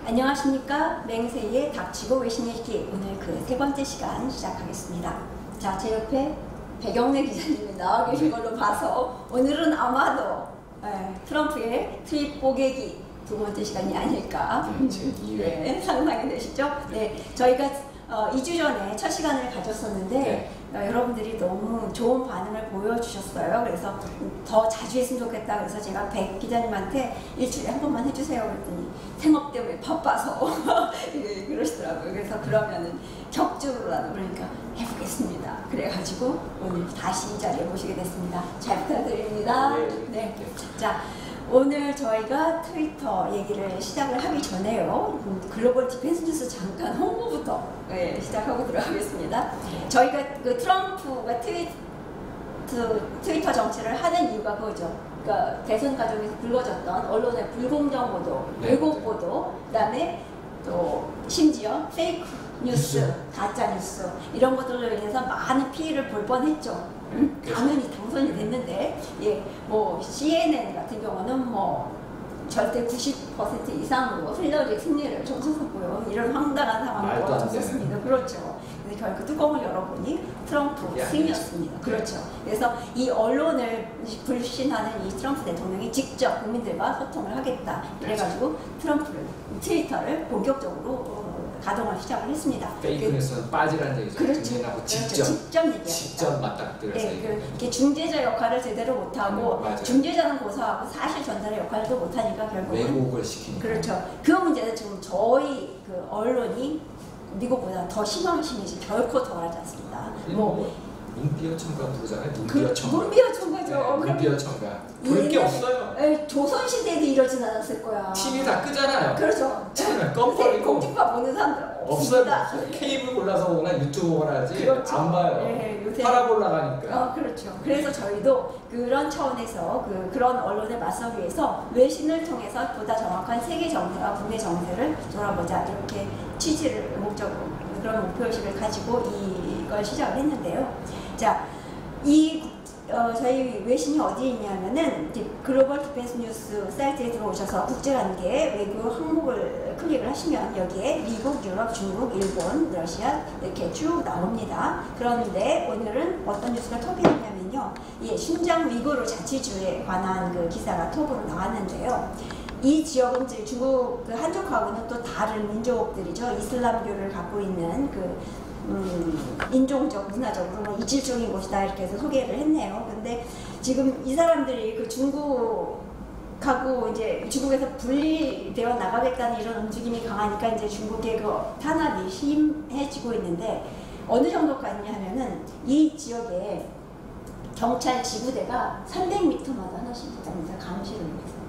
안녕하십니까. 맹세의 닥치고 외신 읽기, 오늘 그 세 번째 시간 시작하겠습니다. 자, 제 옆에 백영래 기자님이 나와 계신 걸로 봐서 오늘은 아마도 트럼프의 트윗 뽀개기 두 번째 시간이 아닐까 상상이 되시죠? 네, 저희가 2주 전에 첫 시간을 가졌었는데 여러분들이 너무 좋은 반응을 보여주셨어요. 그래서 더 자주 했으면 좋겠다. 그래서 제가 백 기자님한테 일주일에 한 번만 해주세요 그랬더니 생업 때문에 바빠서 그러시더라고요. 그래서 그러면은 격주로라도 그러니까 해보겠습니다. 그래가지고 오늘 다시 이 자리에 모시게 됐습니다. 잘 부탁드립니다. 네. 자, 오늘 저희가 트위터 얘기를 시작을 하기 전에요. 글로벌 디펜스 뉴스 잠깐 홍보부터 시작하고 들어가겠습니다. 저희가 그 트럼프가 트위터 정치를 하는 이유가 그거죠. 그러니까 대선 과정에서 불거졌던 언론의 불공정 보도, 왜곡 보도, 그다음에 또 심지어 페이크 뉴스, 가짜 뉴스 이런 것들로 인해서 많은 피해를 볼 뻔했죠. 당연히 당선이 됐는데, 뭐 CNN 같은 경우는 뭐 절대 90% 이상으로 힐러리 승리를 점수했고요. 이런 황당한 상황이 벌어졌습니다. 그렇죠. 근데 결국 뚜껑을 열어보니 트럼프 승리였습니다. 그렇죠. 그래서 이 언론을 불신하는 이 트럼프 대통령이 직접 국민들과 소통을 하겠다. 그래가지고 트위터를 본격적으로 가동을 시작을 했습니다. 페이크 뉴스는 빠지라는 얘기죠. 그렇죠. 직접 맞닥뜨려서 이렇게 중재자 역할을 제대로 못하고 중재자는 고소하고 사실 전달의 역할도 못하니까 결국은 왜곡을 시키니까. 그렇죠. 그 문제는 지금 저희 그 언론이 미국보다 더 심하지 결코 덜하지 않습니다. 문비어 첨가 부르잖아요. 문비어 첨가. 문비어 첨가죠. 문비어 첨가. 볼 게 없어요. 조선시대에도 이러진 않았을 거야. TV 다 끄잖아요. 그렇죠. TV는 꺼버리고. 공중파 보는 사람들 없어요. 케이블 골라서 보거나 유튜브 보거나 하지. 그렇죠. 안 봐요. 요새 파라볼라 가니까. 그렇죠. 그래서 저희도 그런 차원에서 그런 언론에 맞서기 위해서 외신을 통해서 보다 정확한 세계 정세와 국내 정세를 돌아보자. 이렇게 취지를 목적으로 그런 목표의식을 가지고 이걸 시작을 했는데요. 자, 저희 외신이 어디에 있냐면은 글로벌 디펜스 뉴스 사이트에 들어오셔서 국제관계 외교 항목을 클릭을 하시면 여기에 미국, 유럽, 중국, 일본, 러시아 이렇게 쭉 나옵니다. 그런데 오늘은 어떤 뉴스가 톱이었냐면요. 신장 위구르 자치주에 관한 그 기사가 톱으로 나왔는데요. 이 지역은 중국 한족하고는 또 다른 민족들이죠. 이슬람교를 갖고 있는 인종적, 문화적으로 이질적인 곳이다 이렇게 해서 소개를 했네요. 근데 지금 이 사람들이 그 중국하고 이제 중국에서 분리되어 나가겠다는 이런 움직임이 강하니까 이제 중국의 그 탄압이 심해지고 있는데 어느 정도까지 하면은 이 지역에 경찰 지구대가 300m마다 하나씩 있답니다. 감시를 위해서.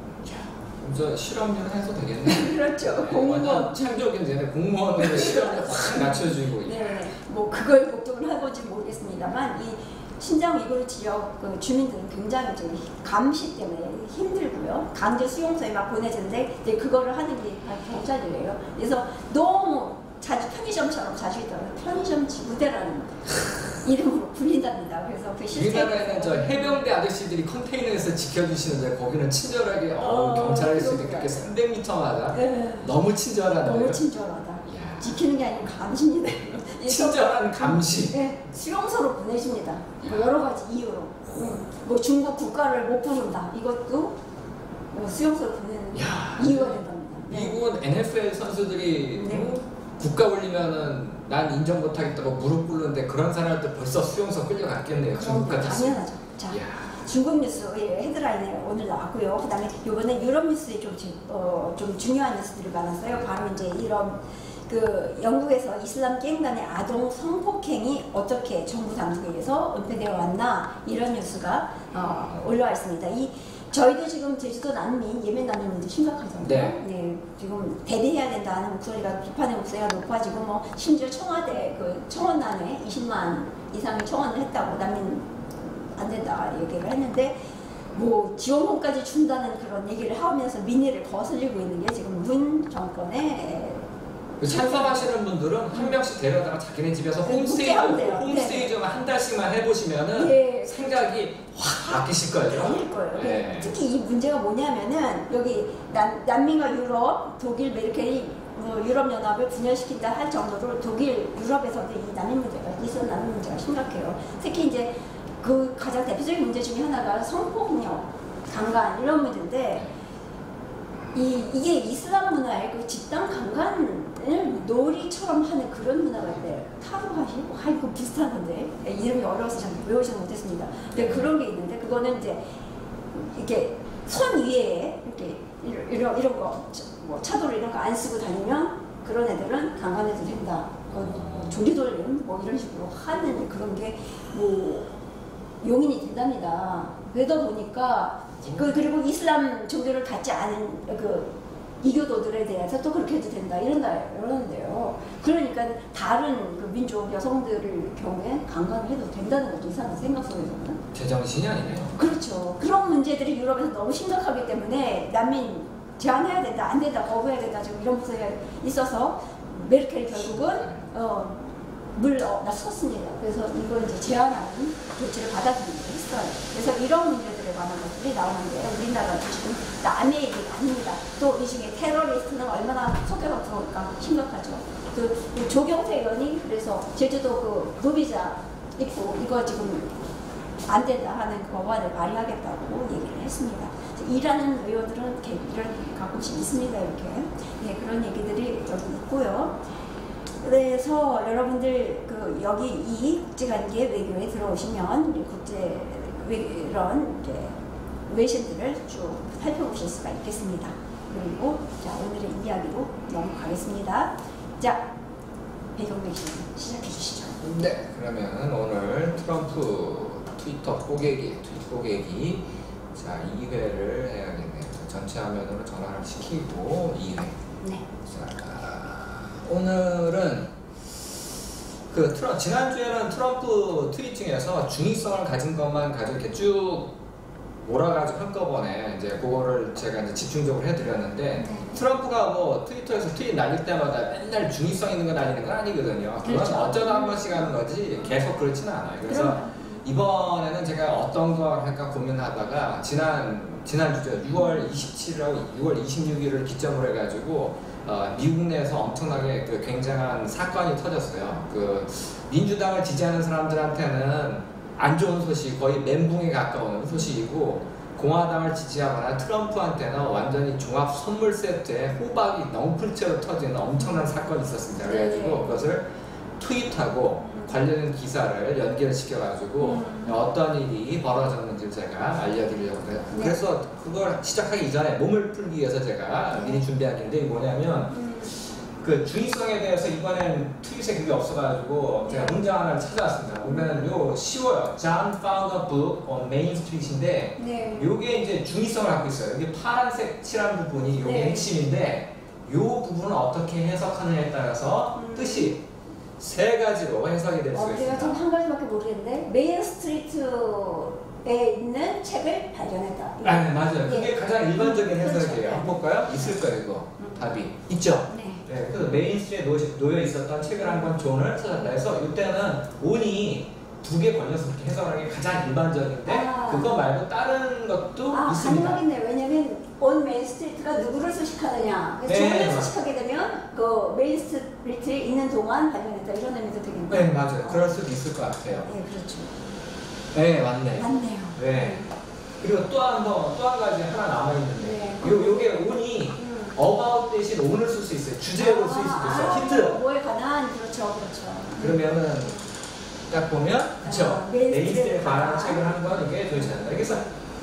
저 실험률 해서 되겠네. 그렇죠. 공무원 창조경제는 공무원으로 실험을 확 낮춰주고. 네, 뭐 그걸 목적으로 한 건지 모르겠습니다만 이 신장 위구르 지역 주민들은 굉장히 좀 감시 때문에 힘들고요. 강제 수용소에 막 보내주는데 이제 그거를 하는 게 경찰이래요. 그래서 너무 자주 편의점처럼 자주 있더라고요. 편의점 지구대라는 이름으로 불린답니다. 그래서 그 우리나라에는 저 해병대 아저씨들이 컨테이너에서 지켜주시는데 거기는 친절하게 경찰들이 그렇게 300m마다 너무 친절하다. 너무 친절하다. 지키는 게 아니고 감시입니다. 친절한 감시. 네, 수용소로 보내십니다. 여러 가지 이유로. 뭐 중국 국가를 못 부른다. 이것도 수용소로 보내는 이유가 된답니다. 미국은 NFL 선수들이 국가 올리면은 난 인정 못하겠다고 무릎 꿇는데 그런 사람들 벌써 수용소 끌려갔겠네요. 중국 같았어요. 당연하죠. 자, 중국 뉴스 헤드라인에 오늘 나왔고요. 그 다음에 이번에 유럽 뉴스에 좀 중요한 뉴스들이 많았어요. 바로 이제 이런 영국에서 이슬람 갱단의 아동 성폭행이 어떻게 정부 당국에 의해서 은폐되어 왔나 이런 뉴스가 올라와 있습니다. 저희도 지금 제주도 난민, 예멘 난민 문제 심각하잖아요. 네, 지금 대비해야 된다는 목소리가 비판의 목소리가 높아지고 뭐 심지어 청와대 청원란에 20만 이상의 청원을 했다고 난민 안 된다 얘기를 했는데 뭐 지원금까지 준다는 그런 얘기를 하면서 민의를 거슬리고 있는 게 지금 문 정권의 찬성하시는 분들은 한 명씩 데려다가 자기네 집에서 홈스테이지만 한 달씩만 해보시면은 생각이 확 바뀌실 거예요. 바뀔 거예요. 특히 이 문제가 뭐냐면은 여기 난민과 유럽, 독일, 메르켈이 유럽연합을 분열시킨다 할 정도로 독일, 유럽에서도 이 난민 문제가, 이슬람 난민 문제가 심각해요. 특히 이제 그 가장 대표적인 문제 중에 하나가 성폭력, 강간 이런 문제인데 이게 이슬람 문화의 그 집단 강간을 놀이처럼 하는 그런 문화가 있대요. 타로하시? 그 비슷한 건데 이름이 어려워서 잘 외우지 못했습니다. 근데 그런 게 있는데 그거는 이제 이렇게 손 위에 이렇게 이런 거 뭐 차도를 이런 거 안 쓰고 다니면 그런 애들은 강간해도 된다. 조리돌림 뭐 이런 식으로 하는 그런 게 뭐 용인이 된답니다. 그러다 보니까 그리고 이슬람 종교를 갖지 않은 그 이교도들에 대해서 또 그렇게 해도 된다 이러는데요. 그러니까 다른 그 민족 여성들의 경우에 강간을 해도 된다는 것도 이상한 생각 속에서는 제정신이 아니네요. 그렇죠. 그런 문제들이 유럽에서 너무 심각하기 때문에 난민 제한해야 된다, 안 된다, 거부해야 된다 지금 이런 분석이 있어서 메르켈이 결국은 물러났었습니다. 그래서 이걸 이제 제한하는 조치를 받아들이기로 했어요. 그래서 이런 문제들에 관한 것들이 나오는데 우리나라도 지금 남의 얘기가 아닙니다. 또 이 중에 테러리스트는 얼마나 속여서 들어올까 심각하죠. 그 조경태 의원이 그래서 제주도 그 무비자 있고 이거 지금 안 된다 하는 법안을 발의하겠다고 얘기를 했습니다. 일하는 의원들은 이런 가끔씩 있습니다. 이렇게 그런 얘기들이 여기 있고요. 그래서 여러분들 그 여기 이 국제관계 외교에 들어오시면 국제 이런 외신들을 쭉 살펴보실 수가 있겠습니다. 그리고 자 오늘의 이야기로 넘어가겠습니다. 자 배경 외신 시작해 주시죠. 네, 그러면 오늘 트럼프 트위터 뽀개기 자 2회를 해야겠네요. 전체 화면으로 전환을 시키고 2회. 네. 자, 오늘은 지난주에는 트럼프 트윗 중에서 중의성을 가진 것만 가지고 이렇게 쭉 몰아가지고 한꺼번에 이제 그거를 제가 이제 집중적으로 해드렸는데 네. 트럼프가 뭐 트위터에서 트윗 날릴 때마다 맨날 중의성 있는 거 날리는 건 아니거든요. 그건 그렇죠. 어쩌다 한 번씩 하는 거지 계속 그렇지는 않아요. 그래서 그럼. 이번에는 제가 어떤 거 할까 고민하다가 지난주죠. 6월 27일하고 6월 26일을 기점으로 해가지고 미국 내에서 엄청나게 그 굉장한 사건이 터졌어요. 그 민주당을 지지하는 사람들한테는 안 좋은 소식, 거의 멘붕에 가까운 소식이고 공화당을 지지하거나 트럼프한테는 완전히 종합 선물 세트에 호박이 넝쿨째로 터지는 엄청난 사건이 있었습니다. 그래가지고 그것을 트윗하고 관련 기사를 연결시켜가지고 어떤 일이 벌어졌는지 제가 알려드리려고 해요. 그래서 그걸 시작하기 이전에 몸을 풀기 위해서 제가 미리 준비한 게 뭐냐면 그 중의성에 대해서 이번엔 트윗에 그게 없어가지고 제가 문장 하나를 찾아왔습니다. 보면 요 쉬워요. John found a book on Main Street인데 요게 이제 중의성을 갖고 있어요. 여기 파란색 칠한 부분이 요게 핵심인데 요 부분을 어떻게 해석하느냐에 따라서 뜻이 세 가지로 해석이 될 수가 있습니다. 제가 좀 한 가지밖에 모르겠는데 메인 스트리트에 있는 책을 발견했다. 네, 맞아요. 그게 가장 일반적인 해석이에요. 한번 볼까요? 있을 거예요, 이거. 답이. 있죠? 네. 그래서 메인 스트리트에 놓여 있었던 책을 한 권 존을 찾았다 해서 이때는 온이 두 개 걸려서 그렇게 해석하는 게 가장 일반적인데 그거 말고 다른 것도 있습니다. 가능하겠네요. 왜냐면 온 메인 스트리트가 누구를 수식하느냐. 존을 수식하게 되면 그 메인 스트리트에 있는 동안 발견했다. 이런 의미도 되겠네요. 네, 맞아요. 그럴 수도 있을 것 같아요. 네, 그렇죠. 네, 맞네요. 맞네요. 네. 그리고 또 한 가지 하나 남아있는데 요게 온이 about 대신 on을 쓸 수 있어요. 주제로 쓰일 수도 있어요. 힌트. 뭐에 관한 그렇죠. 그러면은 딱 보면 그렇죠. 메인스트리트에 관한 책을 한 권 이게 도대체 한다. 그래서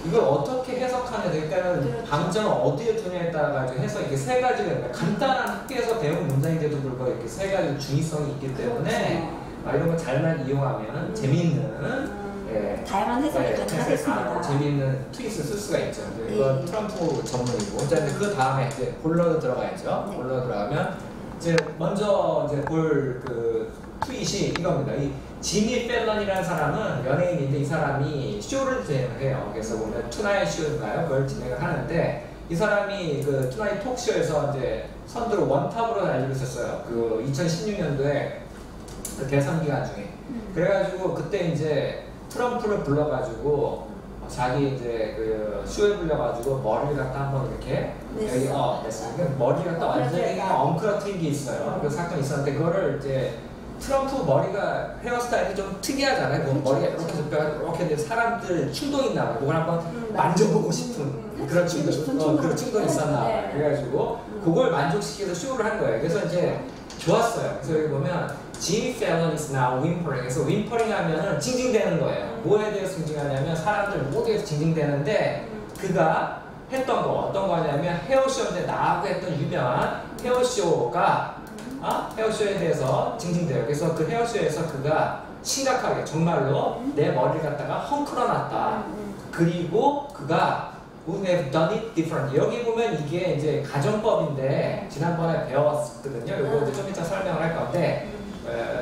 이걸 어떻게 해석하냐 그러니까는 방점을 어디에 두냐에 따라 가지고 해서 이게 세 가지가 있는 간단한 학교에서 배운 문장인데도 불구하고 이렇게 세 가지 중의성이 있기 때문에 이런 거 잘만 이용하면 재미있는 다양한 해석이 가능하겠습니다. 재미있는 트윗을 쓸 수가 있죠. 이건 트럼프 전문이고, 자 이제 그 다음에 이제 본론으로 들어가야죠. 본론으로 들어가면 이제 먼저 이제 볼 그 트윗이 이겁니다. 이 지미 펠런이라는 사람은 연예인인데 이 사람이 쇼를 진행해요. 그래서 보면 투나잇 쇼인가요? 그걸 진행을 하는데 이 사람이 그 투나잇 톡쇼에서 이제 선두로 원탑으로 알리고 있었어요. 그 2016년도에 그 대선 기간 중에. 그래가지고 그때 이제 트럼프를 불러가지고 자기 이제 그 쇼에 불려가지고 머리를 갖다 한번 이렇게 여기 됐어요. 머리가 딱 완전히 엉클어트린 게 있어요. 그 사건이 있었는데 그거를 이제 트럼프 머리가 헤어스타일이 좀 특이하잖아요. 그 머리가 이렇게 좁혀가지고 이렇게 되는데 사람들 충동이 있나 봐요. 그걸 한번 만져보고 싶은 그런 충동이 있었나 봐요. 그래가지고 그걸 만족시켜서 쇼를 한 거예요. 그래서 이제 좋았어요. 그래서 여기 보면 Jimmy Fallon is now whimpering. 그래서 whimpering 하면은 징징대는 거예요. 뭐에 대해서 징징하냐면 사람들 모두에서 징징대는데 그가 했던 거 어떤 거냐면 헤어쇼인데 나하고 했던 유명한 헤어쇼가 헤어쇼에 대해서 징징대요. 그래서 그 헤어쇼에서 그가 심각하게 정말로 내 머리를 갖다가 헝클어놨다. 그리고 그가 We have done it differently. 여기 보면 이게 이제 가정법인데 지난번에 배웠거든요. 이거 이제 좀 이따 설명을 할 건데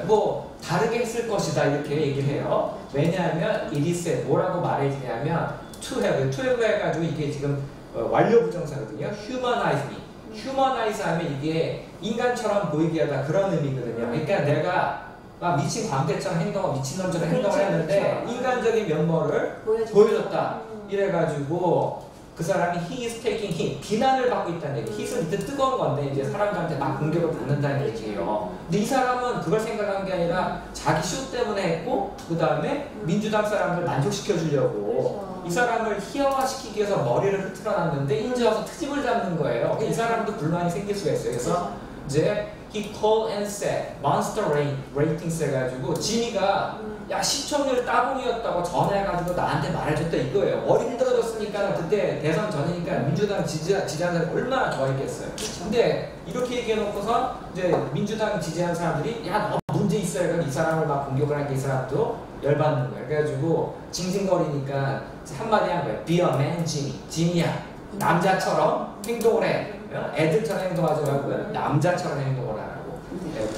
뭐 다르게 했을 것이다 이렇게 얘기를 해요. 왜냐하면 it is said 뭐라고 말해지냐면 to have 해가지고 이게 지금 완료 부정사거든요. humanize me. humanize 하면 이게 인간처럼 보이게 하다 그런 의미거든요. 그러니까 내가 막 미친 광대처럼 행동하고 미친놈처럼 행동을 했는데 인간적인 면모를 보여줬다. 이래가지고 그 사람이 he is taking hit 비난을 받고 있다는 얘기. hit은 밑에 뜨거운 건데 이제 사람들한테 막 공격을 받는다는 얘기예요. 근데 이 사람은 그걸 생각한 게 아니라 자기 쇼 때문에 했고 그 다음에 민주당 사람들 만족시켜 주려고 이 사람을 희화화시키기 위해서 머리를 흐트러놨는데 이제 와서 트집을 잡는 거예요. 이 사람도 불만이 생길 수가 있어요. 그래서 이제 he called and said monster ratings 해가지고 지니가 야 시청률 따봉이었다고 전해가지고 나한테 말해줬다 이거예요. 머리 흔들어졌으니까 그때 대선 전이니까 민주당 지지한 사람이 얼마나 좋아했겠어요. 근데 이렇게 얘기해놓고서 이제 민주당 지지한 사람들이 야 너 문제 있어요. 그럼 이 사람을 막 공격을 하니까 이 사람도 열받는 거예요. 그래가지고 징징거리니까 한마디 한 거예요. Be a man, Jimmy. 지니야 남자처럼 행동을 해. 애들처럼 행동하지 말고 남자처럼 행동을 하라고.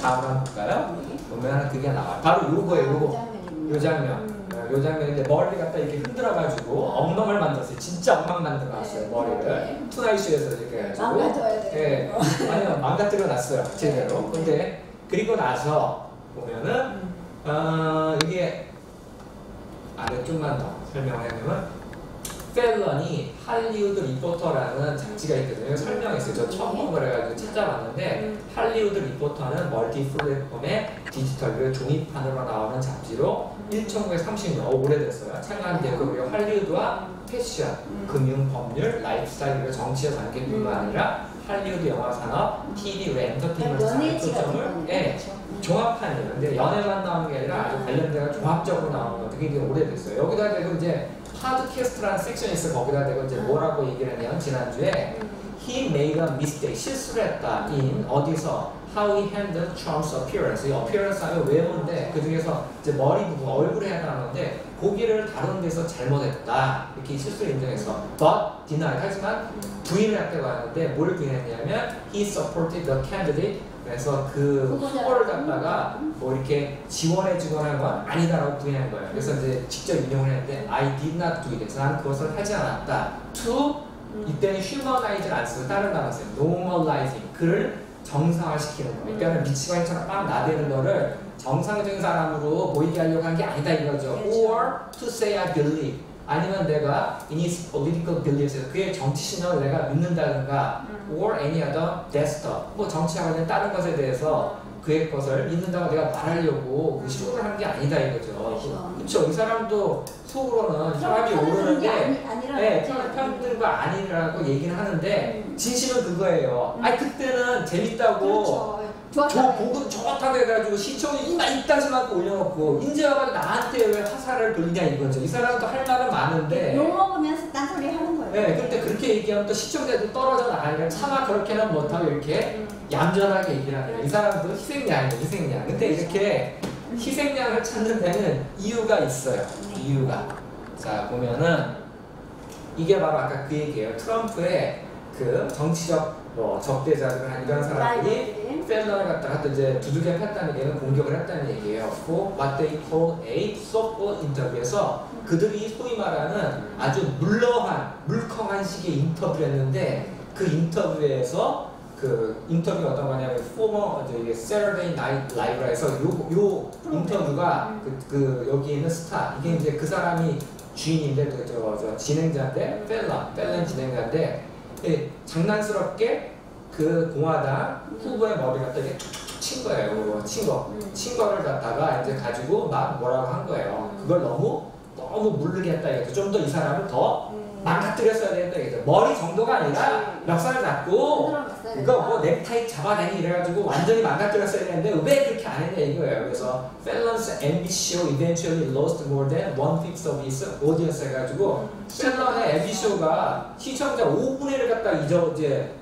다음 한번 볼까요? 보면 그게 나와요. 바로 요거예요. 요 장면. 요 장면인데 머리를 갖다 이렇게 흔들어가지고 엉망을 만들었어요. 진짜 엉망 만들어놨어요. 머리를. 투나잇쇼에서 이렇게 해가지고. 망가져야 돼요. 아니요 망가뜨려 놨어요. 제대로. 근데 그리고 나서 보면은 이게 안에 좀만 더 설명을 해보면 펠런이 할리우드 리포터라는 잡지가 있거든요. 설명했어요. 저 처음 본 거래가지고 찾아봤는데 할리우드 리포터는 멀티 플랫폼의 디지털 종이판으로 나오는 잡지로 1930년 오래됐어요. 창간되고 그리고 할리우드와 패션, 금융, 법률, 라이프스타일, 정치와 관계뿐만 아니라 할리우드 영화 산업, TV, 엔터테인먼트 산업 초점을 종합판이에요. 근데 연애만 나오는 게 아니라 아주 관련돼서 종합적으로 나오는 것도 굉장히 오래됐어요. 여기다 대고 이제 팟캐스트라는 섹션이 있어. 거기다 대고 이제 뭐라고 얘기를 하냐면 지난주에 he made a mistake 실수를 했다 in 어디서 how he handled Trump's appearance. 이 appearance 하면 외모인데 그 중에서 이제 머리 부분 얼굴에 해당하는데 고기를 다루는 데서 잘못했다 이렇게 실수를 인정해서 but deny 하지만 부인을 했다고 하는데 뭘 부인했냐면 he supported the candidate. 그래서 그 후보를 갖다가 뭐 이렇게 지원해주거나 한 건 아니다라고 부인한 거예요. 그래서 이제 직접 인용을 했는데 I did not do it. 나는 그것을 하지 않았다. to 이때는 humanize를 안 쓰고 다른 단어 써요. normalizing 그를 정상화시키는 거. 그러니까 미치광이처럼 막 나대는 거를 정상적인 사람으로 보이게 하려고 한 게 아니다 이거죠. or to say I believe 아니면 내가 in his political beliefs 그의 정치 신앙을 내가 믿는다든가 or any other desktop 뭐 정치와 관련 다른 것에 대해서 그의 것을 믿는다고 내가 말하려고 쇼를 한 게 아니다 이거죠. 그렇죠. 이 사람도 속으로는 혈압이 오르는 게 편든 거 아니라고 얘기는 하는데 진심은 그거예요. 아니 그때는 재밌다고 저 복음 좋다고 해가지고 시청이 이따시만큼 올려놓고 인제 와가지고 나한테 왜 화살을 돌리냐 이거죠. 이 사람도 할 말은 많은데 욕 먹으면서 딴소리 하는 거예요. 네, 근데 그렇게 얘기하면 또 시청자도 떨어져 나가니까 차마 그렇게는 못하고 이렇게 얌전하게 얘기를 하네요. 이 사람도 희생양이에요, 희생양. 근데 이렇게 희생양을 찾는 데는 이유가 있어요. 이유가. 자, 보면은 이게 바로 아까 그 얘기예요. 트럼프의 그 정치적 적대자들 이런 사람들이 펠런을 갖다가 또 이제 두들겨 팼다는 얘기는 공격을 했다는 얘기예요. For what they call a softball 인터뷰에서 그들이 소위 말하는 아주 물컹한 식의 인터뷰를 했는데 그 인터뷰에서 그 인터뷰가 어떤 거냐면 former Saturday Night Live에서 요 인터뷰가 그 여기 있는 스타 이게 이제 그 사람이 주인인데 저 진행자인데 펠런 진행자인데 예, 장난스럽게 그 공화당 후보의 머리 갖다 이렇게 툭툭툭 친 거예요. 친 거를 갖다가 이제 가지고 막 뭐라고 한 거예요. 그걸 너무 무르게 했다 이거죠. 좀 더 이 사람을 더 망가뜨렸어야 된다 이거죠. 머리 정도가 아니라 멱살 잡고 이거 뭐 넥타이 잡아내니 이래가지고 완전히 망가뜨렸어야 되는데 왜 그렇게 안 했냐 이거예요. 그래서 펠런's MBC eventually lost more than 1/5 of its audience 해가지고 펠런의 MBC가 시청자 5분의 1을 갖다 이제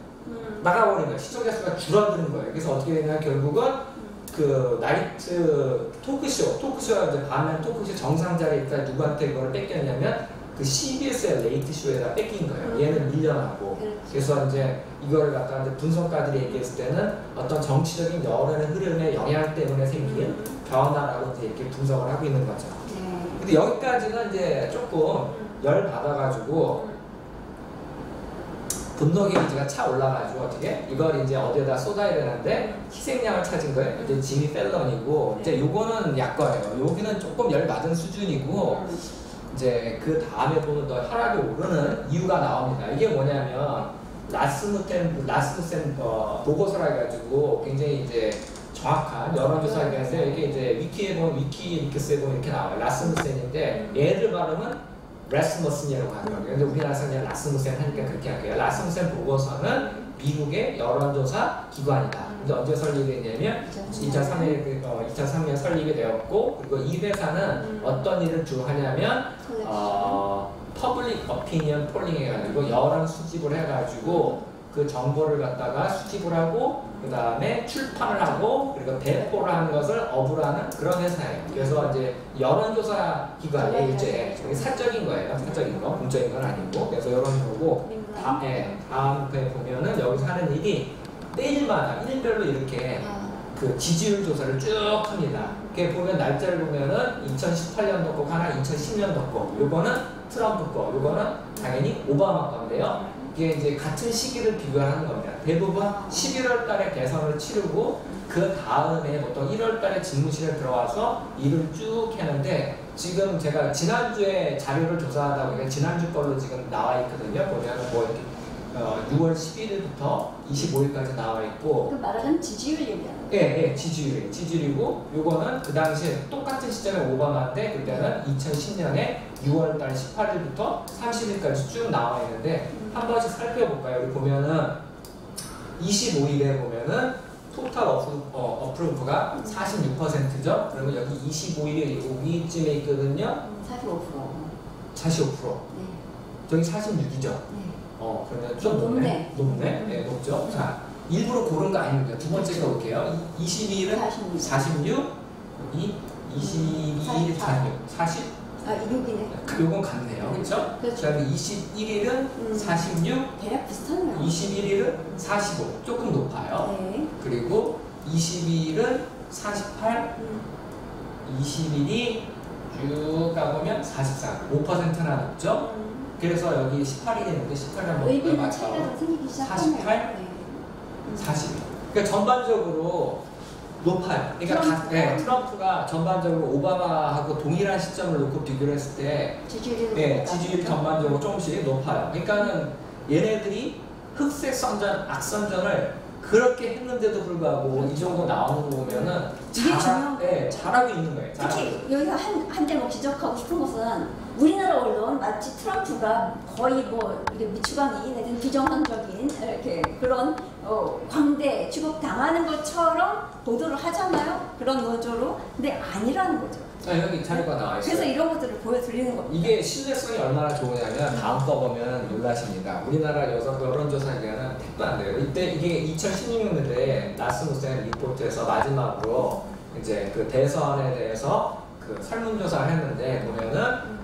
나가버린 거예요. 시청자 수가 줄어드는 거예요. 그래서 어떻게 되냐 결국은 그 나이트 토크쇼가 이제 밤에 토크쇼 정상 자리에 있다 누구한테 이걸 뺏겼냐면 그 CBS의 레이트 쇼에다 뺏긴 거예요. 얘는 밀려나고. 그래서 이제 이걸 갖다가 이제 분석가들이 얘기했을 때는 어떤 정치적인 여론의 흐름의 영향 때문에 생긴 변화라고 이제 이렇게 분석을 하고 있는 거죠. 근데 여기까지는 이제 조금 열 받아가지고 분노 게이지가 차 올라가지고 어떻게 이걸 이제 어디에다 쏟아야 되는데 희생양을 찾은 거예요. 이제 지미 펠런이고 이제 요거는 약거예요. 여기는 조금 열 받은 수준이고 이제 그 다음에 보면 더 혈압이 오르는 이유가 나옵니다. 이게 뭐냐면 라스무센 보고서라 해가지고 굉장히 이제 정확한 여론조사에 대해서 이게 이제 위키리크스에 보면 이렇게 나와요. 라스무센인데 얘들 발음은 라스무센이라고 하는 거예요. 근데 우리나라에서 그냥 라스무센 하니까 그렇게 할게요. 라스무센 보고서는 미국의 여론조사 기관이다. 근데 언제 설립이 됐냐면 2003년 설립이 되었고 그리고 이 회사는 어떤 일을 주로 하냐면 퍼블릭 어피니언 폴링 해가지고 여론 수집을 해가지고 그 정보를 갖다가 수집을 하고 그 다음에 출판을 하고 그리고 배포를 하는 것을 업으라는 그런 회사예요. 그래서 이제 여론조사 기관의 일제 사적인 거예요. 사적인 거, 공적인 건 아니고. 그래서 이런 거고 다음 회 보면은 여기서 하는 일이 매일마다 일별로 이렇게 그 지지율 조사를 쭉 합니다. 이렇게 보면 날짜를 보면은 2018년도 거 하나, 2010년도 거. 요거는 트럼프 거, 요거는 당연히 오바마 건데요. 이게 이제 같은 시기를 비교하는 겁니다. 대부분 11월 달에 대선을 치르고 그 다음에 보통 1월 달에 집무실에 들어와서 일을 쭉 하는데 지금 제가 지난주에 자료를 조사하다 보니까 지난주 걸로 지금 나와 있거든요. 보면 뭐 이렇게 6월 11일부터 25일까지 나와 있고 그 말하는 지지율 얘기하는 거예요? 네, 지지율이고 요거는 그 당시에 똑같은 시점에 오바마인데 그때는 2010년에 6월달 18일부터 30일까지 쭉 나와 있는데 한 번씩 살펴볼까요? 여기 보면은 25일에 보면은 토탈 어프로브가 46%죠? 그러면 여기 25일이 여기쯤에 있거든요? 45%. 네. 저기 46이죠? 네. 그러면 좀 높네. 네, 높죠? 자, 일부러 고른 거 아닙니다. 두 번째 거 볼게요. 22일은 46, 22일이 40. 6이네. 요건 같네요. 그렇죠? 그 다음에 21일은 46, 대략 비슷하네요. 21일은 45, 조금 높아요. 네. 그리고 22일은 48, 21일이 쭉 가보면 44, 5%나 높죠? 그래서 여기 18일이 있는데 18일 한번 의미는 차이가 생기기 시작하네요. 48, 40. 그러니까 전반적으로 높아요. 그러니까 트럼프가 전반적으로 오바마하고 동일한 시점을 놓고 비교를 했을 때 지지율이 전반적으로 조금씩 높아요. 그러니까는 얘네들이 흑색 선전, 악선전을 그렇게 했는데도 불구하고 이 정도 나오는 거 보면은 잘하고 있는 거예요. 특히 여기서 한 대목 지적하고 싶은 것은 우리나라 언론 마치 트럼프가 거의 뭐 이렇게 미추광이 내든 비정상적인 이렇게 그런 광대 취급당하는 것처럼 보도를 하잖아요. 그런 노조로. 근데 아니라는 거죠. 여기 자료가 나와 있어요. 그래서 이런 것들을 보여드리는 겁니다. 이게 신뢰성이 얼마나 좋으냐면 다음 거 보면 놀라십니다. 우리나라 여론조사 기관은 택도 안 돼요. 이때 이게 2016년도에 라스무센 리포트에서 마지막으로 이제 그 대선에 대해서 그 설문조사를 했는데 보면은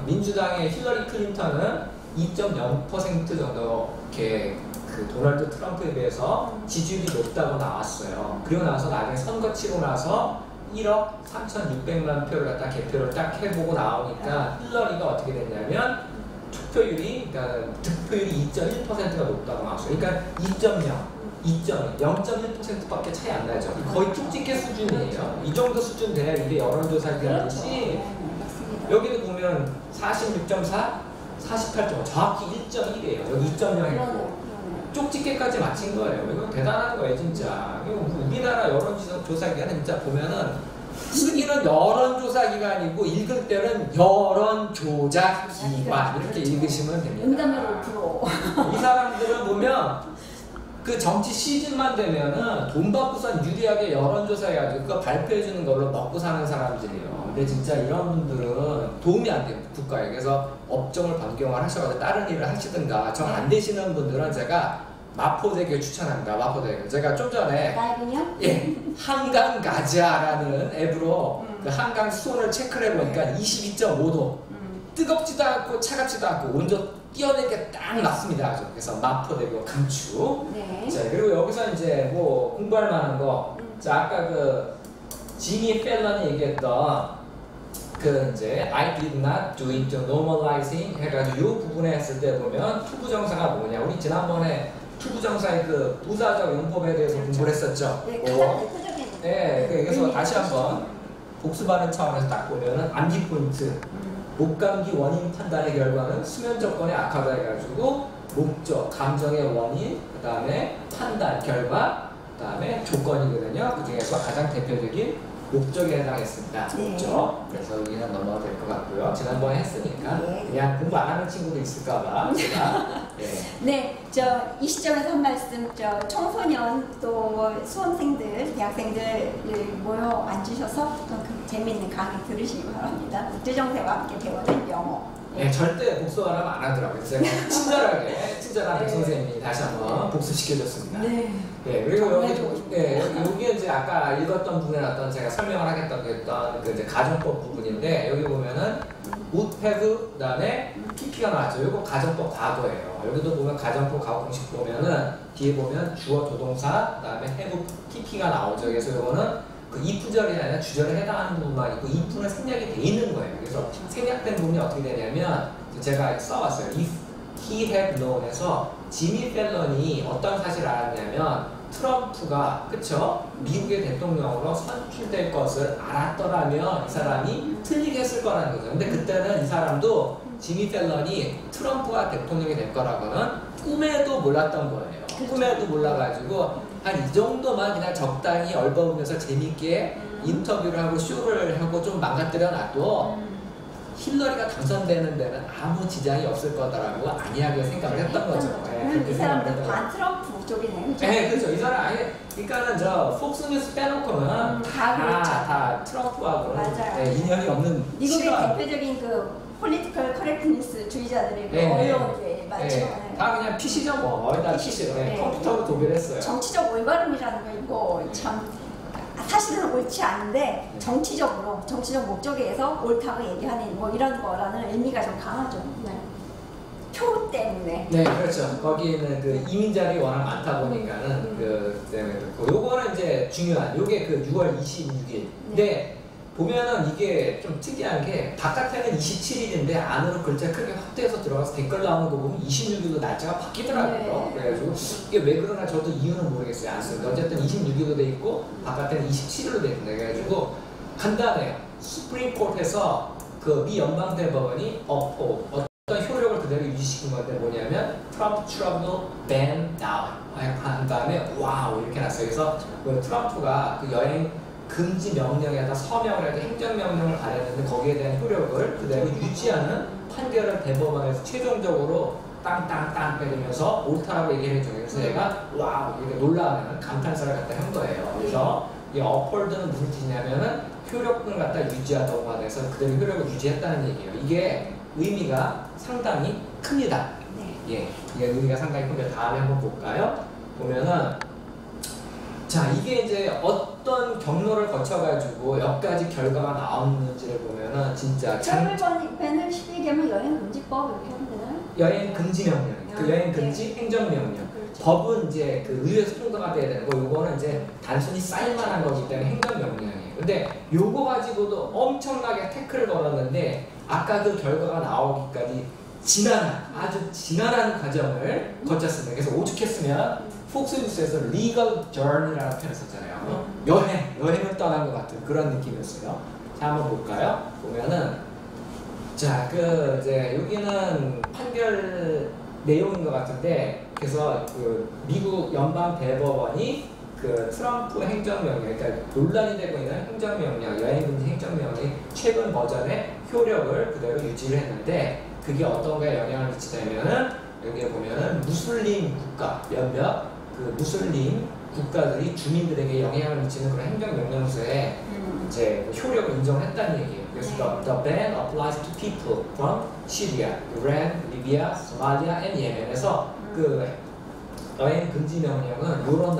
민주당의 힐러리 클린턴은 2.0% 정도 이렇게 그 도널드 트럼프에 비해서 지지율이 높다고 나왔어요. 그리고 나서 나중에 선거 치고 나서 1억 3,600만 표를 갖다 개표를 딱 해보고 나오니까 힐러리가 어떻게 됐냐면 투표율이 그러니까 득표율이 2.1%가 높다고 나왔어요. 그러니까 0.1%밖에 차이 안 나죠. 거의 뚝집게 수준이에요. 이 정도 수준 돼야 이게 여론조사 기관이지. 여기도 보면 여기는 46.4, 48.5, 정확히 1.1이에요. 여기 2.0이고. 쪽집게까지 맞힌 거예요. 이거 대단한 거예요, 진짜. 이거 우리나라 여론조사기관은 진짜 보면은 쓰기는 여론조사기관이고 읽을 때는 여론조작기관 이렇게 읽으시면 됩니다. 응답률 5%. 이 사람들은 보면 그 정치 시즌만 되면은 돈 받고선 유리하게 여론조사해가지고 그거 발표해주는 걸로 먹고 사는 사람들이에요. 근데 진짜 이런 분들은 도움이 안 돼요, 국가에. 그래서 업종을 변경을 하셔가지고 다른 일을 하시든가 정 안 되시는 분들은 제가 마포대교 추천합니다. 마포대교. 제가 좀 전에 라이브요? 예, 한강 가자라는 앱으로 그 한강 수온을 체크를 해보니까 22.5도. 뜨겁지도 않고 차갑지도 않고 온도 뛰어내게 딱 났습니다. 아주. 그래서 마포대교 강추. 네. 자, 그리고 여기서 이제 뭐 공부할 만한 거. 자, 아까 그 지미 펠런이 얘기했던 그 이제 I did not do it normalizing 해가지고 이 부분에 했을 때 보면 투부정사가 뭐냐. 우리 지난번에 투부정사의 그 부사적 용법에 대해서 공부를 했었죠. 네, 가장 대표적인. 네, 그래서 다시 한번 복습하는 차원에서 딱 보면은 암기 포인트. 목감기 원인 판단의 결과는 수면 조건의 악화가 해가지고 목적, 감정의 원인, 그 다음에 판단, 결과, 그 다음에 조건이거든요. 그 중에서 가장 대표적인 목적에 해당했습니다. 네. 목적. 그래서 여기는 넘어가도 될 것 같고요. 지난번에 했으니까 네. 그냥 공부 안 하는 친구도 있을까봐 제가 네, 이 시점에서 한 말씀, 청소년 또 수험생들, 대학생들 모여 앉으셔서 그 재미있는 강의 들으시기 바랍니다. 국제정세와 함께 배우는 영어. 네, 절대 복습하라면 안 하더라고요. 제가 친절하게, 친절한 백 선생님이 다시 한번 복습시켜줬습니다. 네. 네, 그리고 여기, 정말 좋으십니다. 네, 여기 이제 아까 읽었던 부분에 어떤 제가 설명을 하겠다고 했던 그 이제 가정법 부분인데, 여기 보면은 would have, 그 다음에 PP가 나왔죠. 이거 가정법 과거예요. 여기도 보면 가정법 과거 공식 보면은 뒤에 보면 주어 조동사, 그 다음에 have PP가 나오죠. 그래서 이거는 그 if절이 아니라 주절에 해당하는 부분만 있고 if는 생략이 돼 있는 거예요. 그래서 생략된 부분이 어떻게 되냐면 제가 써봤어요. If he had known에서 지미 펠런이 어떤 사실을 알았냐면 트럼프가 그쵸? 미국의 대통령으로 선출될 것을 알았더라면 이 사람이 틀리게 했을 거라는 거죠. 근데 그때는 이 사람도 지미 펠런이 트럼프가 대통령이 될 거라고는 꿈에도 몰랐던 거예요. 꿈에도 몰라가지고 한 이 정도만 그냥 적당히 얼버무려서 재밌게 인터뷰를 하고 쇼를 하고 좀 망가뜨려 놔도 힐러리가 당선되는 데는 아무 지장이 없을 거다라고 안이하게 생각을 했던 거죠. 이 사람들 반 트럼프 쪽이네요. 네, 그렇죠. 이 사람 아예 그러니까는 저 폭스뉴스 빼놓고는 다 트럼프하고는 네, 인연이 없는 미국의 싫어하는. 대표적인 그 폴리티컬 커렉트니스 주의자들의 네, 어려운 맞죠. 네. 다 그냥 PC죠 뭐. 거의 다 PC. 네. 컴퓨터로 도배했어요. 정치적 올바름이라는 거 이거 참 사실은 옳지 않은데 정치적 목적에 의해서 옳다고 얘기하는 뭐 이런 거라는 의미가 좀 강하죠. 네. 표 때문에. 네, 그렇죠. 거기는 그 이민자들이 워낙 많다 보니까는 그 때문에 그렇고 요거는 이제 중요한 요게 그 6월 26일. 근데 보면은 이게 좀 특이한 게 바깥에는 27일인데 안으로 글자 크게 확대해서 들어가서 댓글 나오는 거 보면 26일도 날짜가 바뀌더라고요. 네. 그래가지고 이게 왜 그러나 저도 이유는 모르겠어요. 안 쓰는데 어쨌든 26일로 돼 있고 바깥에는 27일로 돼 있는데 그래가지고 간단해요. 수프림 코트에서 그 미 연방대법원이 어떤 효력을 그대로 유지시킨 건데 뭐냐면 트럼프 트러블 밴 다운 한 다음에 와우 이렇게 났어요. 그래서 그 트럼프가 그 여행 금지 명령에다 서명을 해도 행정명령을 발했는데 거기에 대한 효력을 그대로 유지하는 판결을 대법원에서 최종적으로 땅땅땅 때리면서 옳다라고 얘기를 해줘요. 그래서 얘가 와우 이렇게 놀라는 감탄사를 갖다 한 거예요. 그래서 이 uphold는 무슨 뜻이냐면은 효력을 갖다 유지하다고 해서 그대로 효력을 유지했다는 얘기예요. 이게 의미가 상당히 큽니다. 예, 이게 의미가 상당히 큰데 다음에 한번 볼까요? 보면은 자 이게 이제 어떤 경로를 거쳐가지고 몇 가지 결과가 나오는지를 보면은 진짜 트래블 쉽게 여행 금지법 이렇게 하면 되나요? 여행 금지 명령, 그 여행 금지 행정 명령. 그렇죠. 법은 이제 그 의회에서 통과가 돼야 되는 거, 요거는 이제 단순히 사인만한 거기 때문에 행정 명령이에요. 근데 요거 가지고도 엄청나게 태클을 걸었는데 아까 그 결과가 나오기까지 아주 지난한 과정을 거쳤습니다. 그래서 오죽했으면 폭스뉴스에서 리걸 저널이라는 표현을 썼잖아요. 여행을 떠난 것 같은 그런 느낌이었어요. 자, 한번 볼까요? 보면은 자, 이제 여기는 판결 내용인 것 같은데, 그래서 미국 연방 대법원이 트럼프 행정명령, 그러니까 논란이 되고 있는 행정명령, 여행금지 행정명령의 최근 버전의 효력을 그대로 유지를 했는데, 그게 어떤 거에 영향을 미치냐면은 여기에 보면은 무슬림 국가 몇몇 무슬림 국가들이 주민들에게 영향을 미치는 그런 행정명령서에 이제 효력을 인정했다는 얘기예요. 그래서 the ban applies to people from Syria, Iran, Libya, Somalia, and Yemen에서 여행 금지 명령은 이런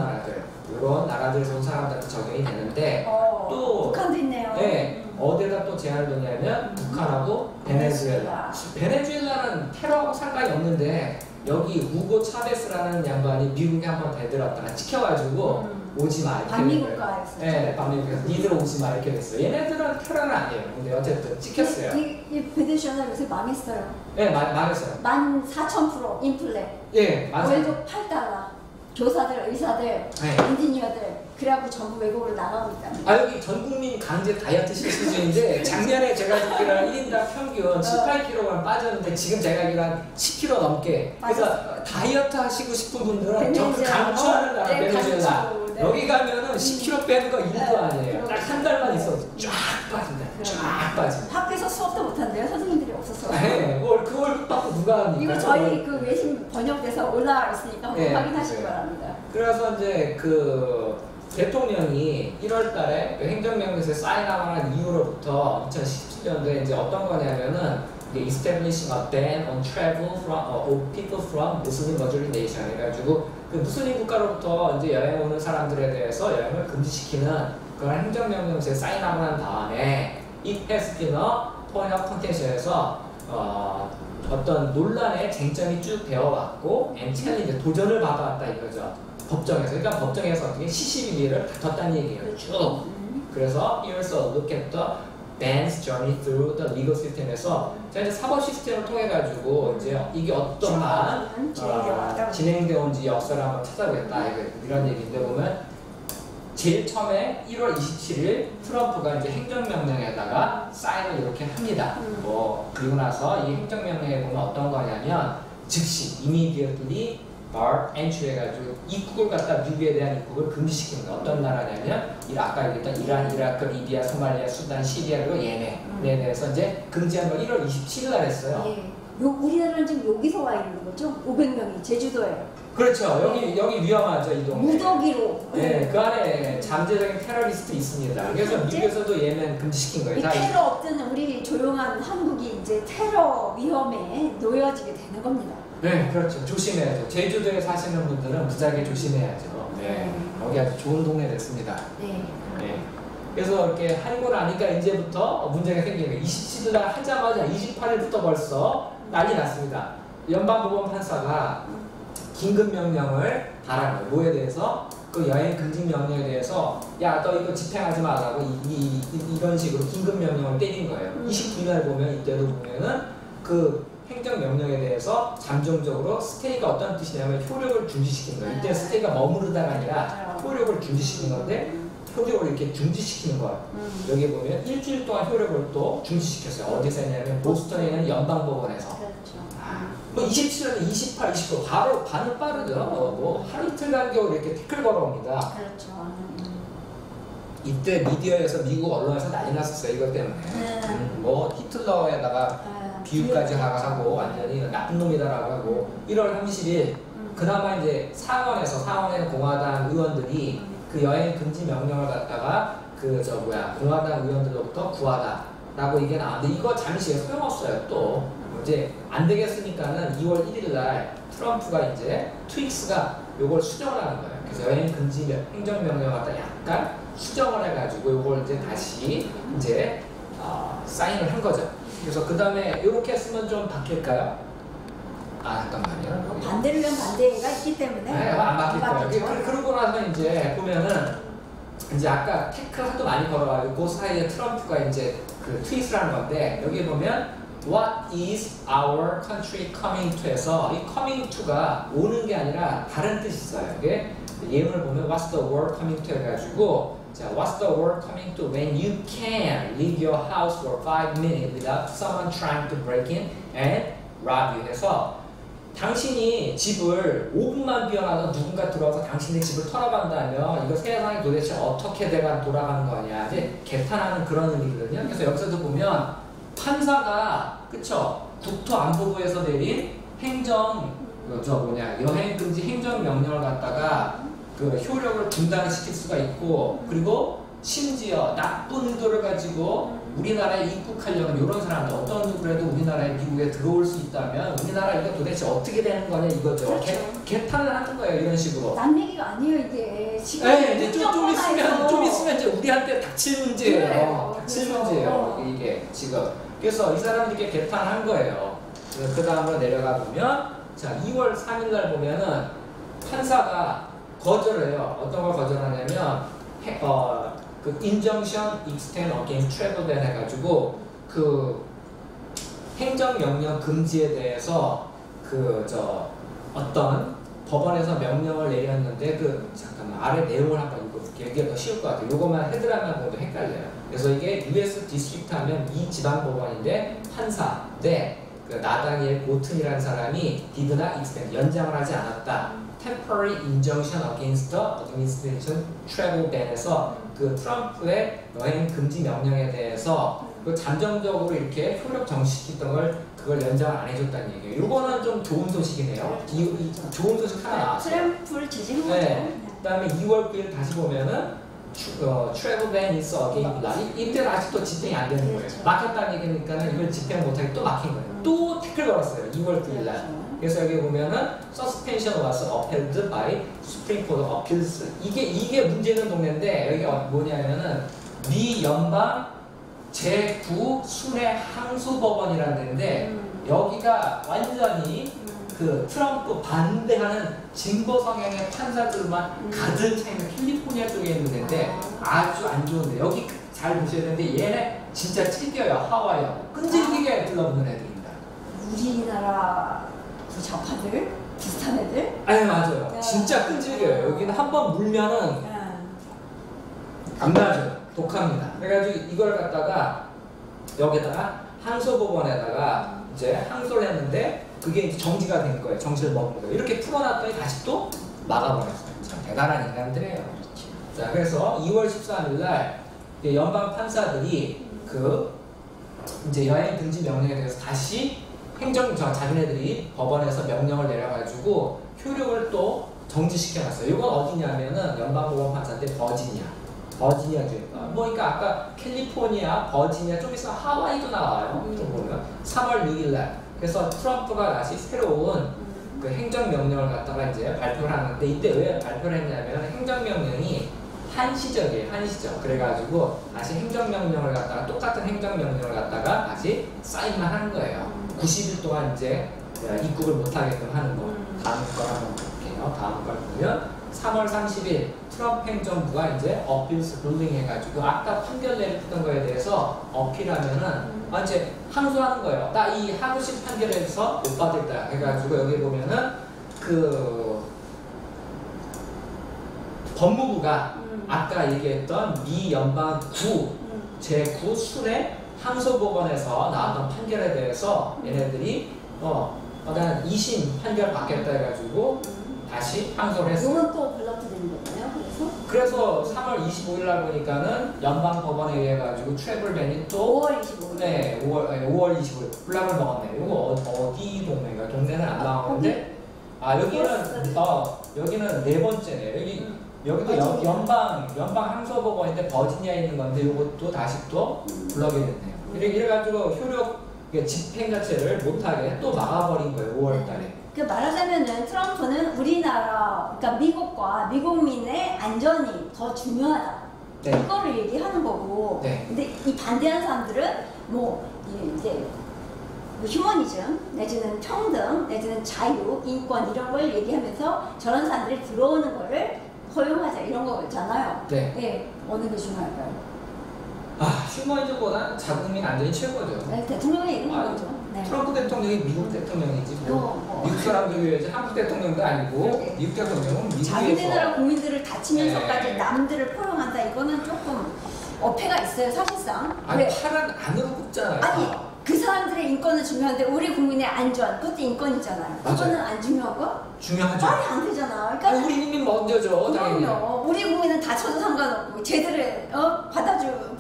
나라들에서 온 사람들한테 적용이 되는데 또 북한도 있네요. 네, 어디에다 또 제한을 두냐면 북한하고 베네수엘라는 테러하고 상관이 없는데 여기 우고 차베스라는 양반이 미국에 한번 대들었다가 찍혀가지고 오지 마 이렇게 반미국가에서. 네, 반미국에서 니들 오지 마 이렇게 됐어요. 얘네들은 테러는 아니에요. 근데 어쨌든 찍혔어요. 이 베네수엘라 요새 망했어요. 네, 망했어요. 14,000% 인플레. 예, 맞아요. 월급 $8. 교사들, 의사들, 네. 엔지니어들 그래갖고 전부 외국으로 나가고 있답니다. 여기 전국민 강제 다이어트 실시중인데 작년에 제가 듣기로는 1인당 평균 18kg만 빠졌는데 지금 제가 알기로는 10kg 넘게. 그래서 다이어트 하시고 싶은 분들은 저 강추하는 나라 베네수엘라. 여기 가면은 10kg 빼는 거 일도 아니에요. 딱 한 달만 있어도 쫙 빠진다. 쫙 빠진다. 학교에서 수업도 못한대요. 선생님들이 없어서. 네, 그걸 받고 누가 합니까? 이거 저희 외신 번역돼서 올라와 있으니까 한번 확인하시기 바랍니다. 그래서 이제 대통령이 1월 달에 행정명령서에 사인하는 이후로부터 2017년도에 이제 어떤 거냐면은 establishing a ban on travel of people from Muslim majority nation 해가지고 무슬림 국가로부터 이제 여행 오는 사람들에 대해서 여행을 금지시키는 그런 행정명령서에 사인하고 난 다음에 it has been a point of contention에서 어떤 논란의 쟁점이 쭉 되어왔고 and challenge 도전을 받아왔다 이거죠. 법정에서. 그러니까 법정에서 어떻게 시시비비를 다퉜다는 얘기예요. 쭉. 그래서 here's a look at the ban's journey through the legal system에서 이제 사법 시스템을 통해 가지고 이제 이게 어떠한 진행되어 온지 역사를 한번 찾아보겠다 이런 얘기인데 보면 제일 처음에 1월 27일 트럼프가 이제 행정명령에다가 사인을 이렇게 합니다. 그리고 나서 이 행정명령에 보면 어떤 거냐면 즉시 immediately bar entry 해가지고 입국을 갖다 미국에 대한 입국을 금지시키는 거. 어떤 나라냐면 아까 얘기했던 이란, 이라크, 리비아, 소말리아, 수단, 시리아 그리고 예멘에 대해서 이제 금지한 걸 1월 27일 날 했어요. 예. 우리나라는 지금 여기서 와 있는 거죠? 500명이 제주도에. 그렇죠. 여기 위험하죠 이 동네. 무더기로. 네, 그 안에 잠재적인 테러리스트 있습니다. 그래서 미국에서도 예멘 금지시킨 거예요. 이 테러 없던 우리 조용한 한국이 이제 테러 위험에 놓여지게 되는 겁니다. 네, 그렇죠. 조심해야죠. 제주도에 사시는 분들은 무지하게 조심해야죠. 네, 여기 아주 좋은 동네 됐습니다. 네. 네. 그래서 이렇게 하고 나니까 이제부터 문제가 생기는 거예요. 27일 날 하자마자 28일부터 벌써 난리 났습니다. 연방법원 판사가 긴급 명령을 달한 거예요. 뭐에 대해서? 그 여행 금지 명령에 대해서 야, 너 이거 집행하지 말라고 이런 식으로 긴급 명령을 때린 거예요. 29일 날 보면 이때도 보면은 행정명령에 대해서 잠정적으로 스테이가 어떤 뜻이냐면 효력을 중지시키는 거예요. 이때 스테이가 머무르다가 아니라 효력을 중지시키는 건데 효력을 이렇게 중지시키는 거예요. 여기 보면 일주일 동안 효력을 또 중지시켰어요. 어디서 했냐면 보스턴에 있는 연방법원에서. 그렇죠. 27년, 28, 29 바로 반응 빠르죠. 하루 이틀 간격으로 이렇게 태클 걸어옵니다. 그렇죠. 이때 미디어에서 미국 언론에서 난리 났었어요. 이것 때문에. 히틀러에다가 비유까지 하고 완전히 나쁜 놈이다라고 하고 1월 30일 그나마 이제 상원에는 공화당 의원들이 그 여행 금지 명령을 갖다가 공화당 의원들로부터 구하다라고 이게 나왔는데 이거 잠시 소용없어요. 또 이제 안 되겠으니까는 2월 1일 날 트럼프가 이제 트윅스가 요걸 수정을 하는 거예요. 그래서 여행 금지 행정명령을 갖다 약간 수정을 해가지고 요걸 이제 다시 이제 사인을 한 거죠. 그래서 그 다음에 이렇게 했으면 좀 바뀔까요? 잠깐만요. 반대면 반대가 있기 때문에 네, 안 바뀔 거예요. 그러고 나서 이제 보면은 이제 아까 태클 하도 많이 걸어가지고 그 사이에 트럼프가 이제 트윗을 하는 건데 여기 보면 What is our country coming to에서 이 coming to가 오는 게 아니라 다른 뜻이 있어요. 이게 예문을 보면 What's the world coming to 해가지고 자, what's the word coming to when you can leave your house for 5 minutes without someone trying to break in and rob you 해서 당신이 집을 5분만 비워놔도 누군가 들어와서 당신의 집을 털어간다면 이거 세상이 도대체 어떻게 돌아가는 거냐 이제 개탄하는 그런 의미거든요. 그래서 여기서도 보면 판사가 그쵸 국토안보부에서 내린 여행 금지 행정 명령을 갖다가 그 효력을 중단시킬 수가 있고 그리고 심지어 나쁜 의도를 가지고 우리나라에 입국하려는 이런 사람들 어떤 누구라도 우리나라에 미국에 들어올 수 있다면 우리나라 이거 도대체 어떻게 되는 거냐 이거죠. 그렇죠. 개탄을 하는 거예요 이런 식으로. 남 얘기가 아니에요 이게. 지금 네, 이제 좀 있으면 이제 우리한테 닥칠 문제예요. 그래요. 닥칠 그래서, 문제예요 이게 지금. 그래서 이 사람들께 개탄한 거예요. 그 다음으로 내려가 보면 자 2월 3일 날 보면은 판사가 거절을 해요. 어떤 걸 거절하냐면 그 injunction extend against travel ban 해가지고 그 행정명령 금지에 대해서 어떤 법원에서 명령을 내렸는데 잠깐만 아래 내용을 한번 얘기가 더 쉬울 것 같아요. 요것만 헤드라인만 보도 헷갈려요. 그래서 이게 US 디스트릭트 하면 이 지방법원인데 판사인데 그 나다니엘 고튼이라는 사람이 did not extend 연장을 하지 않았다. Temporary injunction against the administration travel ban에서 그 트럼프의 여행 금지 명령에 대해서 그 잠정적으로 이렇게 효력 정지시켰던 걸 그걸 연장을 안 해줬다는 얘기예요. 이거는 좀 좋은 소식이네요. 이 좋은 소식 하나 나왔어요. 트럼프를 지지한 거죠. 네. 그다음에 2월 9일 다시 보면은 travel ban is again 이때는 아직도 집행이 안 되는 거예요. 그렇죠. 막혔다는 얘기니까는 이걸 집행 못하게 또 막힌 거예요. 또 태클 걸었어요. 2월 9일 날. 그래서 여기 보면은 suspension was upheld by Supreme Court of Appeals. 이게 문제 있는 동네인데 여기가 뭐냐면은 미 연방 제9 순회 항소법원이라는 데인데 여기가 완전히 그 트럼프 반대하는 진보 성향의 판사들만 가득 차 있는 캘리포니아 쪽에 있는 데인데 아주 안 좋은데 여기 잘 보셔야 되는데 얘네 진짜 찔겨요. 하와이하고 끈질기게 들러붙는 애들입니다. 우리나라 그 좌파들 비슷한 애들. 아니 맞아요. 네. 진짜 끈질겨요. 여기는 한번 물면은 안 맞아요. 독합니다. 그래가지고 이걸 갖다가 여기다가 항소법원에다가 이제 항소를 했는데 그게 이제 정지가 된 거예요. 정지를 먹은 거예요. 이렇게 풀어놨더니 다시 또 막아버렸어요. 참 대단한 인간들이에요. 자, 그래서 2월 13일 날 연방 판사들이 그 이제 여행 금지 명령에 대해서 다시 자기네들이 법원에서 명령을 내려가지고 효력을 또 정지시켜놨어요. 이건 어디냐면은 연방법원 판사인데 버지니아주에. 그러니까 아까 캘리포니아, 버지니아 좀 있으면 하와이도 나와요. 좀 보면 3월 6일 날. 그래서 트럼프가 다시 새로운 그 행정명령을 갖다가 이제 발표를 하는데 이때 왜 발표를 했냐면 행정명령이 한시적이에요. 한시적. 그래가지고 다시 행정명령을 갖다가 똑같은 행정명령을 갖다가 다시 사인만 하는 거예요. 90일 동안 이제 입국을 못하게끔 하는 거. 다음 걸 한번 볼게요. 다음 걸 보면 3월 30일 트럼프 행정부가 이제 어필스 룰링 해가지고 아까 판결 내렸던 거에 대해서 어필하면은 이제 항소하는 거예요. 나 이 항소심 판결에서 못 받겠다 해가지고 여기 보면은 그 법무부가 아까 얘기했던 미 연방구 제9 순회 항소법원에서 나왔던 판결에 대해서 얘네들이 난 2심 판결 받겠다 해가지고 다시 항소를 했어요. 이건 또 블러드 되는 거잖아요. 그래서 3월 25일 날 보니까는 연방법원에 의해 가지고 트래블 밴이 또 5월 25일. 네, 5월 25일 블락을 먹었네요. 이거 어디 동네인가? 동네는 안 나오는데 여기는 네 번째네. 여기도 연방 항소법원인데 버지니아에 있는 건데 이것도 다시 또 블락이 됐네요. 이래가지고 효력 집행 자체를 못하게 또 막아버린 거예요. 5월달에. 그 말하자면은 트럼프는 우리나라, 그러니까 미국과 미국민의 안전이 더 중요하다. 네. 그거를 얘기하는 거고. 네. 근데 이 반대하는 사람들은 뭐 이제 휴머니즘 내지는 평등 내지는 자유, 인권 이런 걸 얘기하면서 저런 사람들이 들어오는 거를 허용하자 이런 거잖아요. 네. 네. 어느 게 중요할까요? 휴머니즘보다 자국민 안전이 최고죠. 네, 대통령이 얘기하는 거죠. 네. 트럼프 대통령이 미국 대통령이지 또 미국 사람들이 한국 대통령도 아니고 네. 미국 대통령은 자기네 나라 미국에서 국민들을 다치면서까지 네. 남들을 포용한다. 이거는 조금 어폐가 있어요, 사실상. 아니 왜? 팔은 안으로 굽잖아요. 아니 그 사람들의 인권은 중요한데 우리 국민의 안전 그것도 인권이잖아요. 맞아요. 그거는 안 중요하고 중요하죠. 말이 안 되잖아. 그러니까 아니, 우리 국민 먼저죠, 당연히. 그럼요. 우리 국민은 다쳐도 상관없고 쟤들을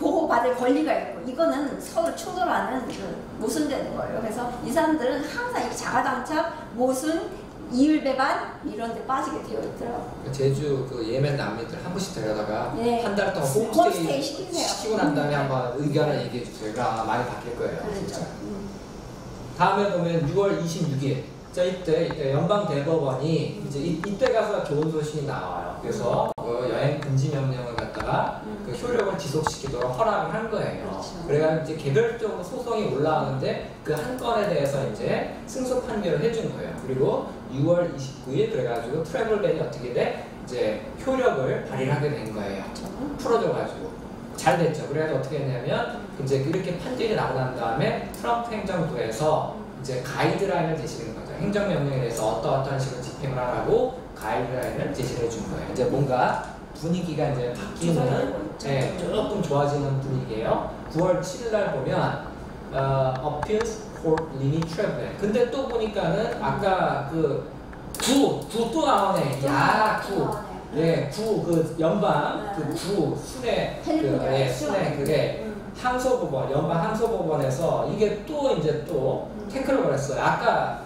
보호받을 권리가 있고 이거는 서로 충돌하는 그 모순되는 거예요. 그래서 이 사람들은 항상 이 자가당착, 모순, 이율배반 이런 데 빠지게 되어 있더라고요. 제주 그 예멘 난민들 한 번씩 데려다가 네. 한 달 동안 홈스테이 홈스테이 시키세요. 시키고 난 다음에 한번 의견을 얘기해 주세요. 그럼 많이 바뀔 거예요. 그렇죠. 진짜. 다음에 보면 6월 26일. 자, 이때 연방대법원이 이제 이때 가서 좋은 소식이 나와요. 그래서 그 여행 금지 명령을 갖다가 그 효력을 지속시키도록 허락을 한 거예요. 그렇죠. 그래가지고 이제 개별적으로 소송이 올라오는데 그 한 건에 대해서 이제 승소 판결을 해준 거예요. 그리고 6월 29일 그래가지고 트래블 밴이 어떻게 돼? 이제 효력을 발휘하게 된 거예요. 풀어줘가지고 잘 됐죠. 그래서 어떻게 했냐면 이제 이렇게 판결이 나고 난 다음에 트럼프 행정부에서 이제 가이드라인을 제시하는 거죠. 행정명령에 대해서 어떠한 식으로 집행을 하라고 가이드라인을 제시해 준 거예요. 이제 뭔가 분위기가 이제 바뀌는, 네, 조금 좋아지는 분위기예요. 9월 7일 날 보면 Appeals Court Limit Travel. 근데 또 보니까는 아까 그 구 또 나오네. 야, 구. 예, 그 연방 그 순회 순회 그게 항소법원 연방 항소법원에서 이게 또 이제 또 태클을 걸었어요. 아까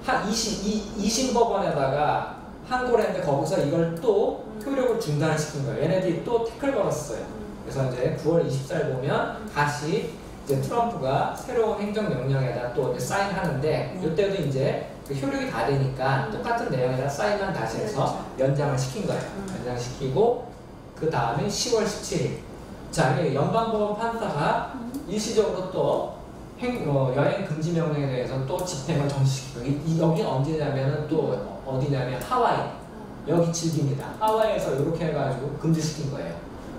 한 2심 법원에다가 항고를 했는데 거기서 이걸 또 효력을 중단시킨 거예요. 얘네들이 또 태클 걸었어요. 그래서 이제 9월 24일 보면 다시 이제 트럼프가 새로운 행정명령에다 또 이제 사인하는데 이때도 이제 그 효력이 다 되니까 똑같은 내용에다 사인만 다시 해서 연장을 시킨 거예요. 연장시키고 그 다음에 10월 17일 자, 이게 연방법원 판사가 일시적으로 또 여행 금지 명령에 대해서 또 집행을 정지시키고 여기 언제냐면은 또 어디냐면 하와이 여기 즐깁니다. 하와이에서 이렇게 해가지고 금지시킨 거예요.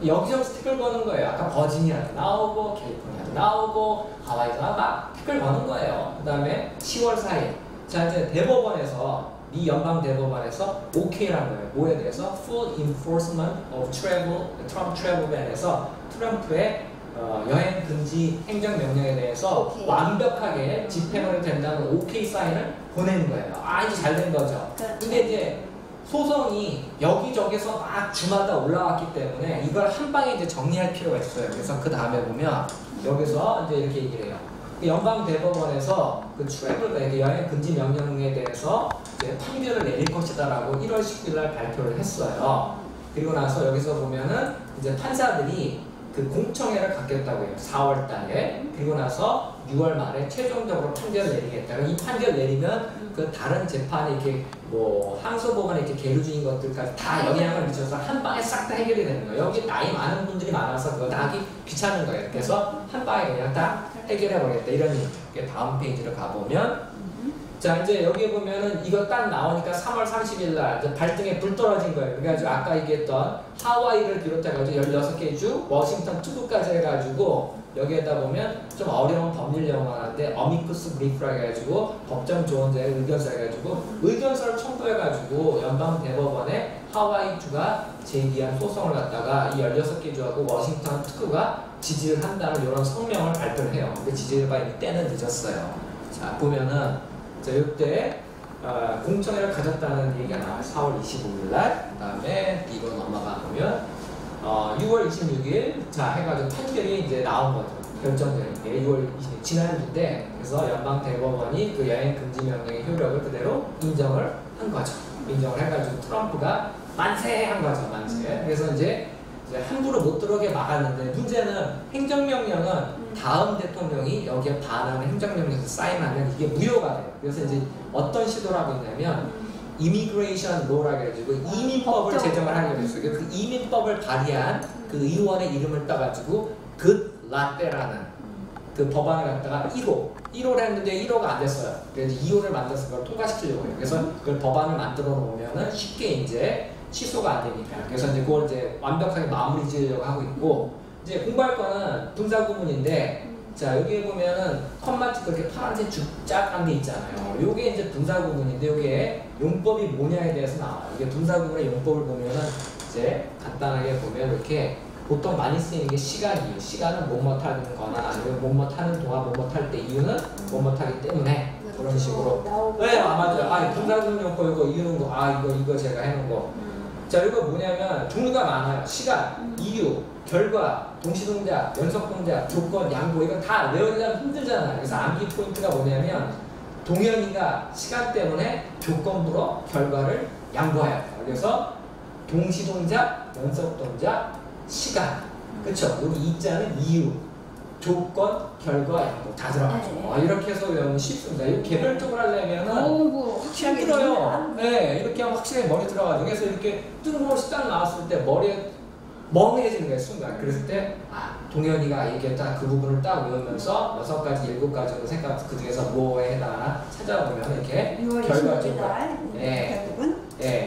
여기저기서 태클 거는 거예요. 아까 버지니아도 나오고 캘리포니아도 나오고 하와이도 막 태클 거는 거예요. 그 다음에 10월 4일 자 이제 대법원에서 미 연방 대법원에서 OK라는 거예요. 뭐에 대해서 Full Enforcement of Travel Trump Travel Ban에서 트럼프의 여행 금지 행정 명령에 대해서 오케이. 완벽하게 집행을 된다는 OK 사인을 보낸 거예요. 아 이제 잘 된 거죠. 그렇죠. 근데 이제 소송이 여기저기서 막 주마다 올라왔기 때문에 이걸 한 방에 이제 정리할 필요가 있어요. 그래서 그 다음에 보면 여기서 이제 이렇게 얘기를 해요. 연방 대법원에서 그 트래블 여행 금지 명령에 대해서 이제 판결을 내릴 것이다라고 1월 19일 날 발표를 했어요. 그리고 나서 여기서 보면은 이제 판사들이 그 공청회를 갖겠다고 해요. 4월 달에. 그리고 나서 6월 말에 최종적으로 판결을 내리겠다. 이 판결 내리면 그 다른 재판에 이렇게 뭐 항소법원에 이렇게 계류중인 것들까지 다 영향을 미쳐서 한 방에 싹 다 해결이 되는 거예요. 여기 나이 많은 분들이 많아서 그거 다 하기 귀찮은 거예요. 그래서 한 방에 그냥 다 해결해 버리겠다. 이런 얘기. 다음 페이지로 가보면 자 이제 여기 보면은 이거 딱 나오니까 3월 30일 날 이제 발등에 불 떨어진 거예요. 그래가지고 아까 얘기했던 하와이를 비롯해가지고 16개 주, 워싱턴 투구까지 해가지고 여기에다 보면 좀 어려운 법률 영어인데 어미쿠스 브리프라 해가지고 법정 조언자의 의견서 해가지고 의견서를 첨부해가지고 연방 대법원에 하와이 주가 제기한 소송을 갖다가 이 16개 주하고 워싱턴 특구가 지지를 한다는 이런 성명을 발표를 해요. 근데 지지가 이미 때는 늦었어요. 자 보면은 자, 이때 공청회를 가졌다는 얘기가 나와요. 4월 25일 날. 그 다음에 이거 넘어가 보면 6월 26일 자 해가지고 판결이 이제 나온 거죠. 결정되는 게 6월 26일 지난주인데 그래서 연방 대법원이 그 여행 금지 명령의 효력을 그대로 인정을 한 거죠. 인정을 해가지고 트럼프가 만세한 거죠. 만세. 그래서 이제 함부로 못 들어오게 막았는데 문제는 행정명령은 다음 대통령이 여기에 반하는 행정명령에서 사인하면 이게 무효가 돼요. 그래서 이제 어떤 시도를 하고 있냐면 이미그레이션 로라고 해가지고 이민법을 제정을 하려고 했어요. 그 이민법을 발의한 그 의원의 이름을 따가지고 그 라떼라는 그 법안을 갖다가 1호를 했는데 1호가 안 됐어요. 그래서 2호를 만들어서 그걸 통과시키려고 해요. 그래서 그걸 법안을 만들어 놓으면은 쉽게 이제 취소가 안 되니까. 그래서 이제 그걸 이제 완벽하게 마무리 지으려고 하고 있고, 이제 공부할 거는 분사구문인데, 자, 여기에 보면은 컴마트 그렇게 파란색 쭉짝한 게 있잖아요. 요게 이제 분사 구문인데 요게 용법이 뭐냐에 대해서 나와요. 이게 분사 구문의 용법을 보면은 이제 간단하게 보면 이렇게 보통 많이 쓰이는 게 시간이에요. 시간은 뭐뭐 하는 거나 아니면 뭐뭐 하는 동안 뭐뭐 할 때 이유는 뭐뭐 하기 때문에 그런 식으로. 네, 맞아요. 분사 구문 용법 이거 이유는 거. 이거 제가 해놓은 거. 자, 이거 뭐냐면 종류가 많아요. 시간, 이유, 결과, 동시동작, 연속동작, 조건, 양보 이거 다 외우려면 힘들잖아요. 그래서 암기 포인트가 뭐냐면 동현이가 시간 때문에 조건부로 결과를 양보해요. 그래서 동시동작, 연속동작, 시간. 그쵸? 여기 이자는 이유, 조건, 결과, 양보 다 들어가죠. 이렇게 해서 외우면 쉽습니다. 이거 개별적으로 하려면은 힘들어요. 네, 이렇게 하면 확실히 머리 들어가죠. 그래서 이렇게 뜬금없이 딱 나왔을 때 머리에 멍해지는 거예요, 순간. 그랬을 때, 동현이가 얘기했던 그 부분을 딱 외우면서 6가지, 7가지로 생각, 그 중에서 뭐에 해당하나 찾아보면 이렇게 결과적으로.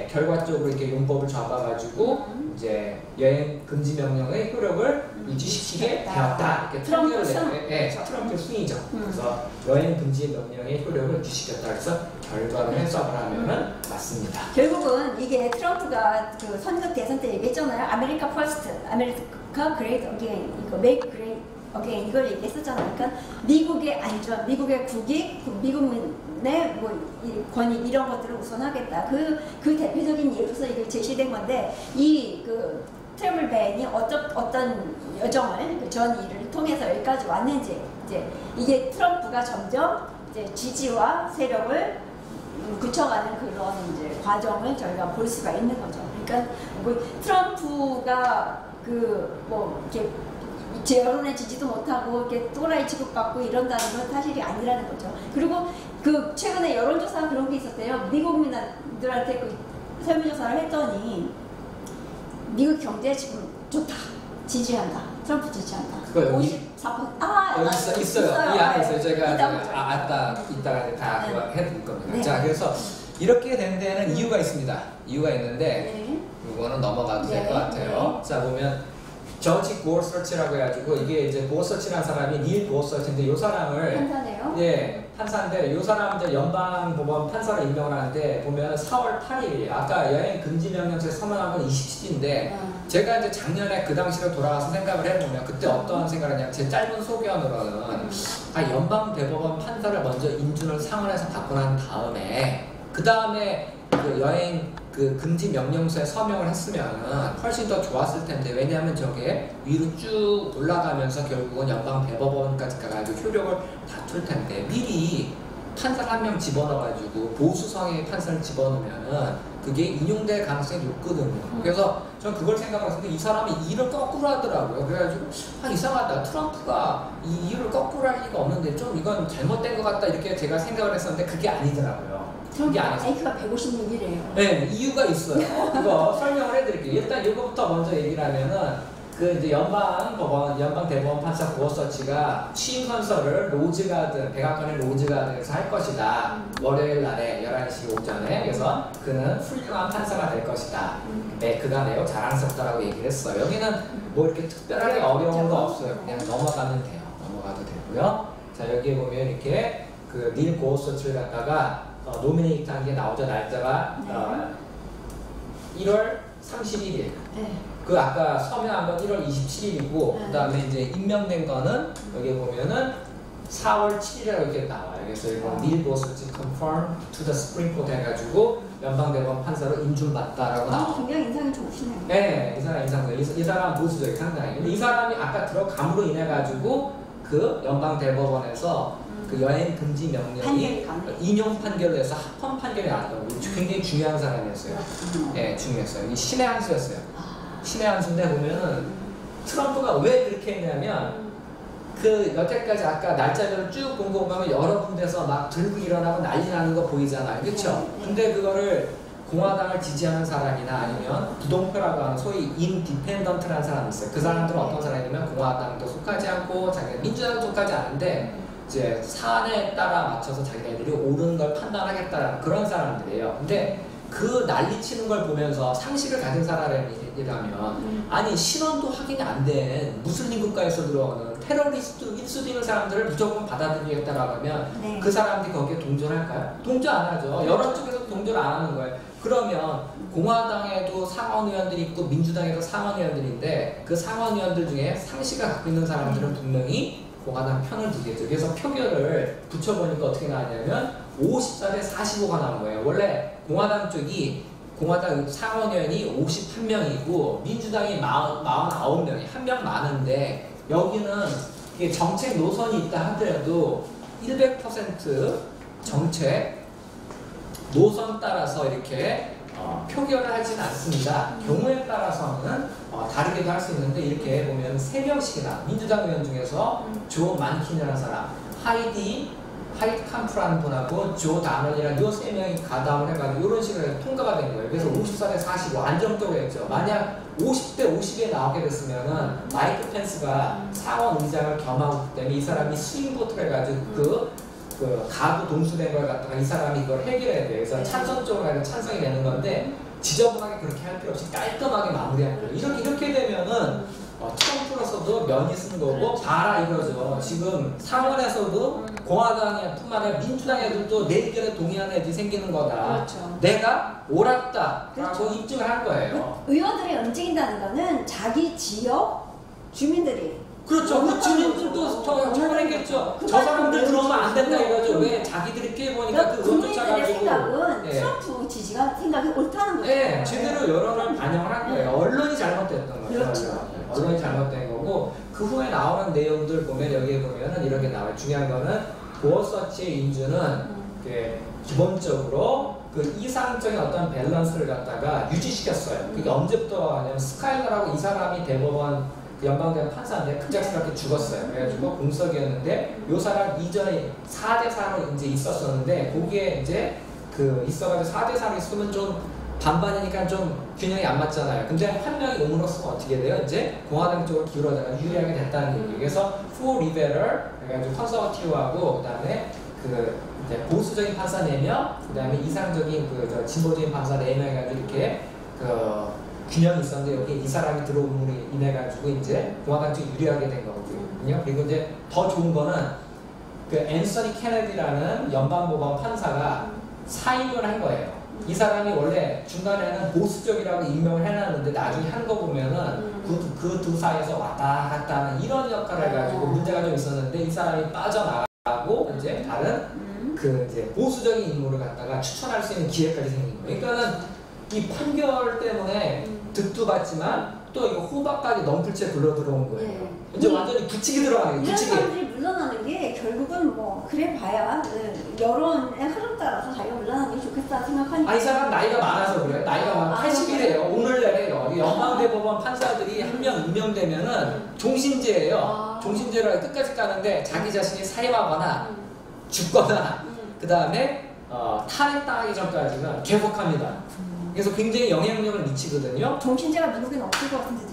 결과 쪽으로 이렇게 용법을 잡아가지고, 이제 여행 금지 명령의 효력을 유지시키게 되었다. 이렇게 트럼프를 트럼프의 스윙이죠. 그래서 여행 금지 명령의 효력을 유지시켰다. 그래서 결과를 해석을 하면은 맞습니다. 결국은 이게 트럼프가 그 선거 대선 때 얘기했잖아요. 아메리카 퍼스트, 아메리카 그레이트 어게인, 이거 메이크 그레이트 어게인 이걸 얘기했었잖아요. 그러니까 미국의 안전, 미국의 국익, 미국의 뭐 권익 이런 것들을 우선하겠다. 그 대표적인 예로서 이게 제시된 건데 이 그 트래블 밴이 어떤 여정을 그 전 일을 통해서 여기까지 왔는지 이제 이게 트럼프가 점점 이제 지지와 세력을 굳혀가는 그런 이제 과정을 저희가 볼 수가 있는 거죠. 그러니까 뭐 트럼프가 그 뭐 이렇게 제 여론의 지지도 못하고 이렇게 또라이 취급받고 이런다는 건 사실이 아니라는 거죠. 그리고 그 최근에 여론조사 그런 게 있었대요. 미국 국민들한테 그 설문조사를 했더니 미국 경제 지금 좋다, 지지한다, 트럼프 지지한다. 54%. 여기 있어요. 이 안에 있어요. 제가 이따가 다 해드릴 겁니다. 네. 자, 그래서 이렇게 된 데는 이유가 있습니다. 이유가 있는데 이거는 넘어가도 될 것 같아요. 자, 보면 저지 고어서치라고 해가지고 이게 이제 고어서치라는 사람이 닐 고어서치인데 이 사람을 판사네요. 예, 판사인데 이 사람 이제 연방법원 판사로 임명을 하는데 보면 4월 8일이에요. 아까 여행 금지 명령서에 서명한 건 27일인데 제가 이제 작년에 그 당시로 돌아가서 생각을 해보면 그때 어떤 생각을 했냐면 제 짧은 소견으로는 연방 대법원 판사를 먼저 인준을 상원에서 받고 난 다음에 그 다음에 그 여행 그 금지 명령서에 서명을 했으면 훨씬 더 좋았을 텐데 왜냐하면 저게 위로 쭉 올라가면서 결국은 연방 대법원까지 가가지고 효력을 다툴 텐데 미리 판사를 한 명 집어넣어가지고 보수성의 판사를 집어넣으면은 그게 인용될 가능성이 높거든요. 그래서 전 그걸 생각을 했는데 이 사람이 일을 거꾸로 하더라고요. 그래가지고 이상하다. 트럼프가 이 일을 거꾸로 할 리가 없는데 좀 이건 잘못된 것 같다 이렇게 제가 생각을 했었는데 그게 아니더라고요. 트럼프 IQ가 156이래요. 네, 이유가 있어요. 그거 설명을 해드릴게요. 일단 이거부터 먼저 얘기를 하면은 그 이제 연방 대법원 판사 고어서치가 취임 선서를 로즈가든 백악관의 로즈가든에서 할 것이다. 월요일 날에 11시 오전에. 그래서 그는 훌륭한 판사가 될 것이다. 네, 그가 매우 자랑스럽다라고 얘기를 했어요. 여기는 뭐 이렇게 특별하게 어려운 거 없어요. 그냥 넘어가면 돼요. 넘어가도 되고요. 자, 여기에 보면 이렇게 그 닐 고어서치를 갖다가 노미네이트 한 게 나오죠. 날짜가 1월 31일. 그 아까 서명한 건 1월 27일이고 그 다음에 이제 임명된 거는 여기 보면은 4월 7일이라고 이렇게 나와요. 그래서 이거 닐 고어서치 confirm to the Supreme Court 해가지고 연방대법원 판사로 인준받다라고 나와요. 굉장히 인상이 좋으시네요. 네, 이 사람 인상이 이 사람 보수적이 상당히. 근데 이 사람이 아까 들어감으로 인해 가지고 그 연방대법원에서 그 여행 금지 명령이 인용 판결로 해서 합헌 판결이 나왔다고. 굉장히 중요한 사람이었어요. 네, 중요했어요. 이 신의 한 수였어요. 신의 한 수인데 보면은 트럼프가 왜 그렇게 했냐면 그 여태까지 아까 날짜별을 쭉 공고하면 여러 군데서 막 들고 일어나고 난리 나는 거 보이잖아요. 그렇죠? 근데 그거를 공화당을 지지하는 사람이나 아니면 부동표라고 하는 소위 인디펜던트라는 사람이 있어요. 그 사람들은 어떤 사람이냐면 공화당도 속하지 않고 자기가 민주당도 속하지 않은데 이제 사안에 따라 맞춰서 자기네들이 옳은 걸 판단하겠다라는 그런 사람들이에요. 근데 그 난리치는 걸 보면서 상식을 가진 사람이라면 아니 신원도 확인이 안 된 무슬림 국가에서 들어오는 테러리스트일 수도 있는 사람들을 무조건 받아들이겠다라고 하면 네. 그 사람들이 거기에 동조할까요? 동조 안 하죠. 여러 쪽에서 동조를 안 하는 거예요. 그러면 공화당에도 상원의원들이 있고 민주당에도 상원의원들인데 그 상원의원들 중에 상시가 갖고 있는 사람들은 분명히 공화당 편을 두겠죠. 그래서 표결을 붙여보니까 어떻게 나왔냐면 54대 45가 나온 거예요. 원래 공화당 상원의원이 51명이고 민주당이 49명이 한 명 많은데 여기는 이게 정책 노선이 있다 하더라도 100% 정책 노선 따라서 이렇게 표결을 하지는 않습니다. 경우에 따라서는 다르게도 할 수 있는데 이렇게 보면 3명씩이나 민주당 의원 중에서 조 만킨이라는 사람, 하이디 캄프라는 분하고 조 다널이랑 요 3명이 가담을 해가지고 이런 식으로 해서 통과가 된 거예요. 그래서 54대 45 안정적으로 했죠. 만약 50대 50에 나오게 됐으면은 마이크 펜스가 상원 의장을 겸하고 있기 때문에 이 사람이 스윙보트를 해가지고 그 가도 동수된 걸 갖다가 이 사람이 이걸 해결해야 돼요. 그래서 찬성 쪽으로 가서 찬성이 되는 건데 지저분하게 그렇게 할 필요 없이 깔끔하게 마무리할 거예요. 이렇게 되면은 트럼프로서도 면이 쓰는 거고 봐라 이거죠. 지금 상원에서도 공화당이 뿐만 아니라 민주당 애들도 내 의견에 동의하는 애들이 생기는 거다. 그렇죠. 내가 옳았다라고 그렇죠. 입증을 한 거예요. 의원들이 움직인다는 거는 자기 지역 주민들이 그렇죠. 그 주민들도 처벌했겠죠. 저 사람들 들어오면 안 된다 이거죠. 왜 자기들이 피해보니까 그 의원 국민들의 쫓아가지고. 생각은 예. 트럼프 지지가 생각이 옳다는 거죠. 네, 제대로 여론을 반영을 한 거예요. 언론이 잘못됐던 거죠. 그렇죠. 언론이 잘못된 거고 그 후에 나오는 내용들 보면 여기에 보면은 이렇게 나와요. 중요한 거는 도어서치의 인주는 기본적으로 그 이상적인 어떤 밸런스를 갖다가 유지시켰어요. 그게 언제부터 하냐면 스카일러라고 이 사람이 대법원 연방대법 판사인데 급작스럽게 죽었어요. 그래가지고 공석이었는데 요 사람 이전에 4대 4로 이제 있었었는데 거기에 이제 있어가지고 4대 4로 있으면 좀 반반이니까 좀 균형이 안 맞잖아요. 근데 한 명이 오므로쓰면 어떻게 돼요? 이제 공화당 쪽으로 기울어다가 유리하게 됐다는 얘기예요. 그래서 for liberal 그래가지고 컨서버티브하고 그다음에 이제 보수적인 판사 4명, 그다음에 이상적인 진보적인 판사 4명 해가지고 이렇게 균형이 있었는데 여기 이 사람이 들어옴으로 인해 가지고 이제 공화당 쪽이 유리하게 된 거거든요. 그리고 이제 더 좋은 거는 앤서니 케네디라는 연방법원 판사가 사임을 한 거예요. 이 사람이 원래 중간에는 보수적이라고 임명을 해놨는데 나중에 한 거 보면은 그 두 사이에서 왔다 갔다 하는 이런 역할을 해가지고 문제가 좀 있었는데 이 사람이 빠져나가고 이제 다른 이제 보수적인 인물을 갖다가 추천할 수 있는 기회까지 생긴 거예요. 그러니까는 이 판결 때문에 득도 받지만 또 이거 호박까지 넝풀채 굴러 들어온 거예요. 네. 이제 완전히 굳히기 들어가는 거예요. 이런 굳히기. 사람들이 물러나는 게 결국은 뭐 그래 봐야 여론의 흐름 따라서 자기가 물러나는 게 좋겠다 생각하니까. 이 사람 나이가 많아서 그래요. 나이가 많아 80이래요. 오늘 내래요. 연방대법원 판사들이 한 명 임명되면은 종신제예요. 종신제를 끝까지 가는데 자기 자신이 사임하거나 죽거나 그 다음에 탄핵당하기 전까지는 계속합니다. 그래서 굉장히 영향력을 미치거든요. 종신제가 미국에는 없을 것 같은데.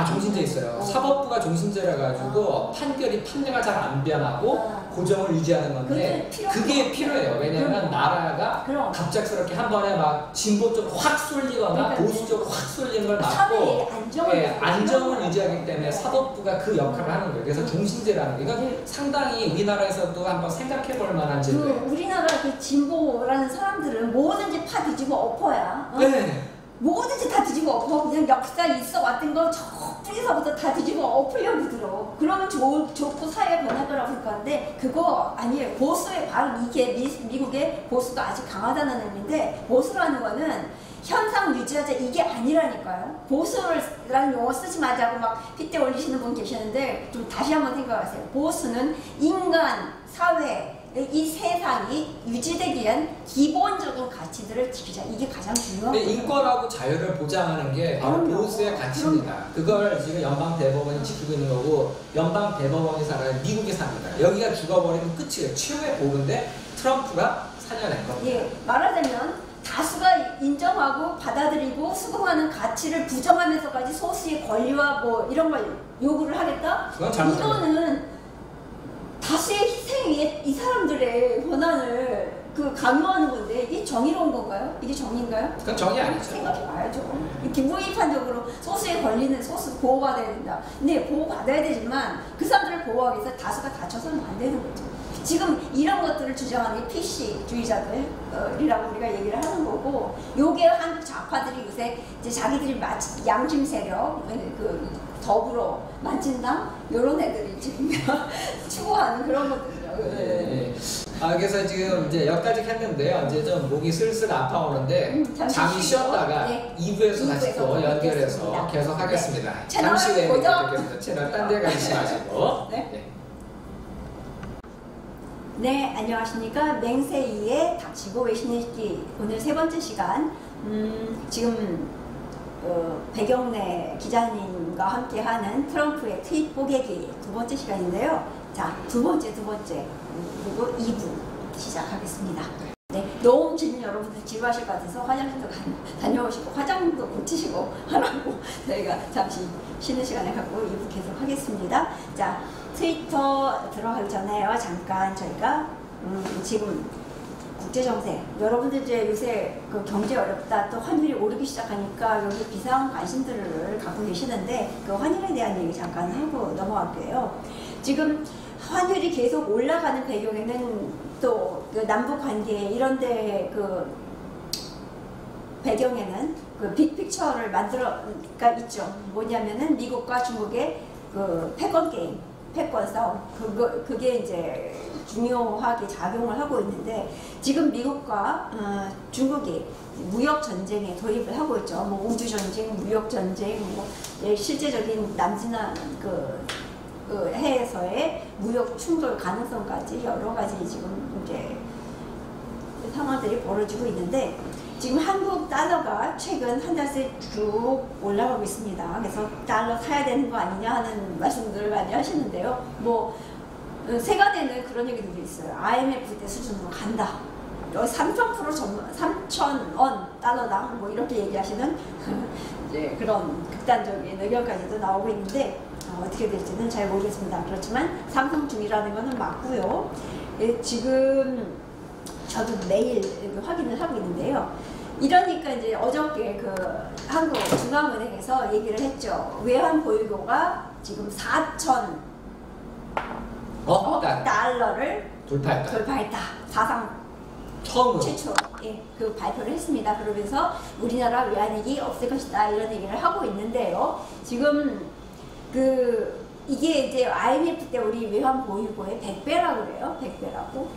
종신제 있어요. 사법부가 종신제라 가지고 판례가 잘 안 변하고 고정을 유지하는 건데 그게 필요해요. 왜냐하면 나라가 갑작스럽게 한 번에 막 진보 쪽으로 확 쏠리거나 보수 쪽으로 확 쏠리는 걸 막고 안정을 유지하기 때문에 사법부가 그 역할을 하는 거예요. 그래서 종신제라는 게 이건 상당히 우리나라에서도 한번 생각해 볼 만한 제도예요. 우리나라 진보라는 사람들은 뭐든지 파 뒤집어 엎어야. 뭐든지 다 뒤집어 엎어. 그냥 역사 있어 왔던 거 저 뿌리서부터 다 뒤집어 엎으려고 들어. 그러면 좋고 사회가 변할 거라고 생각하는데 그거 아니에요. 보수의 바로 이게 미국의 보수가 아직 강하다는 의미인데 보수라는 거는 현상 유지하자 이게 아니라니까요. 보수라는 용어 쓰지 말자고 막 핏대 올리시는 분 계시는데 좀 다시 한번 생각하세요. 보수는 인간, 사회, 이 세상이 유지되기 위한 기본적인 가치들을 지키자. 이게 가장 중요한 거예요. 인권하고 자유를 보장하는 게 바로 보수의 가치입니다. 그걸 지금 연방대법원이 지키고 있는 거고 연방대법원이 살아요. 미국이 삽니다. 여기가 죽어버리면 끝이에요. 최후의 보루인데 트럼프가 살려낸 겁니다. 예, 말하자면 다수가 인정하고 받아들이고 수긍하는 가치를 부정하면서까지 소수의 권리와 뭐 이런 걸 요구를 하겠다? 그건 잘못된 이거는 다수의 희생 위에 이 사람들의 권한을 강요하는 건데 이게 정의로운 건가요? 이게 정의인가요? 그건 정의 아니죠. 생각해 봐야죠. 비무이판적으로 소수에 걸리는 소수 보호받아야 된다. 근데 보호받아야 되지만 그 사람들을 보호하기 위해서 다수가 다쳐서는 안 되는 거죠. 지금 이런 것들을 주장하는 게 PC주의자들이라고 우리가 얘기를 하는 거고, 요게 한국 좌파들이 요새 이제 자기들이 양심 세력, 그 더불어 만진당 이런 애들이 지금 추구하는 그런 것들이죠. 네. 그래서 지금 이제 여기까지 했는데요. 이제 좀 목이 슬슬 아파오는데 잠시 쉬었다가 네. 2부에서 다시 또 연결해서 뵙겠습니다. 계속 하겠습니다. 네. 잠시 후에 채널 뵙겠습니다. 채널 딴 데 가지 마시고. 네. 네, 안녕하십니까. 맹세이의 닥치고 외신 읽기 오늘 세 번째 시간. 지금 백영래 기자님과 함께하는 트럼프의 트윗 뽀개기 두 번째 시간인데요. 자, 두 번째 그리고 2부 시작하겠습니다. 네, 너무 지금 여러분들 지루하실 것 같아서 화장실도 다녀오시고 화장도 고치시고 하라고 저희가 잠시 쉬는 시간을 갖고 2부 계속 하겠습니다. 자, 트위터 들어가기 전에요. 잠깐 저희가 지금 국제정세, 여러분들 이제 요새 그 경제 어렵다, 또 환율이 오르기 시작하니까 여기 비상 관심들을 갖고 계시는데 그 환율에 대한 얘기 잠깐 하고 넘어갈게요. 지금 환율이 계속 올라가는 배경에는 또 그 남북 관계 이런데 그 배경에는 그 빅픽처를 만들어가 있죠. 뭐냐면은 미국과 중국의 그 패권 게임, 패권 싸움, 그게 이제 중요하게 작용을 하고 있는데, 지금 미국과 중국이 무역 전쟁에 도입을 하고 있죠. 뭐 우주 전쟁, 무역 전쟁, 뭐 실제적인 남진한 그 해에서의 무역 충돌 가능성까지 여러 가지 지금 이제 상황들이 벌어지고 있는데, 지금 한국 달러가 최근 한 달새 쭉 올라가고 있습니다. 그래서 달러 사야 되는 거 아니냐 하는 말씀들을 많이 하시는데요. 뭐 세간에는 그런 얘기들도 있어요. IMF 때 수준으로 간다. 3,000원 달러당 뭐 이렇게 얘기하시는 이제 그런 극단적인 의견까지도 나오고 있는데 어떻게 될지는 잘 모르겠습니다. 그렇지만 상승 중이라는 것은 맞고요. 예, 지금 저도 매일 확인을 하고 있는데요. 이러니까 이제 어저께 그 한국 중앙은행에서 얘기를 했죠. 외환 보유고가 지금 4,000 달러를 돌파했다. 사상 처음으로 최초 그 발표를 했습니다. 그러면서 우리나라 외환위기 없을 것이다 이런 얘기를 하고 있는데요. 지금 이게 이제 IMF 때 우리 외환 보유고의 100배라고 그래요. 100배라고.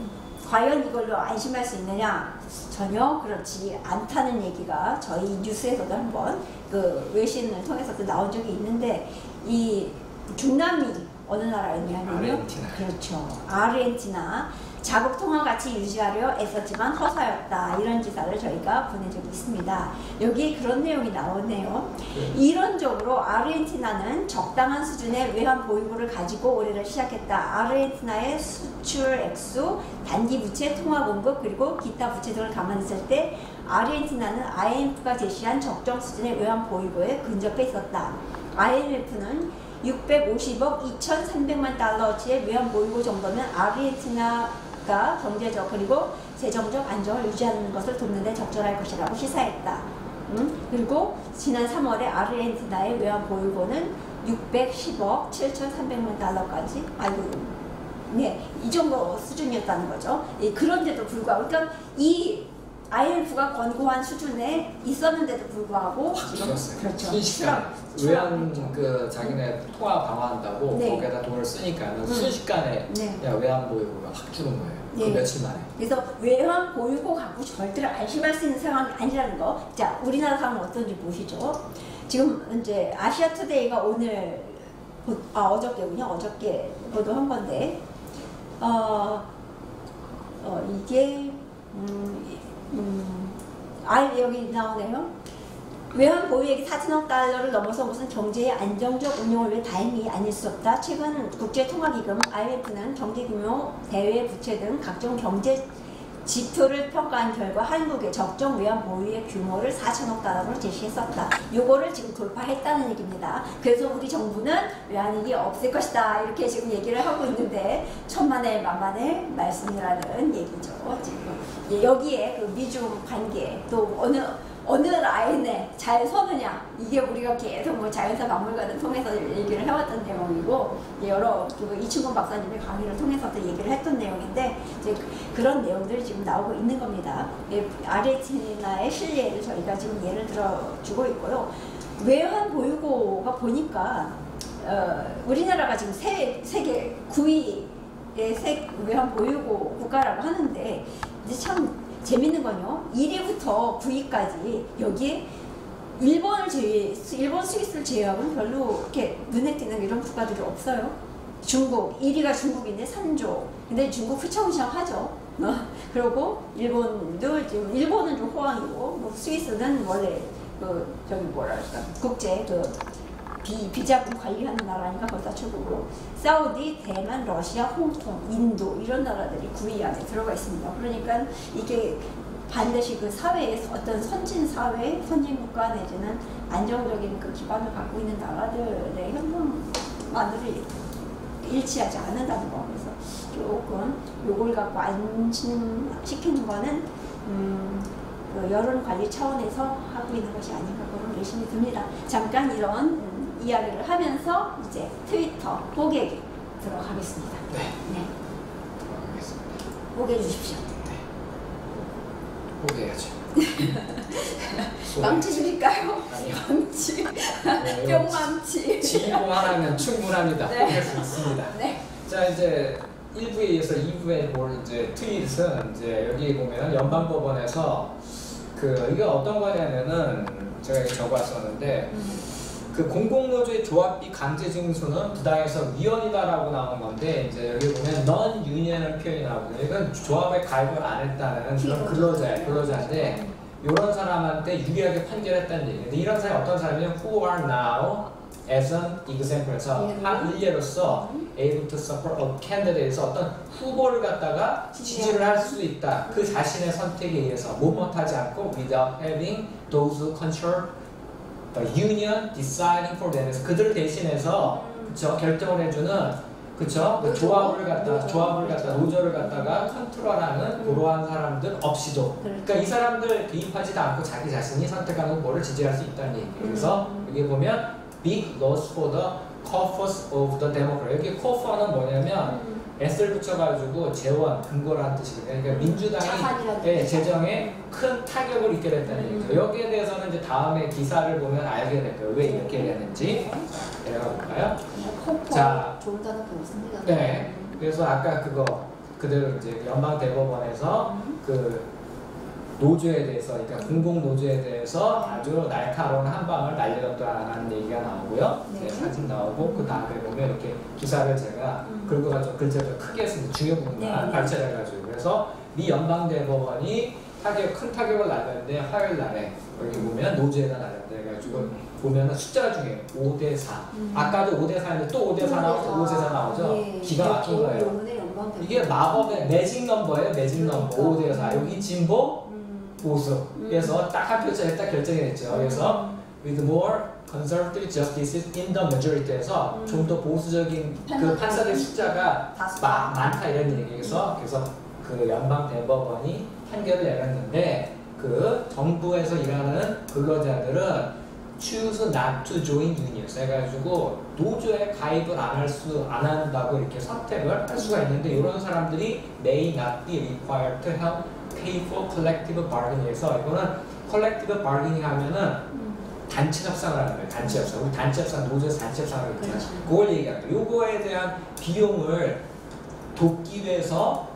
과연 이걸로 안심할 수 있느냐? 전혀 그렇지 않다는 얘기가 저희 뉴스에서도 한번 그 외신을 통해서도 나온 적이 있는데, 이 중남미 어느 나라였냐면요. 아르헨티나. 그렇죠. 아르헨티나. 자국 통화 가치 유지하려 애썼지만 허사였다. 이런 기사를 저희가 보낸 적이 있습니다. 여기에 그런 내용이 나오네요. 이론적으로 아르헨티나는 적당한 수준의 외환 보유고를 가지고 올해를 시작했다. 아르헨티나의 수출 액수, 단기 부채, 통화 공급, 그리고 기타 부채 등을 감안했을 때 아르헨티나는 IMF가 제시한 적정 수준의 외환 보유고에 근접해 있었다. IMF는 650억 2,300만 달러어치의 외환 보유고 정도면 아르헨티나가 경제적 그리고 재정적 안정을 유지하는 것을 돕는 데 적절할 것이라고 시사했다. 그리고 지난 3월에 아르헨티나의 외환 보유고는 610억 7,300만 달러까지 이 정도 수준이었다는 거죠. 그런데도 불구하고 그러니까 이 IMF가 권고한 수준에 있었는데도 불구하고 지금 그렇죠. 순식간에 외환 그 자기네 통화 방어한다고 거기에다 돈을 쓰니까는 순식간에 그냥 외환 보유고가 확 줄은 거예요. 그 며칠 만에. 그래서 외환 보유고 갖고 절대로 안심할 수 있는 상황이 아니라는 거. 자, 우리나라 상황 어떤지 보시죠. 지금 이제 아시아투데이가 오늘 어저께군요. 어저께 보도한 건데 이게 여기 나오네요. 외환 보유액이 4천억 달러를 넘어서 무슨 경제의 안정적 운용을 위해 다행이 아닐 수 없다. 최근 국제통화기금 IMF는 경제규모, 대외 부채 등 각종 경제 지표를 평가한 결과 한국의 적정 외환 보유액 규모를 4천억 달러로 제시했었다. 요거를 지금 돌파했다는 얘기입니다. 그래서 우리 정부는 외환위기 없을 것이다 이렇게 지금 얘기를 하고 있는데 천만의 만만의 말씀이라는 얘기죠. 지금 여기에 그 미중 관계 또 어느 라인에 잘 서느냐, 이게 우리가 계속 뭐 자연사 박물관을 통해서 얘기를 해왔던 내용이고, 여러 이충곤 박사님의 강의를 통해서도 얘기를 했던 내용인데, 이제 그런 내용들이 지금 나오고 있는 겁니다. 아르헨티나의 실례를 저희가 지금 예를 들어주고 있고요. 외환 보유고가 보니까 우리나라가 지금 세계 9위의 외환 보유고 국가라고 하는데, 이제 참 재밌는 건요, 1위부터 9위까지 여기에 일본, 스위스를 제외하고는 별로 이렇게 눈에 띄는 이런 국가들이 없어요. 중국, 1위가 중국인데 3조. 근데 중국 휘청휘청하죠. 그리고 일본도 지금, 일본은 좀 호황이고, 뭐 스위스는 원래 저기 뭐랄까, 국제 비자금 관리하는 나라니까 거기다 최고고, 사우디, 대만, 러시아, 홍콩, 인도 이런 나라들이 9위 안에 들어가 있습니다. 그러니까 이게 반드시 그 사회에서 어떤 선진 사회, 선진 국가 내지는 안정적인 그 기반을 갖고 있는 나라들의 현상만으로 일치하지 않는다는 거. 그래서 조금 요걸 갖고 안심시키는 거는 그 여론 관리 차원에서 하고 있는 것이 아닌가 그런 의심이 듭니다. 잠깐 이런 이야기를 하면서 이제 트위터 보게 들어가겠습니다. 네. 네. 들어가겠습니다. 보게 주십시오. 포기해야죠. 망치 드릴까요? 아니요. 망치. 네, 뿅망치. 지휘봉 하나면 충분합니다. 네. 포기할 수 있습니다. 네. 자, 이제 1부에 이어서 2부에 볼 이제 트윗은 이제 여기 보면 연방법원에서 이게 어떤 거냐면은 제가 여기 적어왔었는데 그 공공노조의 조합비 강제징수는 부당해서 위헌이다라고 나온 건데, 이제 여기 보면 non union을 표현하거든요. 이건 조합에 가입을 안 했다는 그런 근로자인데, 이런 사람한테 유리하게 판결했다는 얘기예요. 근데 이런 사람이 어떤 사람이냐면 who are now as an example에서 한 일례로서 able to support a candidate에서 어떤 후보를 갖다가 지지를 할 수 있다. 그 자신의 선택에 의해서 못하지 않고 without having those who control the union deciding for them. 그래서 그들을 대신해서 그쵸 결정을 해주는 그쵸 그 조합을 갖다 노조를 갖다가 컨트롤하는 그러한 사람들 없이도, 그러니까 이 사람들 개입하지도 않고 자기 자신이 선택하는 후보를 지지할 수 있다는 얘기예요. 그래서 여기 보면 big loss for the coffers of the Democrat. 여기 coffer는 뭐냐면 S를 붙여가지고 재원, 근거라는 뜻이거든요. 그러니까 민주당이 재정에 큰 타격을 입게 됐다는 얘기죠. 여기에 대해서는 이제 다음에 기사를 보면 알게 될 거예요. 왜 이렇게 되는지. 내려가 볼까요? 자, 좋은 단어 배웠습니다. 네. 그래서 아까 그대로 이제 연방 대법원에서 그 노조에 대해서, 그러니까 공공 노조에 대해서 아주 날카로운 한 방을 날려줬다라는 얘기가 나오고요. 네. 네, 사진 나오고 그 다음에 보면 이렇게 기사를 제가 긁어 가지고 글자를 크게 했습니다. 중요 부분만 발췌를 해가지고. 그래서 미 연방 대법원이 큰 타격을 날렸는데 화요일 날에 여기 보면 노조에다 날렸다 해가지고 보면은 숫자가 중요해요. 5대4. 아까도 5대4인데 또 5대4 나오고 5대4 나오죠. 예. 기가 막힌 거예요. 이게 마법의 매직 넘버예요. 매직 넘버 5대4. 여기 진보, 보수. 그래서 딱 한 표짜리 딱 결정이 됐죠. 그래서 with more conservative justices in the majority에서 좀 더 보수적인 그 판사들 숫자가 많다 이런 얘기에서 그래서 그 연방 대법원이 판결을 내렸는데, 그 정부에서 일하는 근로자들은 choose not to join unions 해가지고 노조에 가입을 안 한다고 이렇게 선택을 할 수가 있는데, 이런 사람들이 may not be required to help pay for collective bargaining에서 이거는 collective bargaining 하면은 단체 협상을 하는 거예요. 단체 협상. 우리 단체 협상, 노조에서 단체 협상을 했잖아요. 그걸 얘기하는 거예요. 요거에 대한 비용을 돕기 위해서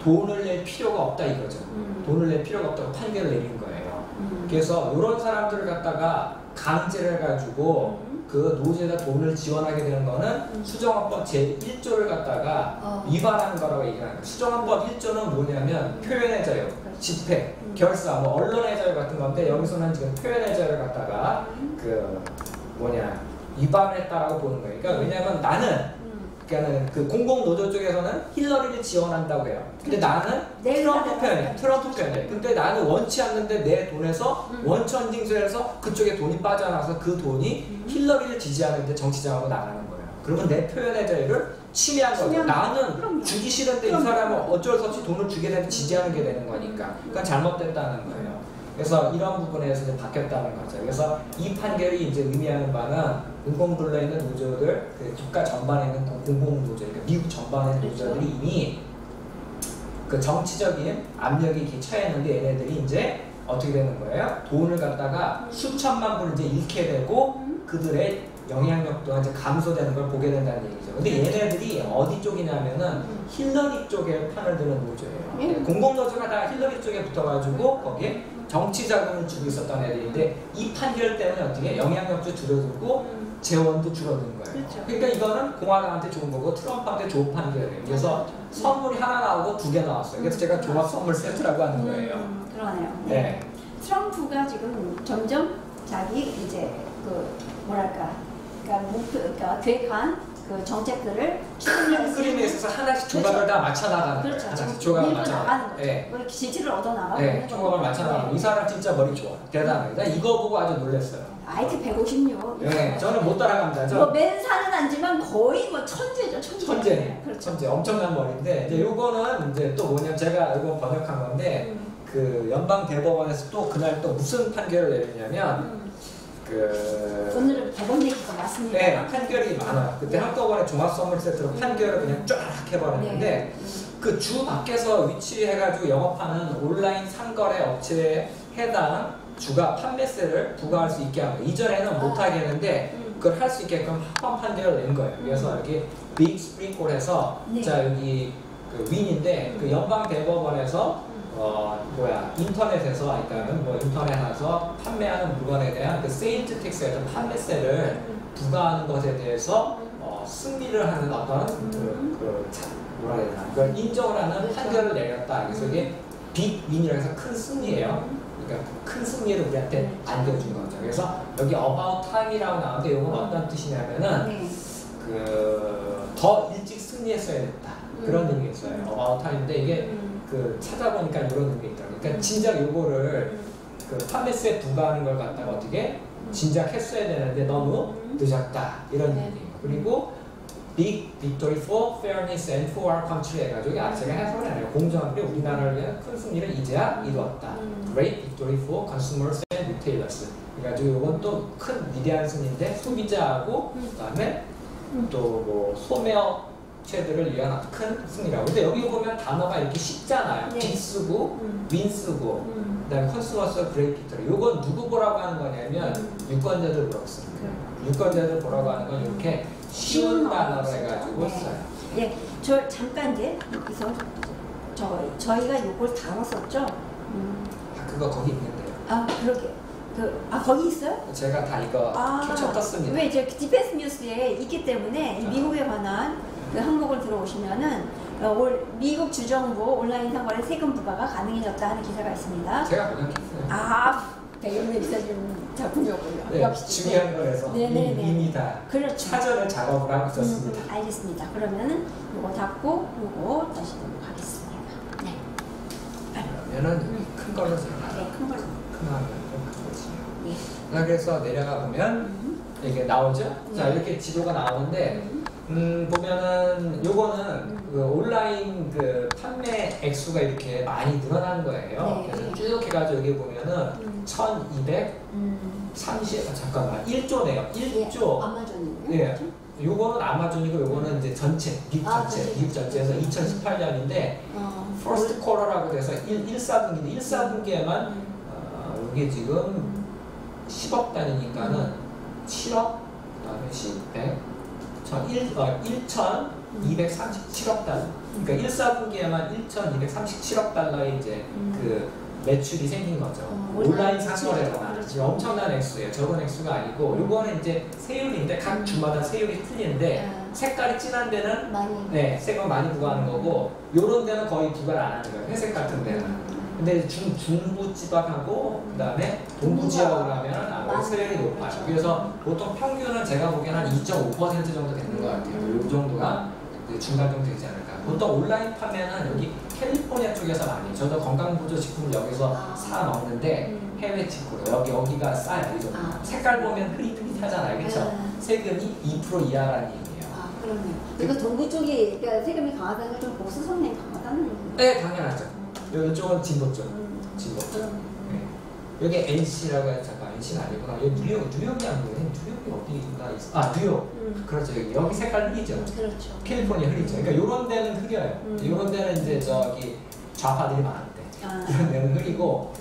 돈을 낼 필요가 없다 이거죠. 돈을 낼 필요가 없다고 판결을 내린 거예요. 그래서 이런 사람들을 갖다가 강제를 해가지고 그 노조에다 돈을 지원하게 되는 거는 수정헌법 제1조를 갖다가 위반하는 거라고 얘기하는 거예요. 수정헌법 1조는 뭐냐면 표현의 자유, 집회, 결사, 뭐 언론의 자유 같은 건데, 여기서는 지금 표현의 자유를 갖다가 위반을 했다라고 보는 거예요. 그러니까 왜냐하면 나는 그러니까는 그 공공노조 쪽에서는 힐러리를 지원한다고 해요. 근데 나는 트럼프 편이에요. 근데 나는 원치 않는데 내 돈에서 원천 징수해서 그쪽에 돈이 빠져나와서 그 돈이 힐러리를 지지하는데 정치장하고 나가는 거예요. 그러면 내 표현의 자유를 침해한 거죠. 나는 주기 싫은데 이 사람은 어쩔 수 없이 돈을 주게 되면 지지하는 게 되는 거니까. 그러니까 잘못됐다는 거예요. 그래서 이런 부분에서 이제 바뀌었다는 거죠. 그래서 이 판결이 이제 의미하는 바는 공공분로에 있는 노조들, 그 국가 전반에 있는 공공노조, 그러니까 미국 전반의 노조들이 이미 그 정치적인 압력이 이렇게 처했는데 얘네들이 이제 어떻게 되는 거예요? 돈을 갖다가 수천만 불 이제 잃게 되고 그들의 영향력 또한 이제 감소되는 걸 보게 된다는 얘기죠. 근데 얘네들이 어디 쪽이냐면은 힐러리 쪽에 편을 드는 노조예요. 공공노조가 다 힐러리 쪽에 붙어가지고 거기에 정치 자금을 주고 있었던 애들인데 이 판결 때문에 어떻게 영향력도 줄어들고 재원도 줄어드는 거예요. 그렇죠. 그러니까 이거는 공화당한테 좋은 거고 트럼프한테 좋은 판결이에요. 그래서 선물이 하나 나오고 두 개 나왔어요. 그래서 제가 종합 선물 세트라고 하는 거예요. 그러네요. 네. 트럼프가 지금 점점 자기 이제 그 뭐랄까, 그러니까 목표, 그러니까 계획한 그 정책들을 큰 그림에 있어서 하나씩 조각을 다 맞춰 나가는 그렇죠. 거예요. 하나씩 지금 조각을 밀고 맞춰 나가는 거죠. 네. 그 지지를 얻어 나가고. 네, 조각을 맞춰 나가고 이 사람 진짜 머리 좋아. 대단해. 나 이거 보고 아주 놀랐어요. IQ 156. 네, 저는 못 따라갑니다. 뭐 맨살은 아니지만 거의 뭐 천재죠, 천재. 천재. 그렇죠. 천재. 엄청난 머리인데 이제 요거는 이제 또 뭐냐면 제가 이거 번역한 건데 그 연방 대법원에서 또 그날 또 무슨 판결을 내렸냐면 그 오늘은 대법 얘기가 많습니다. 네, 판결이 많아요. 그때 한꺼번에 종합 선물 세트로 판결을 그냥 쫙 해버렸는데 네. 그 주 밖에서 위치해가지고 영업하는 온라인 상거래 업체에 해당 주가 판매세를 부과할 수 있게 한 거예요. 이전에는 못하게 했는데 그걸 할 수 있게끔 합헌 판결을 낸 거예요. 그래서 여기 빅 스프링콜에서 네. 자 여기 그 윈인데 그 연방 대법원에서 인터넷에서 그러니까는 뭐 인터넷에서 판매하는 물건에 대한 그 세일즈 텍스에서 판매세를 부과하는 것에 대해서 승리를 하는 어떤 뭐라 해야 되나 그걸 인정을 하는 그렇죠. 판결을 내렸다. 그래서 이게 빅 윈이라고 해서 큰 승리예요. 그러니까 큰 승리를 우리한테 안겨준 거죠. 그래서 여기 about time이라고 나오는데 이건 어떤 뜻이냐면은 네. 그 더 일찍 승리했어야 됐다. 그런 의미였어요. about time인데 이게 그 찾아보니까 이런 의미 있더라고요. 그러니까 진작 요거를 그 판매세 부과하는 걸 갖다가 어떻게 진작 했어야 되는데 너무 늦었다 이런 얘기예요. 그리고 Big Victory for Fairness and for our country 해가지고 제가 해석을 해요. 공정하게 우리나라를 위한 큰 승리를 이제야 이루었다. Great Victory for Consumers and Retailers. 그래가지고 이건 또 큰 위대한 승리인데 소비자하고 그다음에 또 뭐 소매업체들을 위한 큰 승리라고. 근데 여기 보면 단어가 이렇게 쉽잖아요. 네. 빅 쓰고 윈 쓰고 그다음에 컨슈머스 그레이트 빅토리. 요건 누구 보라고 하는 거냐면 유권자들 보라고 씁니다. 유권자들 보라고 하는 건 이렇게 쉬운 단어로 해가지고 네. 써요. 예, 저 잠깐 이제 여기서 저희가 요걸 다뤘었죠. 그거 거기 있는데요. 아 그러게. 거기 있어요? 제가 다 이거 캡처 떴습니다. 왜 이제 디펜스 뉴스에 있기 때문에 이 미국에 관한 그 항목을 들어오시면은 미국 주정부 온라인 상거래 세금 부과가 가능해졌다 하는 기사가 있습니다. 제가 번역했어요. 배경내 기사님 작품이었군요. 네, 역시 중요한 거에서 네네네. 이미 다 그렇죠. 사전을 작업을 하고 있었습니다. 알겠습니다. 그러면은 요거 닫고 요거 다시 넘어가겠습니다. 네. 그러면은 큰 걸로 제가 네, 큰 걸로. 큰 화면 큰 거지. 예. 자, 그래서 내려가 보면 이게 나오죠. 자, 이렇게 지도가 나오는데 보면은 요거는 그 온라인 그 판매 액수가 이렇게 많이 늘어난 거예요. 네. 그래서 쭉 해가지고 여기 보면은 1230 잠깐만 1조네요. 1조. 아마존이요? 예. 요거는 아마존이고 요거는 이제 전체 미국 전체 전체. 미국 전체에서 2018년인데 퍼스트 쿼터라고 돼서 1사분기인데 1사분기에만 이게 지금 10억 단위니까는 7억 그다음에 10, 100 1,237억 달러. 그러니까 1사분기에만 1,237억 달러의 이제 그 매출이 생긴 거죠. 온라인 상거래로만. 그렇죠. 엄청난 액수예요. 적은 액수가 아니고 요거는 이제 세율인데 각 주마다 세율이 틀리는데 색깔이 진한 데는 많이. 세금 많이 부과하는 거고 요런 데는 거의 부과를 안 하는 거예요. 회색 같은 데는. 근데 중부 지방하고 그다음에 동부 지역으로 하면 아무래도 세율이 높아요. 그래서 보통 평균은 제가 보기에는 한 2.5% 정도 되는 것 같아요. 이 정도가 중간 정도 되지 않을까. 보통 온라인 판매는 여기 캘리포니아 쪽에서 많이. 저도 건강보조식품을 여기서 사 먹는데 해외 직구로 여기가 싸요. 이 정도. 색깔 보면 흐릿흐릿하잖아요, 그렇죠? 세금이 2% 이하라는 얘기예요. 그럼요. 그러니까 동부 쪽이 그러니까 세금이 강하다는 건 좀 보수 성향이 강하다는 얘기예요. 네, 당연하죠. 이쪽은 진보 쪽. 진보 쪽. 그럼. 네. 여기 NC라고 해서 잠깐 NC는 아니구나. 여기 뉴욕이 아니고 뉴욕이 어디가 있어? 아 뉴욕. 그렇죠. 여기 색깔 흐리죠. 그렇죠. 캘리포니아 흐리죠. 그러니까 이런 데는 흐려요. 이런 데는 이제 저기 좌파들이 많은데 이런 데는 흐리고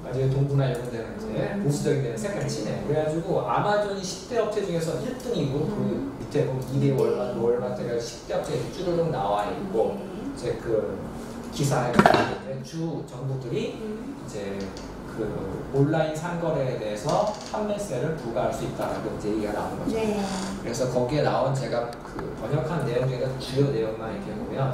아주 동부나 이런 데는 이제 보수적인 데는 색깔이 진해요. 그래가지고 아마존이 10대 업체 중에서 1등이고 그 밑에 보면 이베이, 월마트 10대 업체에 쭈르륵 나와 있고 이제 그 기사에 보면 주 정부들이 이제 그 온라인 상거래에 대해서 판매세를 부과할 수 있다라고 이제 얘기가 나오는 거죠. 네. 그래서 거기에 나온 제가 그 번역한 내용 중에서 주요 내용만 이렇게 보면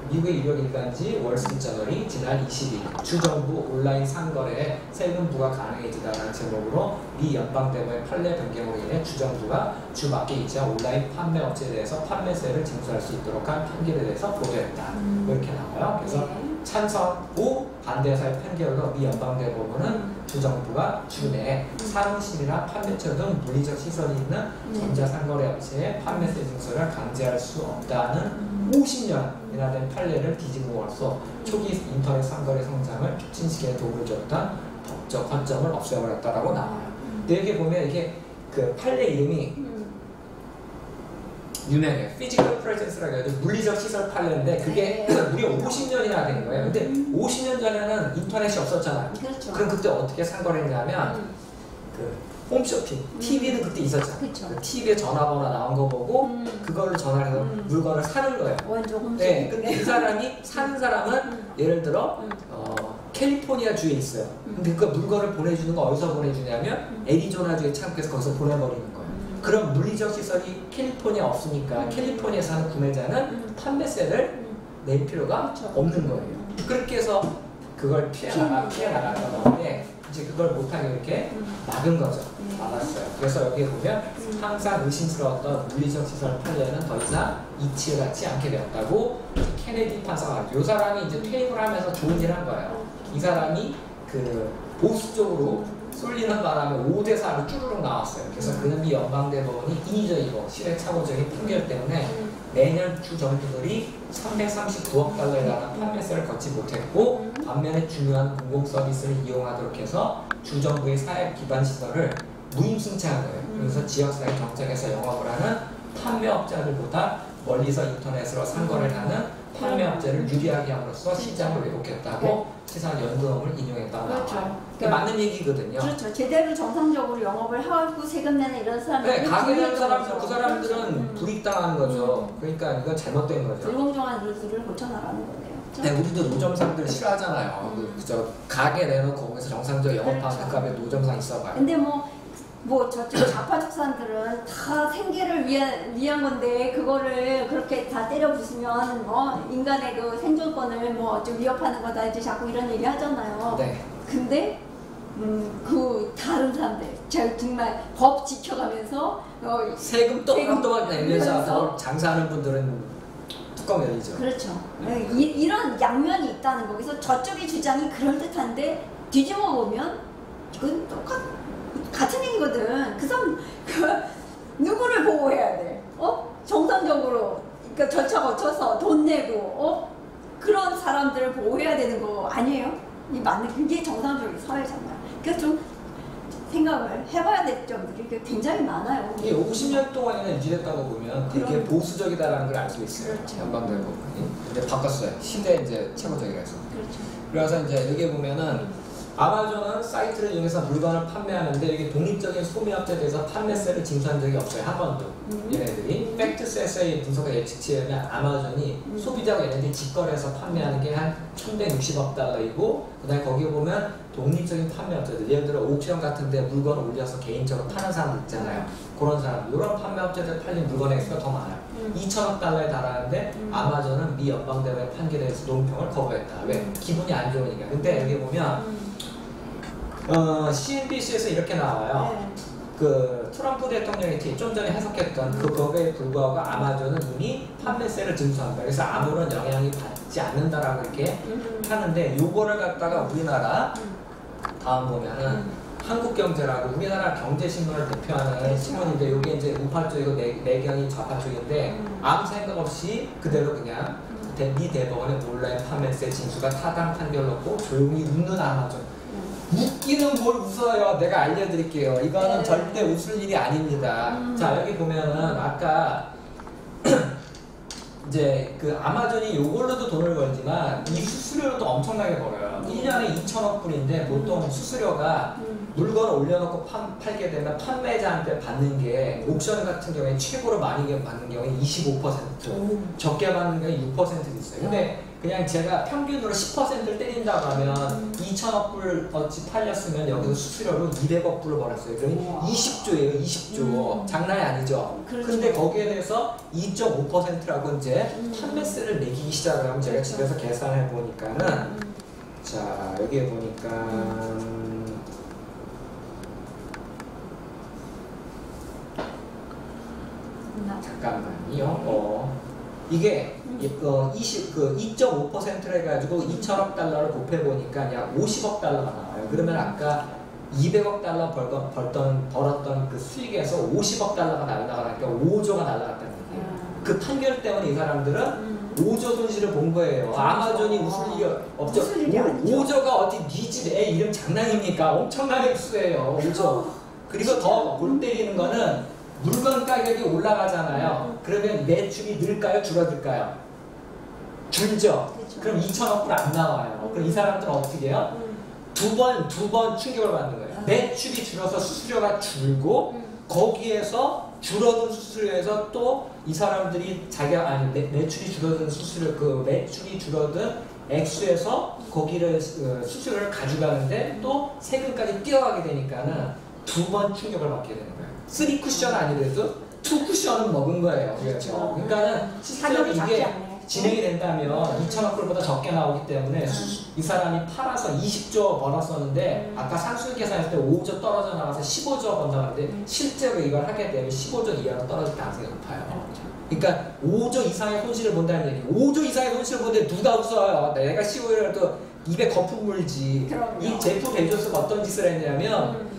미국의 유력 일간지 월스트리트저널이 지난 22일 주정부 온라인 상거래에 세금 부과 가능해지다라는 제목으로 미 연방대법의 판례 변경으로 인해 주정부가 주 밖에 있지 않은 온라인 판매 업체에 대해서 판매세를 징수할 수 있도록 한 판결에 대해서 보도했다. 이렇게 나와요. 그래서 찬성 후 반대사의 판결로 미 연방대법원은 주정부가 주내 사무실이나 판매처 등 물리적 시설이 있는 전자상거래 업체의 판매세 징수를 강제할 수 없다는 50년이나 된 판례를 뒤집어서 초기 인터넷 상거래 성장을 촉진시키는 도움을 줬던 법적 관점을 없애버렸다라고 나와요. 근데 여기 보면 이게 그 판례 이름이 유명해요. 피지컬 프레젠스라고 해서 물리적 시설 판례인데 그게 무려 50년이나 된 거예요. 근데 50년 전에는 인터넷이 없었잖아요. 그렇죠. 그럼 그때 어떻게 상거래했냐면 그 홈쇼핑, TV는 그때 있었잖아요. 그렇죠. 그 TV에 전화번호 나온 거 보고 그걸로 전화를 해서 물건을 사는 거예요. 원조 홈쇼핑. 네, 근데 이 사람이 사는 사람은 예를 들어 캘리포니아 주에 있어요. 근데 그 물건을 보내주는 거 어디서 보내주냐면 애리조나 주에 창구해서 거기서 보내버리는 거예요. 그럼 물리적 시설이 캘리포니아 없으니까 캘리포니아에 사는 구매자는 판매세를 낼 필요가 없는 거예요. 그렇게 해서 그걸 피해 나갔던 건데 이제 그걸 못하게 이렇게 막은 거죠. 막았어요. 그래서 여기 보면 항상 의심스러웠던 물리적 시설 판례는 더 이상 이치를 갖지 않게 되었다고 케네디 판사가 말했죠. 이 사람이 이제 퇴임을 하면서 좋은 일 한 거예요. 이 사람이 그 보수 쪽으로 쏠리는 바람에 5대4로 쭈르륵 나왔어요. 그래서 그는 이 연방대법원이 인위적이고 시대착오적인 판결 때문에 매년 주 정부들이 339억 달러에 달하는 판매세를 걷지 못했고 반면에 중요한 공공 서비스를 이용하도록 해서 주 정부의 사회 기반 시설을 무임승차한 거예요. 그래서 지역사회 경쟁에서 영업을 하는 판매업자들보다 멀리서 인터넷으로 상거래를 하는 판매업자를 유리하게 함으로써 시장을 왜곡했다고 세상 연구원을 인용했다고 나와요. 그게 맞는 얘기거든요. 그렇죠. 제대로 정상적으로 영업을 하고 세금 내는 이런 사람들. 네, 가게 되는 사람들, 그 사람들은 불이익당하는 거죠. 그러니까 이건 잘못된 거죠. 불공정한 루트를 고쳐나가는 거네요. 네, 우리도 노점상들 싫어하잖아요. 그저 가게 내놓고 거기서 정상적 영업하는 값에 노점상 있어봐요. 근데 뭐 저쪽 좌파적 사람들은 다 생계를 위한 건데 그거를 그렇게 다 때려 부수면 인간의 그 생존권을 좀 위협하는 거다 이제 자꾸 이런 얘기 하잖아요. 네. 근데 그 다른 사람들 정말 법 지켜가면서 세금 또박또박 내면서 장사하는 분들은 뚜껑 열리죠. 그렇죠. 이런 양면이 있다는 거. 그래서 저쪽의 주장이 그럴듯한데 뒤집어 보면 이건 같은 얘기거든. 그 사람 누구를 보호해야 돼? 정상적으로 그러니까 절차 거쳐서 돈 내고 그런 사람들을 보호해야 되는 거 아니에요? 그게 정상적인 사회잖아요. 그래서 좀 생각을 해봐야 될 점들이 굉장히 많아요. 이게 50년 동안이나 유지됐다고 보면 되게 보수적이다라는 걸 알 수 있어요. 그렇죠. 연방대법원이. 근데 바꿨어요. 시대 이제 최고적이라서. 그렇죠. 그래서 이제 여기 보면은 아마존은 사이트를 이용해서 물건을 판매하는데 여기 독립적인 소매업체에 대해서 판매세를 징수한 적이 없어요. 한 번도. 얘네들이 팩트셋의 분석과 예측치에 의하면 아마존이 소비자가 얘네들이 직거래해서 판매하는 게 한 1160억 달러이고 그다음에 거기 보면 독립적인 판매업체들 예를 들어 옥션 같은 데 물건을 올려서 개인적으로 파는 사람들 있잖아요. 그런 사람들 이런 판매업체들 팔린 물건의 수가 더 많아요. 2천억 달러에 달하는데 아마존은 미 연방대법의 판결에 대해서 논평을 거부했다. 왜? 기분이 안 좋으니까. 근데 여기 보면 CNBC에서 이렇게 나와요. 네. 그 트럼프 대통령이 좀 전에 해석했던 그 법에 불구하고 아마존은 이미 판매세를 징수한다. 그래서 아무런 영향이 받지 않는다라고 이렇게 하는데 요거를 갖다가 우리나라 다음 보면은 한국경제라고 우리나라 경제신문을 대표하는 신문인데 요게 이제 우파 쪽이고 내경이 좌파 쪽인데 아무 생각 없이 그대로 그냥 미 대법원의 온라인 판매세 징수가 타당 판결 놓고 조용히 웃는 아마존. 웃기는 뭘 웃어요. 내가 알려드릴게요. 이거는 네. 절대 웃을 일이 아닙니다. 자, 여기 보면은 아까 이제 그 아마존이 요걸로도 돈을 벌지만 이 수수료로도 엄청나게 벌어요. 1년에 2천억 불인데 보통 수수료가 물건을 올려놓고 팔게 되면 판매자한테 받는 게 옥션 같은 경우에 최고로 많이 받는 경우에 25%, 적게 받는 경우에 6%도 있어요. 근데 그냥 제가 평균으로 10%를 때린다고 하면 2천억 불 어치 팔렸으면 여기서 수수료로 200억 불을 벌었어요. 그럼 20조예요, 20조. 장난이 아니죠. 그렇죠. 근데 거기에 대해서 2.5%라고 이제 판매세를 매기기 시작을 하면 제가 그렇죠. 집에서 계산해 보니까는 자, 여기에 보니까 잠깐만요. 이게 2.5%를 해가지고 2천억 달러를 곱해보니까 약 50억 달러가 나와요. 그러면 아까 200억 달러 벌었던 그 수익에서 50억 달러가 날라가니까 5조가 날라갔다는 얘기예요. 그 판결 때문에 이 사람들은 5조 손실을 본 거예요. 아마존이 웃을 일이 없죠. 웃을 일이 아니죠. 5조가 어디 네 집 애 이름 장난입니까? 엄청나게 수예요. 5조. 그리고 더 골 때리는 거는 물건 가격이 올라가잖아요. 그러면 매출이 늘까요? 줄어들까요? 줄죠. 그렇죠. 그럼 2천억 불 안 나와요. 그럼 이 사람들은 어떻게 해요? 두 번 충격을 받는 거예요. 매출이 줄어서 수수료가 줄고 거기에서 줄어든 수수료에서 또 이 사람들이 매출이 줄어든 수수료 매출이 줄어든 액수에서 거기를 수수료를 가져가는데 또 세금까지 뛰어가게 되니까는 두 번 충격을 받게 되는 거예요. 3 쿠션 아니래도 2 쿠션은 먹은 거예요. 그렇죠. 그러니까는 사격이 시스템이 작지 이게 않네. 진행이 된다면 2천억 불보다 적게 나오기 때문에 이 사람이 팔아서 20조 벌었었는데 아까 상술 계산했을 때 5조 떨어져 나가서 15조 번다는데 실제로 이걸 하게 되면 15조 이하로 떨어질 가능성이 높아요. 그러니까 5조 이상의 손실을 본다는 얘기. 5조 이상의 손실을 보는데 누가 웃어요? 내가 CEO라도 입에 거품 물지. 그럼요. 이 제프 베조스가 어떤 짓을 했냐면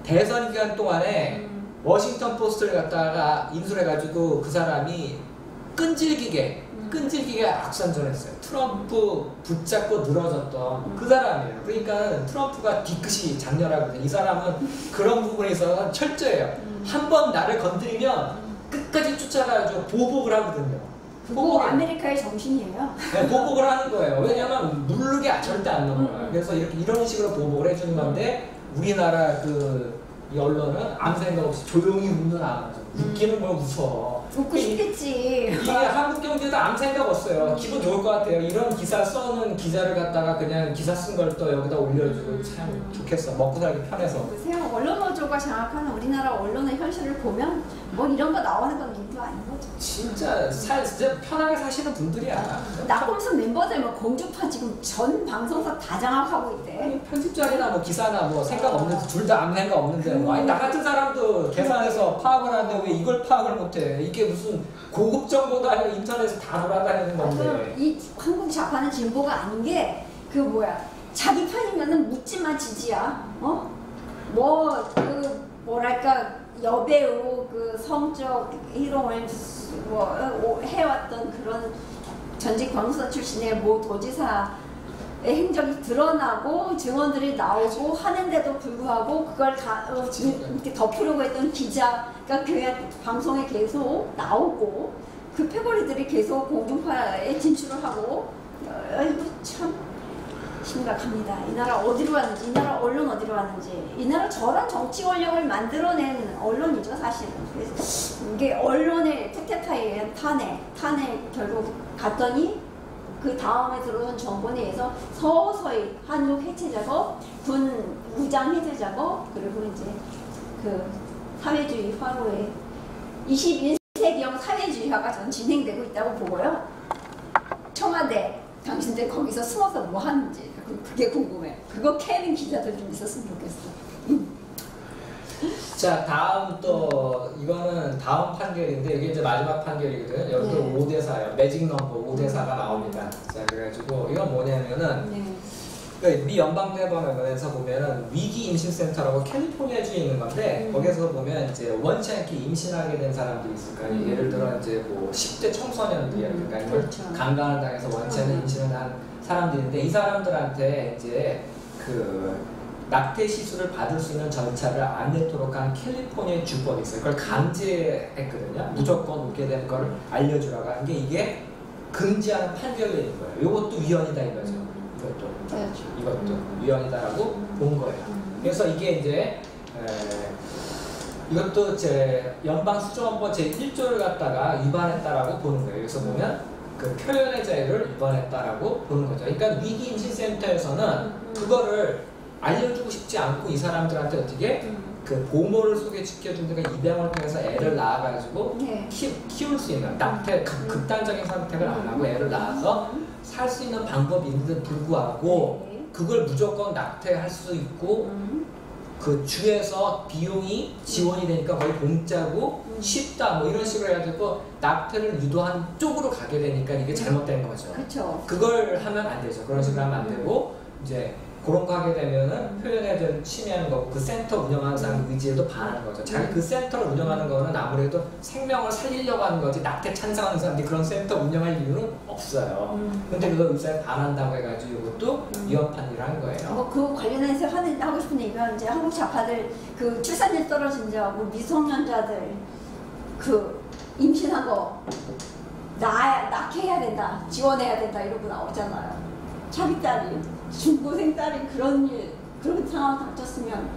대선 기간 동안에 워싱턴 포스트를 갖다가 인수해가지고 그 사람이 끈질기게 악선전했어요. 트럼프 붙잡고 늘어졌던 그 사람이에요. 그러니까 트럼프가 뒤끝이 장렬하거든요. 이 사람은 그런 부분에 있어서 철저해요. 한 번 나를 건드리면 끝까지 쫓아가지고 보복을 하거든요. 그거 아메리카의 정신이에요. 네, 보복을 하는 거예요. 왜냐면 물르게 절대 안 넘어요. 그래서 이런 식으로 보복을 해주는 건데 우리나라 이 언론은 아무 생각 없이 조용히 웃는 아마존. 웃기는 걸 웃어. 웃고 싶겠지. 이게 한국 경제도 아무 생각 없어요. 기분 좋을 것 같아요. 이런 기사 써는 기자를 갖다가 그냥 기사 쓴 걸 또 여기다 올려주고 참 좋겠어. 먹고 살기 편해서. 보세요. 언론 노조가 장악하는 우리나라 언론의 현실을 보면 뭐 이런 거 나오는 건 일도 아닌 거죠. 진짜 편하게 사시는 분들이야. 낙검수 멤버들 뭐 공주파 지금 전 방송사 다 장악하고 있대. 편집자리나 뭐 기사나 뭐 생각 없는데 둘 다 아무 생각 없는데 아니 나 같은 사람도 계산해서 파악을 하는데 왜 이걸 파악을 못해? 이게 무슨 고급 정보도 아니고 인터넷에 다 돌아다니는 건데. 이 한국 좌파는 진보가 아닌 게 그 뭐야 자기 편이면은 묻지마 지지야. 뭐랄까 여배우 그 성적 희롱을 해왔던 그런 전직 변호사 출신의 모 도지사의 행적이 드러나고 증언들이 나오고 하는데도 불구하고 그걸 이렇게 덮으려고 했던 기자가 그냥 방송에 계속 나오고 그 패거리들이 계속 공중파에 진출을 하고 참 심각합니다. 이 나라 어디로 왔는지, 이 나라 언론 어디로 왔는지, 이 나라 저런 정치 권력을 만들어낸 언론이죠, 사실은. 그래서 이게 언론의 쿠데타에 의한 탄핵 결국 갔더니 그 다음에 들어온 정권에 의해서 서서히 한국 해체 작업, 군 무장 해제 작업, 그리고 이제 그 사회주의 화로에 21세기형 사회주의화가 전 진행되고 있다고 보고요. 청와대 당신들 거기서 숨어서 뭐 하는지 그게 궁금해. 그거 캐는 기자들 좀 있었으면 좋겠어. 자, 다음 또 이거는 다음 판결인데 이게 이제 마지막 판결이거든. 여기도 네. 5대4예요. 매직 넘버 5대4가 나옵니다. 자, 그래가지고 이건 뭐냐면은 네. 미 연방대법원에서 보면은 위기 임신센터라고 캘리포니아주에 있는 건데 거기서 보면 이제 원치 않게 임신하게 된 사람들이 있을 거 아니에요. 예를 들어 이제 뭐 10대 청소년들이라든가 그렇죠. 강간을 당해서 원치 않은 임신을 한 사람들인데 이 사람들한테 이제 그 낙태 시술을 받을 수 있는 절차를 안 내도록 한 캘리포니아의 주법이 있어요. 그걸 강제했거든요. 무조건 오게 된 걸 알려주라고 하는 게 이게 금지하는 판결이 있는 거예요. 이것도 위헌이다 이거죠. 이것도 위헌이다라고 본 거예요. 그래서 이게 이제 이것도 제 연방수정헌법 제1조를 갖다가 위반했다라고 보는 거예요. 그래서 보면 그 표현의 자유를 위반했다라고 보는 거죠. 그러니까 위기 임신센터에서는 그거를 알려주고 싶지 않고 이 사람들한테 어떻게 그 보모를 소개시켜준 데가 입양을 통해서 애를 낳아가지고 키울 수 있는 낙태 극단적인 선택을 안 하고 애를 낳아서 살 수 있는 방법이 있는데 불구하고 그걸 무조건 낙태할 수 있고 그 주에서 비용이 지원이 되니까 거의 공짜고 쉽다 뭐 이런 식으로 해가지고 낙태를 유도한 쪽으로 가게 되니까 이게 잘못된 거죠. 그렇죠. 그걸 하면 안 되죠. 그런 식으로 하면 안 되고 이제 그런 거 하게 되면은 표현에 대한 침해하는 거고 그 센터 운영하는 사람 의지에도 반하는 거죠. 자기 그 센터를 운영하는 거는 아무래도 생명을 살리려고 하는 거지 낙태 찬성하는 사람들이 그런 센터 운영할 이유는 없어요. 근데 그거 의사에 반한다고 해가지고 이것도 위헌한 일을 한 거예요. 뭐 그 관련해서 하고 싶은 얘기가 이제 한국 좌파들 그 출산율 떨어진 자, 뭐 미성년자들 그 임신한 거 낳게 된다, 지원해야 된다 이러고 나오잖아요. 자기 딸이 중고생 딸이 그런 상황 닥쳤으면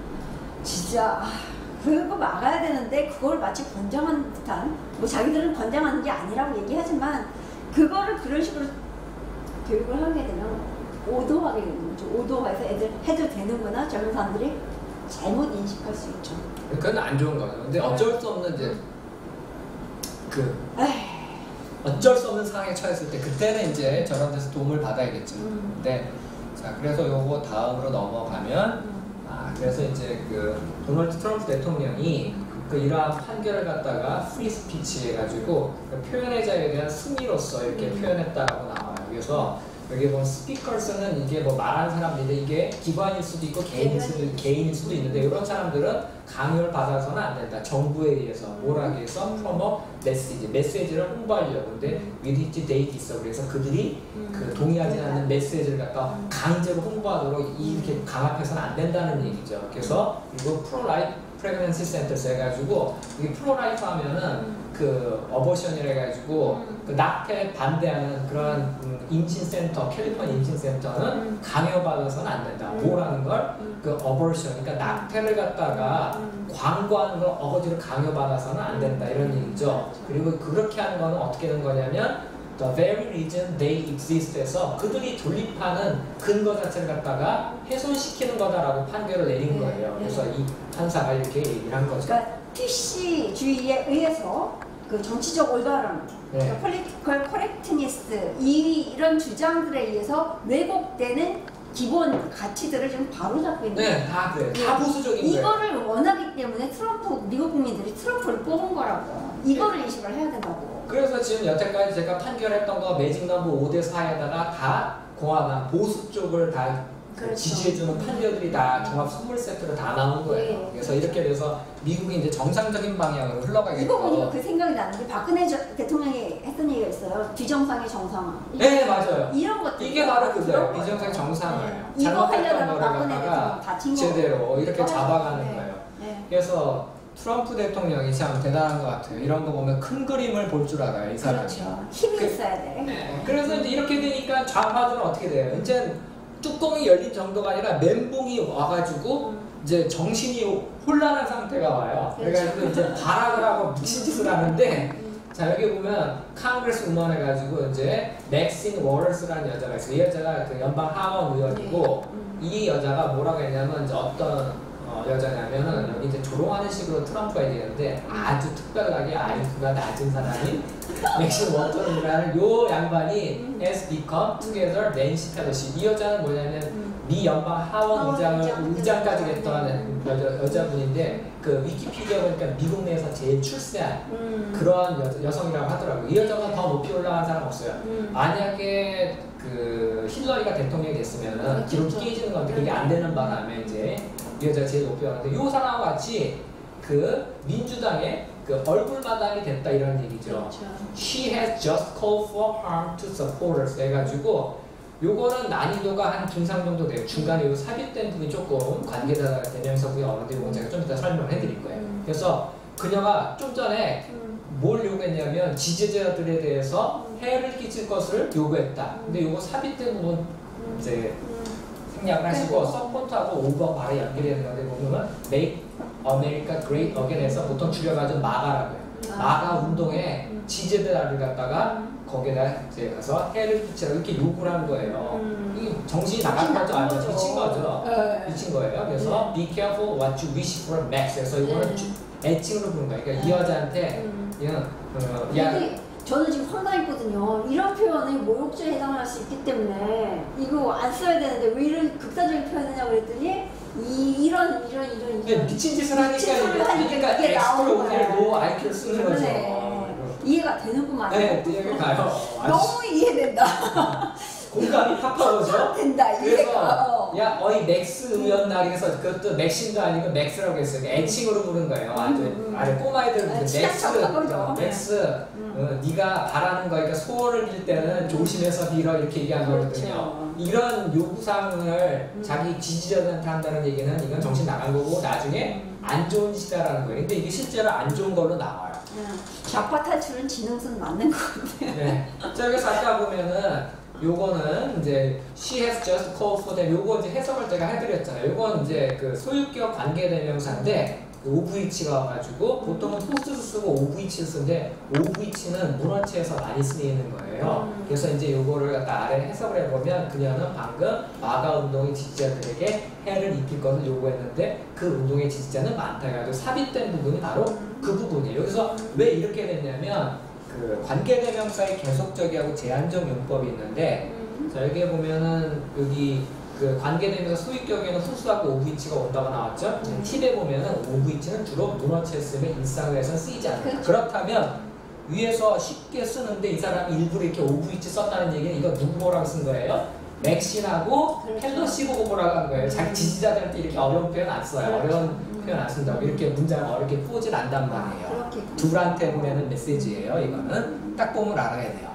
진짜 그거 막아야 되는데 그걸 마치 권장하는 듯한 뭐 자기들은 권장하는 게 아니라고 얘기하지만 그거를 그런 식으로 교육을 하게 되면 오도하게 되는 거죠. 오도해서 애들 해도 되는구나 젊은 사람들이 잘못 인식할 수 있죠. 그건 안 좋은 거죠. 근데 어쩔 수 없는 이제 어쩔 수 없는 상황에 처했을 때 그때는 이제 저런 데서 도움을 받아야겠죠. 근데 자 그래서 요거 다음으로 넘어가면 그래서 이제 그 도널드 트럼프 대통령이 그 이러한 판결을 갖다가 프리 스피치 해가지고 그 표현의 자유에 대한 승리로서 이렇게 표현했다라고 나와요. 그래서 여기 보면 스피커스는 이게 뭐 말하는 사람들인데 이게 기관일 수도 있고 개인일 수도 있는데 이런 사람들은 강요를 받아서는 안 된다. 정부에 의해서 뭐라 하기 위해서 프로모 메시지를 홍보하려고. 근데 위디치 데이트 있어. 그래서 그들이 그 동의하지 않는 메시지를 갖다 강제로 홍보하도록 이렇게 강압해서는 안 된다는 얘기죠. 그래서 이거 프로라이프 프레그넌시 센터스 해가지고 이게 프로라이프 하면은 그 어버션이라 해가지고 그 낙태 반대하는 그런 임신센터, 캘리포니아 임신센터는 강요받아서는 안 된다. 뭐라는 걸? 그 어버션, 그러니까 낙태를 갖다가 광고하는 걸 어거지로 강요받아서는 안 된다. 이런 얘기죠. 그리고 그렇게 하는 거는 어떻게 된 거냐면 The very reason they exist에서 그들이 돌입하는 근거 자체를 갖다가 훼손시키는 거다라고 판결을 내린 거예요. 그래서 이 판사가 이렇게 얘기를 한 거죠. 그러니까 PC주의에 의해서 그 정치적 올바름, 그러니까 political correctness 이런 주장들에 의해서 왜곡되는 기본 가치들을 좀 바로잡고 있는 거예요. 다 그래요. 다 보수적인 거예요. 이거를 원하기 때문에 미국 국민들이 트럼프를 뽑은 거라고. 이거를 인식을 해야 된다고. 그래서 지금 여태까지 제가 판결했던 거 매직 넘버 5대4에다가 다 공화당 보수 쪽을 다 지지해주는 판결들이 다 종합 선물 세트로 다 나온 거예요. 그래서 이렇게 돼서 미국이 이제 정상적인 방향으로 흘러가겠고. 이거 보니까 그 생각이 나는데 박근혜 대통령이 했던 얘기가 있어요. 비정상의 정상화. 네 맞아요. 이런 것들 이게 바로 그거예요. 비정상의 정상화예요. 잘못했던 거를 갖다가 제대로 이렇게 잡아가는 거예요. 그래서 트럼프 대통령이 참 대단한 것 같아요. 이런 거 보면 큰 그림을 볼 줄 알아요, 이 사람이. 그렇죠. 힘이 있어야 돼. 그래서 이제 이렇게 되니까 좌파들은 어떻게 돼요? 이제 뚜껑이 열린 정도가 아니라 멘붕이 와가지고 이제 정신이 혼란한 상태가 와요. 그래가지고 이제 발악을 하고 미친 짓을 하는데 자 여기 보면 카нг레스 우먼 해가지고 이제 맥신 워럴스라는 여자가 있어요. 이 여자가 그 연방 하원 의원이고 이 여자가 뭐라고 했냐면 이제 어떤 여자냐면은 여기 이제 조롱하는 식으로 트럼프가 얘기했는데 아주 특별하게 IQ가 낮은 사람인 맥신 워터이라는 요 양반이 has become together 낸시 펠로시. 이 여자는 뭐냐면 미 연방 하원 의장까지 했던 여자분인데 그 위키피디아 보니까 미국 내에서 제일 출세한 그런 여성이라고 하더라고요. 이 여자가 더 높이 올라간 사람 없어요. 만약에 그 힐러리가 대통령이 됐으면은 기록이 깨지는 건데 그게 안 되는 바람에 이제 이 여자가 제일 높이 올라가는데 이 사람과 같이 그 민주당의 그 얼굴 마담이 됐다 이런 얘기죠. 그렇죠. She has just called for harm to supporters 해가지고 요거는 난이도가 한 중상 정도 돼요. 중간에 요 삽입된 부분이 조금 관계자 대명사구에 어는데 요건 제가 좀 이따 설명을 해드릴 거예요. 그래서 그녀가 좀 전에 뭘 요구했냐면 지지자들에 대해서 해를 끼칠 것을 요구했다. 근데 요거 삽입된 부분 이제 생략을 하시고 서포트하고 오버가 바로 연결이 되는 건데 보면 Make America Great Again에서 보통 줄여가지고 마가라고 해요. 마가 운동에 지지자들을 갖다가 거기에다 이제 가서 해를 끼치라고 이렇게 요구를 한 거예요. 이 정신이 나간 거죠? 아니면 미친 거죠? 미친 거예요. 그래서 Be careful what you wish for Max. 그래서 이거는 애칭으로 부른 거예요. 그러니까 이 여자한테 그냥 근데 저는 지금 황당했거든요. 이런 표현이 모욕죄에 해당할 수 있기 때문에 이거 안 써야 되는데 왜 이런 극단적인 표현이냐고 그랬더니 이런 미친 짓을 하니까 그러니까 이게 엑스트라오디너리 IQ를 쓰는 거죠. 이해가 되는구만. 네, 이해가 가요. 너무 이해된다. 공감이 팍팍하죠? 된다. 그래서 야 어이 맥스였나 그래서 그것도 맥심도 아니고 맥스라고 했어요. 애칭으로 부른 거예요. 아주 꼬마애들 맥스 네가 바라는 거니까 소원을 빌 때는 조심해서 빌어 이렇게 얘기한 거거든요. 이런 요구사항을 자기 지지자들한테 한다는 얘기는 이건 정신 나간 거고 나중에 안 좋은 짓이다라는 거예요. 근데 이게 실제로 안 좋은 걸로 나와요. 좌파 탈출은 지능선 맞는 거 같아요. 네. 자 여기서 아까 보면은 요거는 이제 she has just called for them. 요거 이제 해석을 제가 해드렸잖아요. 요건 이제 그 소유격 관계대명사인데 OVH가 와가지고 보통은 포스를 쓰고 OVH를 쓰는데 OVH는 문어체에서 많이 쓰이는 거예요. 그래서 이제 요거를 갖다 아래 해석을 해보면 그녀는 방금 마가 운동의 지지자들에게 해를 입힐 것을 요구했는데 그 운동의 지지자는 많다 해가지고 삽입된 부분이 바로 그 부분이에요. 여기서 왜 이렇게 됐냐면 그 관계대명사의 계속적이하고 제한적 용법이 있는데 자 여기에 보면은 여기 그 관계대명사 소유격에는 후수하고 OVH가 온다고 나왔죠? 팁에 보면은 OVH는 주로 문어체에 쓰면 일상에서는 쓰이지 않는다. 그렇다면 위에서 쉽게 쓰는데 이 사람이 일부러 이렇게 OVH 썼다는 얘기는 이거 누구 보라고 쓴 거예요? 맥신하고 펠러시 보고 보라고 한 거예요. 자기 지지자들한테 이렇게 어려운 표현 안 써요. 어려운 표현 안 쓴다고 이렇게 문장을 어렵게 포질 안단 말이에요. 둘한테 보내는 메시지예요. 이거는 딱 보면 알아야 돼요.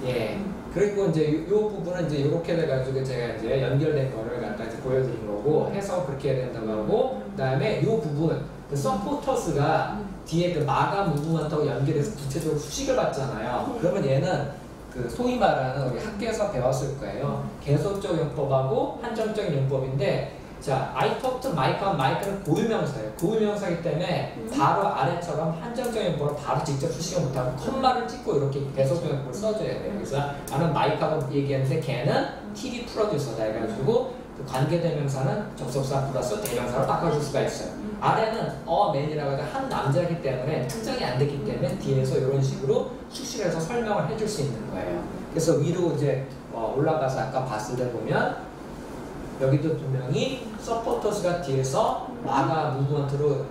예. 그리고 이제 요 부분은 이제 이렇게 돼가지고 제가 이제 연결된 거를 갖다 이제 보여드린 거고 해서 그렇게 해야 된다고 하고 그다음에 요 부분 그 서포터스가 뒤에 그 마가 무브먼트하고 연결해서 구체적으로 수식을 받잖아요. 그러면 얘는 그 소위 말하는 우리 학교에서 배웠을 거예요. 계속적 용법하고 한정적인 용법인데 자, I talk to Mike 하면 Mike는 고유명사예요. 고유명사이기 때문에 바로 아래처럼 한정적인 용법을 바로 직접 수식을 못하고 컴마를 찍고 이렇게 계속적 용법을 써줘야 돼요. 그래서 나는 마이크하고 얘기하는데 걔는 TV 프로듀서다 해가지고 그 관계대명사는 접속사 플러스 대명사로 바꿔줄 수가 있어요. 아래는 맨이라고 해서 한 남자이기 때문에 특정이 안 됐기 때문에 뒤에서 이런 식으로 수식해서 설명을 해줄 수 있는 거예요. 그래서 위로 이제 올라가서 아까 봤을 때 보면 여기도 분명히 서포터스가 뒤에서 마가 무브먼트로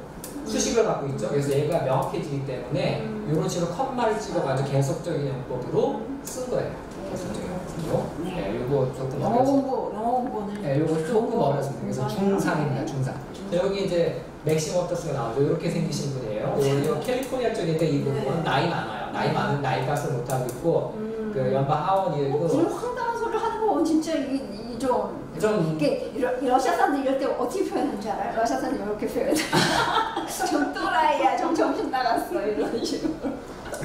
수식을 갖고 있죠. 그래서 얘가 명확해지기 때문에 이런 식으로 컴마를 찍어가지고 계속적인 용법으로 쓴 거예요. 계속적인 용법으로. 네, 요거 조금 영어 공부는 네, 요거 조금 어렵습니다. 그래서 중상입니다. 중상. 여기 이제 맥시머터스가 나오죠. 이렇게 생기신 분이에요. 요 캘리포니아 쪽인데 이 부분은 나이 많아요. 나이 많은 나이 값을 못하고 있고 그 연방 하원이고 그런 황당한 소리를 하는 거 진짜 좀 이게 러시아 사람들 이럴 때 어떻게 표현하는지 알아요? 러시아 사람들 이렇게 표현해. 좀 또라이야, 좀 정신 나갔어 이런 식으로.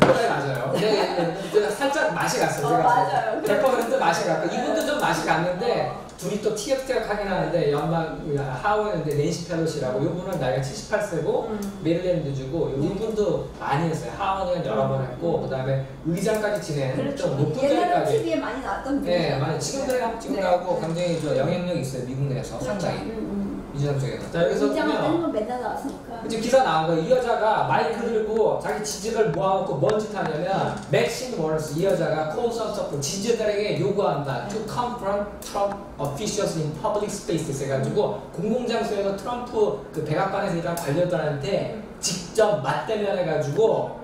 네, 맞아요. 근데 살짝 맛이 갔어요. 맞아요. 100% 맛이 갔고 이분도 좀 맛이 갔는데 둘이 또 티격태격하긴 하는데 연방 하원인데 낸시 펠로시라고 이분은 나이가 78세고 메릴랜드주고 이분도 많이 했어요. 하원은 여러 번 했고 그 다음에 의장까지 지낸 좀 높은 옛날에 자리까지. TV에 많이 나왔던 네, 많이 지금도 하고 굉장히 저 영향력이 있어요. 미국 내에서 상당히 민주당 쪽에서. 자 여기서 보면 맨날 나왔으니까. 이제 기사 나온 거예요. 이 여자가 마이크 들고 자기 지지를 모아놓고 뭔 짓 하냐면 맥신 워러스 이 여자가 콜선서프 지지자들에게 요구한다. To confront Trump officials in public spaces 해가지고 공공장소에서 트럼프 그 백악관에서 일하는 관료들한테 직접 맞대면해가지고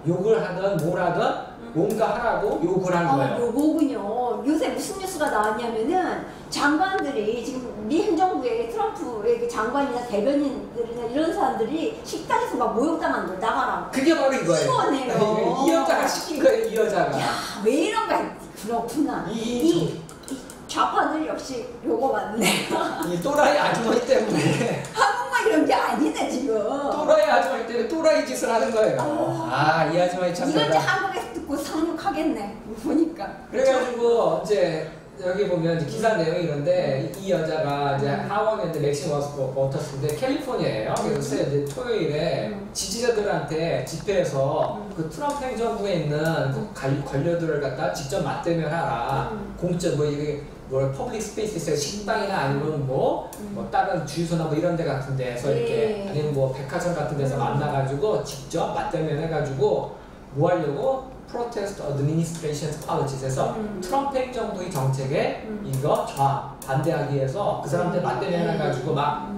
욕을 하든 뭘 하든 뭔가 하라고 욕을 한 거예요. 요거군요. 요새 무슨 뉴스가 나왔냐면은 장관들이 지금 미 행정부의 트럼프의 그 장관이나 대변인들이나 이런 사람들이 식당에서 막 모욕당한 걸 나가라고. 그게 바로 이거예요. 시원해요. 이 여자가 시킨 거예요. 이 여자가. 야, 왜 이런 거야. 그렇구나. 이 좌파들 역시 요거 맞네. 이 또라이 아주머니 때문에 한국만 이런 게 아니네 지금. 또라이 아주머니 때문에 또라이 짓을 하는 거예요. 이 아주머니 참 이걸 이제 대단. 한국에서 듣고 상륙하겠네. 보니까. 그래가지고 이제 여기 보면 이제 기사 내용이 이런데 이 여자가 이제 하원인데 맥심 워터스인데 캘리포니아예요. 그래서 이제 토요일에 지지자들한테 집회에서 그 트럼프 행정부에 있는 그 관료들을 갖다 직접 맞대면하라. 공적 뭐 이게 뭐 퍼블릭 스페이스에서 식당이나 아니면 뭐 다른 주유소나 뭐 이런 데 같은 데서 이렇게 아니면 뭐 백화점 같은 데서 만나가지고 직접 맞대면해가지고 뭐 하려고 프로테스트 어드미니스트레이션 폴리시에서 트럼프 행정부의 정책에 이거 저항 반대하기 위해서 그 사람들 맞대면 해가지고 막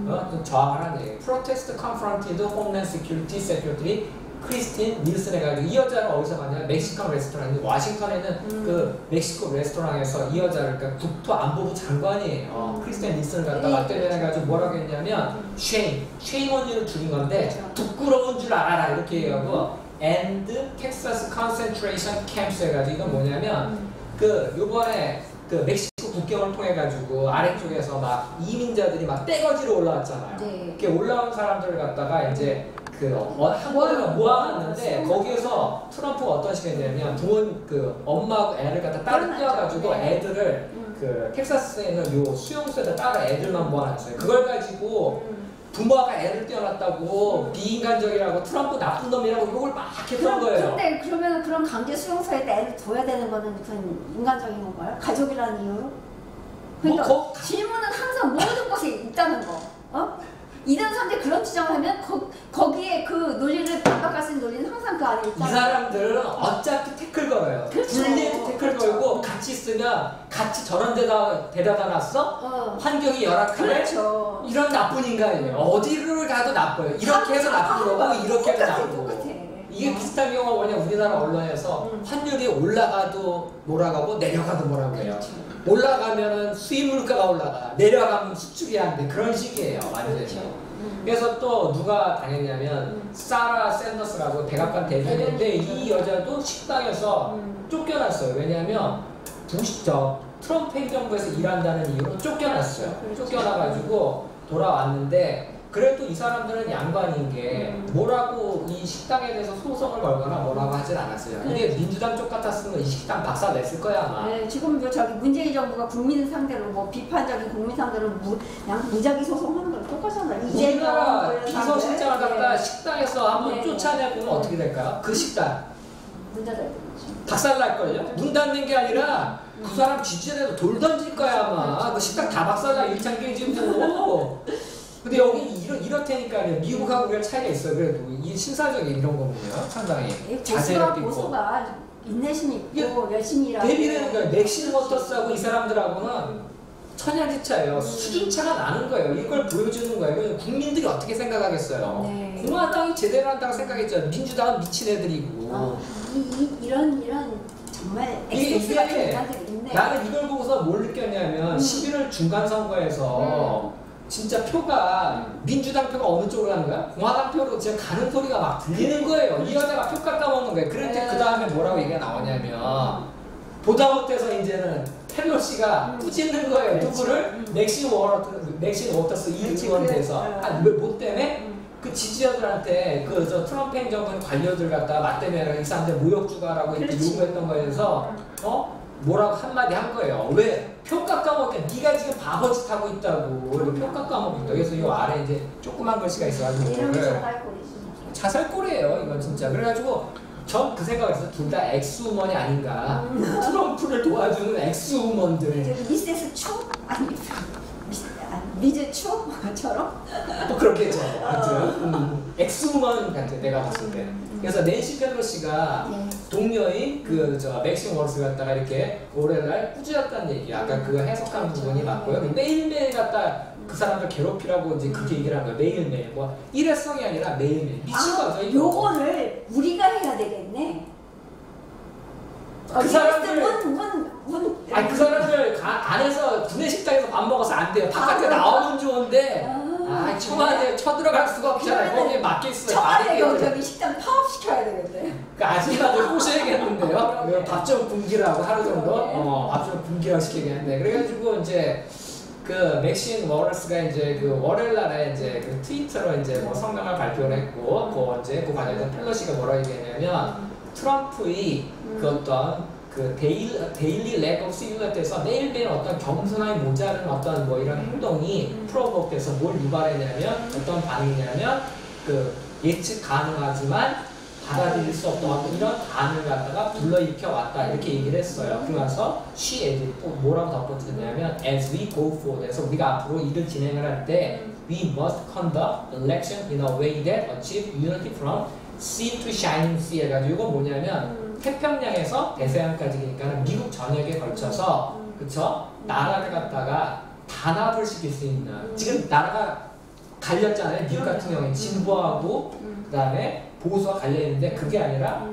저항을 하는 얘기예요. 프로테스트 컨프런티드 홈랜드 시큐리티 세크리터리 크리스틴 닐슨 해가지고 이 여자를 어디서 봤냐? 멕시칸 레스토랑 워싱턴에 있는 그 멕시코 레스토랑에서 이 여자를 그러니까 국토 안보부 장관이에요. 크리스틴 닐슨을 갖다 맞대면 해가지고 뭐라고 했냐면 쉐임 언니를 줄인 건데 부끄러운 줄 알아라 이렇게 얘기하고 and Texas concentration camps 해가지고 이건 뭐냐면 그 요번에 그 멕시코 국경을 통해 가지고 아래쪽에서 막 이민자들이 막 떼거지로 올라왔잖아요. 네. 이렇게 올라온 사람들을 갖다가 이제 그 한 번에 모아놨는데 거기에서 트럼프가 어떤 식으로 했냐면 그 엄마하고 애를 갖다 따로 떼어가지고 애들을 그 텍사스에 있는 요 수용소에다 따로 애들만 모아놨어요. 그걸 가지고 부모가 애를 떼어놨다고 비인간적이라고 트럼프 나쁜 놈이라고 욕을 막 했던 거예요. 근데 그러면 그런 강제 수용소에 애를 둬야 되는 거는 그건 인간적인 건가요? 가족이라는 이유로? 그러니까 질문은 항상 모든 곳에 있다는 거. 이런 사람들이 그런 주장을 하면 거기에 그 논리를 반박할 수 있는 논리는 항상 그 안에 있다. 이 사람들은 어차피 태클 걸어요. 그렇죠. 분리해서 태클 걸고 같이 있으면 같이 저런 데다 데려다 놨어? 환경이 열악하네? 그렇죠. 이런 나쁜 인간이에요. 어디를 가도 나빠요. 이렇게 해도 나쁜 거고 이렇게 해도 나쁘고. 똑같아. 이게 비슷한 경우가 뭐냐 우리나라 언론에서 환율이 올라가도 몰아가고 내려가도 몰아가고 해요. 그렇죠. 올라가면은 수입 물가가 올라가 내려가면 수출이 안 돼. 그런 식이에요. 완전히. 그렇죠. 그래서 또 누가 당했냐면 사라 샌더스라고 백악관 대변인인데 이 여자도 식당에서 쫓겨났어요. 왜냐하면 트럼프 행정부에서 일한다는 이유로 쫓겨났어요. 그렇죠. 쫓겨나가지고 돌아왔는데 그래도 이 사람들은 양반인 게 뭐라고 이 식당에 대해서 소송을 걸거나 뭐라고 하진 않았어요. 근데 민주당 쪽 같았으면 이 식당 박살 냈을 거야 아마. 네, 지금 저기 문재인 정부가 국민 상대로 뭐 비판적인 국민 상대로 그냥 무작위 소송하는 걸 똑같잖아요. 우리나라 비서실장을 갖다 네. 식당에서 한번 쫓아내보면 어떻게 될까요? 그 식당 문 닫아야 되겠지. 박살 날걸요? 문 닫는 게 아니라 그 사람 지지자도 돌 던질 거야 아마. 그 식당 다 박살나 일창 깨지고. 근데 여기 이렇다니까요. 미국하고 우리가 차이가 있어요. 그래도 이 신사적인 이런 거 보면 상당히 자세력도 있고. 보수가 인내심이 있고 열심히 일하고. 대비되는 거예요. 맥심 워터스하고 이 사람들하고는 천양지차예요. 수준차가 나는 거예요. 이걸 보여주는 거예요. 국민들이 어떻게 생각하겠어요. 네. 공화당이 제대로 한다고 생각했죠. 민주당은 미친 애들이고. 이런 정말 엑세스 같은 인간들이 있네. 나는 이걸 보고서 뭘 느꼈냐면 11월 중간선거에서 진짜 표가 민주당 표가 어느 쪽으로 가는 거야? 공화당 표로 지금 가는 소리가 막 들리는 거예요. 이 여자가 표 깎아먹는 거예요. 그런데 그 다음에 뭐라고 얘기가 나오냐면 보다 못해서 이제는 펠로시가 꾸짖는 거예요. 누구를? 맥심 워터스 이 의원대에서 뭐 때문에? 그 지지자들한테 저 트럼프 행정부 관료들 갖다 맞대면 이 사람들 모욕주가라고 이렇게 요구했던 거에서 뭐라고 한마디 한 거예요. 왜? 표 깎아먹게 네가 지금 바보짓 하고 있다고. 표 깎아먹고 있다. 그래서 이 아래 이제 조그만 글씨가 있어가지고 이름이 그걸 자살골이지. 자살골이에요. 이건 진짜. 그래가지고 전 그 생각을 했어요. 둘 다 엑스우먼이 아닌가. 트럼프를 도와주는 엑스우먼들. 미세스 추? 아니 미즈 추처럼? 또 그렇겠죠. 하여튼 엑스우먼 같아 내가 봤을 때. 그래서 낸시 펠로시가 동료인 저 맥심 워터스 갖다가 이렇게 올해날 꾸짖었다는 얘기. 아까 그 해석한 부분이 맞고요. 매일매일 갖다 그 사람들 괴롭히라고 이제 그렇게 얘기를 한 거예요. 매일매일. 뭐 일회성이 아니라 매일매일. 미친 거죠. 이거. 요거를 우리가 해야 되겠네. 그 사람들 아니 그 사람들 안에서 구내식당에서 밥 먹어서 안 돼요. 바깥에 나오면 좋은데 청와대 쳐들어갈 수가 없잖아요. 거기에 막혀 있어요. 청와대 저기 식당 파업시켜야 되겠네. 그 아줌마들 꼬셔야겠는데요. 하더라고요. 밥 좀 굶기라고 하루 정도 밥 좀 굶기라고 시키게 했네. 그래가지고 이제 그 맥신 워러스가 이제 그 월요일 날에 이제 그 트위터로 이제 뭐 성명을 발표를 했고 그 과정에서 펠로시가 뭐라고 얘기했냐면 트럼프의 그 어떤 그 데일리 렉 오브 시뮬러트에서 매일매일 어떤 겸손함이 모자른 어떤 뭐 이런 행동이 프로보크에서 뭘 유발했냐면 어떤 반응이냐면 그 예측 가능하지만 받아들일 수 없던 이런 반응을 갖다가 불러일으켜 왔다 이렇게 얘기를 했어요. 그러면서 she added 또 뭐라고 덧붙였냐면 as we go forward 해서 우리가 앞으로 일을 진행을 할 때 we must conduct election in a way that achieve unity from sea to shining sea 해가지고 이거 뭐냐면 태평양에서 대서양까지니까 미국 전역에 걸쳐서 그쵸? 나라를 갖다가 단합을 시킬 수 있는 지금 나라가 갈렸잖아요. 미국 같은 경우에 진보하고 그 다음에 보수가 갈려있는데 그게 아니라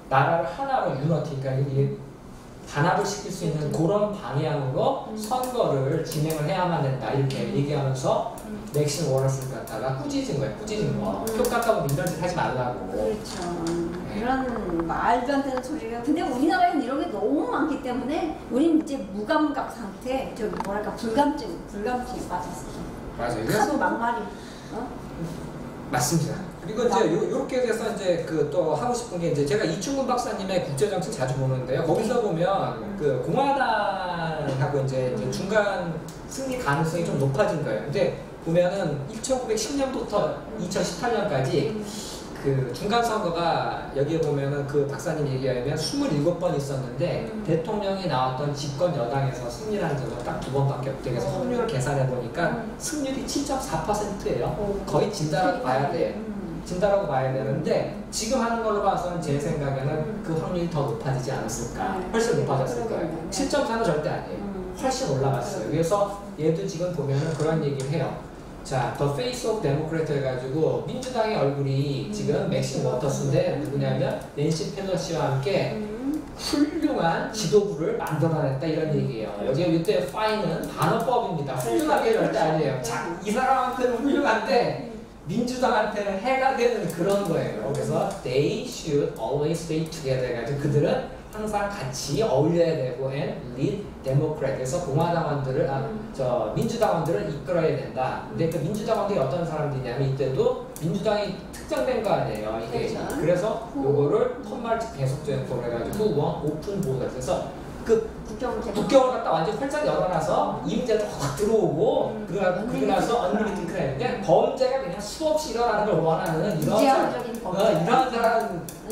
나라를 하나로 유너티 그러니까 이게 단합을 시킬 수 있는 그런 방향으로 선거를 진행을 해야만 된다 이렇게 얘기하면서 맥신 워러스를 갖다가 꾸짖은 거예요. 꾸짖은 거. 효과가고 이런 짓 하지 말라고. 그렇죠. 그런 말도 안 되는 소리가. 근데 우리나라에는 이런 게 너무 많기 때문에 우린 이제 무감각 상태, 저기 뭐랄까 불감증에 빠졌어. 맞아요. 하도 막말이. 맞습니다. 그리고 이제 요렇게 돼서 이제 그 또 하고 싶은 게 이제 제가 이충근 박사님의 국제정치 자주 보는데요. 거기서 보면 그 공화당하고 이제 중간 승리 가능성이 좀 높아진 거예요. 근데 보면은 1910년부터 2018년까지 그 중간 선거가 여기에 보면은 그 박사님 얘기하면 27번 있었는데 대통령이 나왔던 집권 여당에서 승리를 한 적은 딱 2번밖에 없대요. 그래서 확률을 계산해 보니까 승률이 7.4%예요. 거의 진다라고 봐야 돼. 진다라고 봐야 되는데 지금 하는 걸로 봐서는 제 생각에는 그 확률이 더 높아지지 않았을까. 훨씬 높아졌을 거예요. 7.4는 절대 아니에요. 훨씬 올라갔어요. 그래서 얘도 지금 보면은 그런 얘기를 해요. 자, The Face of Democrat 해가지고 민주당의 얼굴이 지금 맥신 워터스인데 누구냐면 낸시 펠로시와 함께 훌륭한 지도부를 만들어냈다 이런 얘기예요. 여기 이때 fine은 단어법입니다. 훌륭하게 절대 아니에요. 자, 이 사람한테는 훌륭한데 민주당한테는 해가 되는 그런 거예요. 그래서 they should always stay together 해가지고 그들은 항상 같이 어울려야 되고 and lead democrat 그래서 공화당원들을 민주당원들을 이끌어야 된다. 근데 그 민주당원들이 어떤 사람들이냐면 이때도 민주당이 특정된 거 아니에요. 이게 그렇죠. 그래서 요거를 턴말트 계속 제공을 해가지고 오픈 보다 그래서 그 국경을 갖다 완전 활짝 열어놔서 임대도 확 들어오고 그러고 나서 언리미티드 크라임인데 범죄가 그냥 수없이 일어나는 걸 원하는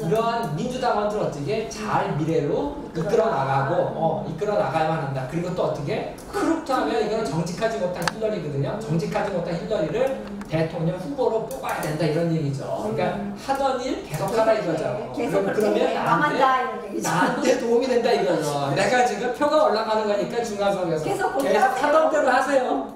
이러한 민주당원들 어떻게 잘 미래로 이끌어 나가고 이끌어 나가야만 한다. 그리고 또 어떻게 크루트하면 이거는 정직하지 못한 힐러리거든요. 정직하지 못한 힐러리를 대통령 후보로 뽑아야 된다 이런 얘기죠. 그러니까 하던 일 계속하라 이거죠. 그러면 나한테 도움이 된다 이거죠. 내가 지금 표가 올라가는 거니까 중간선거에서 계속 하던 대로 하세요.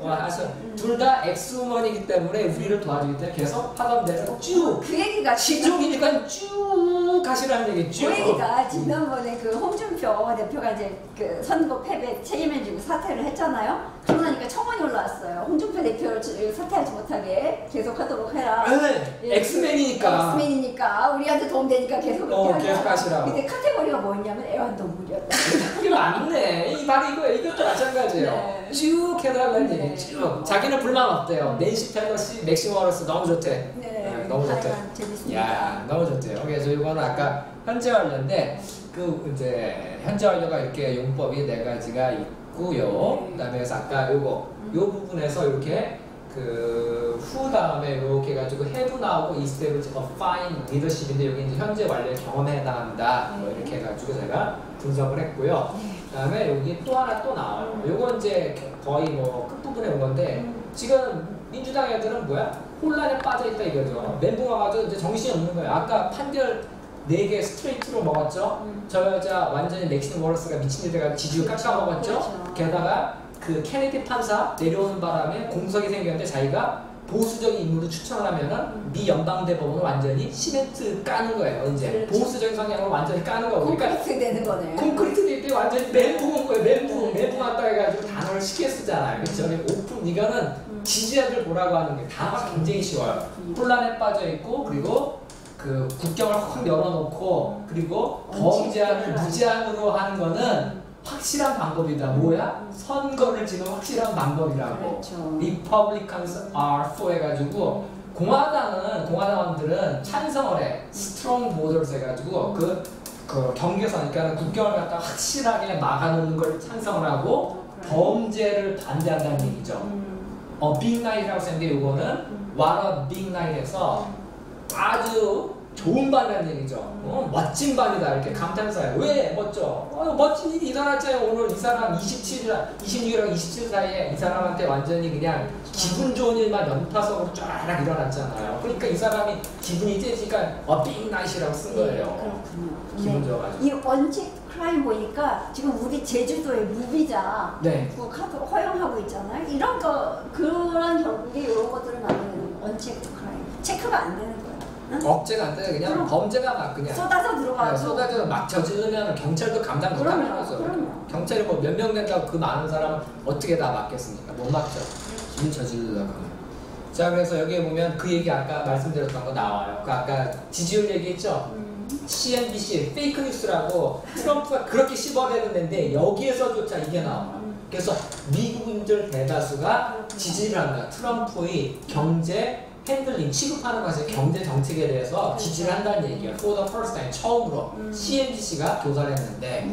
둘 다 엑스우먼이기 때문에 우리를 도와주기 때문에 계속 하던 대로 쭉. 그 얘기가 시종이니까 쭉 가시라는 얘기 쭉. 그 얘기가 지난번에 그 홍준표 대표가 이제 그 선거 패배 책임을 지고 사퇴를 했잖아요. 그러고 나니까 청원이 올라왔어요. 홍준표 대표를 사퇴하지 못하게 계속하도록 해라. 네, 엑스맨이니까. 엑스맨이니까 우리한테 도움되니까 계속 계속 하시라고. 근데 카테고리가 뭐였냐면 애완동물이었다. 그게 맞네. 이 말이 이것도 마찬가지예요. 네. 쭉 해달라는 얘기. 쭉. 자기는 불만 없대요. 낸시 펠로시, 맥신 워러스 너무 좋대. 네, 너무 좋대. 재밌습니다. 야, 너무 좋대요. 그래서 이거는 아까 현재 완료인데 그 이제 현재 완료가 이렇게 용법이 4가지가 있고요. 그다음에 그래서 아까 요 부분에서 이렇게 그 후 다음에 이렇게 해가지고 have 나오고 establish a fine leadership인데 여기 이제 현재 완료의 경험에 해당한다. 뭐 이렇게 해가지고 제가 분석을 했고요. 그다음에 여기 또 하나 또 나와요. 요건 이제 거의 뭐 끝부분에 온 건데 지금 민주당 애들은 뭐야? 혼란에 빠져 있다 이거죠. 멘붕 와가지고 이제 정신이 없는 거예요. 아까 판결 4개 스트레이트로 먹었죠. 저 여자 완전히 맥신 워러스가 미친 일 돼가지고 지지율 깎아먹었죠. 그렇죠. 게다가 그 케네디 판사 내려오는 바람에 공석이 생겼는데 자기가 보수적인 인물을 추천을 하면은 미 연방대법원을 완전히 시멘트 까는 거예요. 이제 그렇죠. 보수적인 성향을 완전히 까는 거고. 콘크리트 되는 거네. 콘크리트 될 때 완전히 멘붕 온 거예요. 멘붕 왔다 해가지고 단어를 쉽게 쓰잖아요. 그렇죠? 오픈 이거는 지지자들 보라고 하는 게 단어가 굉장히 쉬워요. 혼란에 빠져 있고 그리고 그 국경을 확 열어놓고 그리고 범 제한을 무제한으로 하는 거는 확실한 방법이다. 뭐야? 선거를 지는 확실한 방법이라고. 그렇죠. Republicans are for 해가지고 공화당원들은 찬성을 해. Strong borders 해가지고 그 경계선, 그러니까 국경을 갖다 확실하게 막아놓는 걸 찬성을 하고 범죄를 반대한다는 얘기죠. Big Night이라고 썼는데 이거는 What a Big Night에서 아주 좋은 밤이라는 얘기죠. 멋진 밤이다 이렇게 감탄사예요. 왜 멋져? 멋진 일이 일어났잖아요. 오늘 이 사람 26일하고 27일 사이에 이 사람한테 완전히 그냥 기분 좋은 일만 연타석으로 쫙 일어났잖아요. 그러니까 이 사람이 기분이 째지니까 빅 나잇이라고 쓴 거예요. 그렇군요. 기분 좋아가지고. 이 원칙 크라임 보니까 지금 우리 제주도의 무비자 네. 그 카드 허용하고 있잖아요. 이런 거 그런 결국에 이런 것들은 안 되는 원칙 크라임 체크가 안 되는 거예요. 응? 억제가 안 돼. 그냥 그럼. 범죄가 막 그냥 쏟아서 들어가고 쏟아져 막 저지르면 경찰도 감당 못하는 거죠. 그럼요. 경찰이 뭐 몇 명 된다고 그 많은 사람은 어떻게 다 막겠습니까? 못 막죠. 일 저지르려고 하면. 자, 그래서 여기에 보면 그 얘기 아까 말씀드렸던 거 나와요. 그 아까 지지율 얘기했죠. CNBC 페이크 뉴스라고 트럼프가 그렇게 씹어내는데 여기에서조차 이게 나와요. 그래서 미국인들 대다수가 지지를 한다. 트럼프의 경제 핸들링, 취급하는 것에 경제 정책에 대해서 지지를 한다는 얘기예요. For the first time, 처음으로 CNBC가 조사를 했는데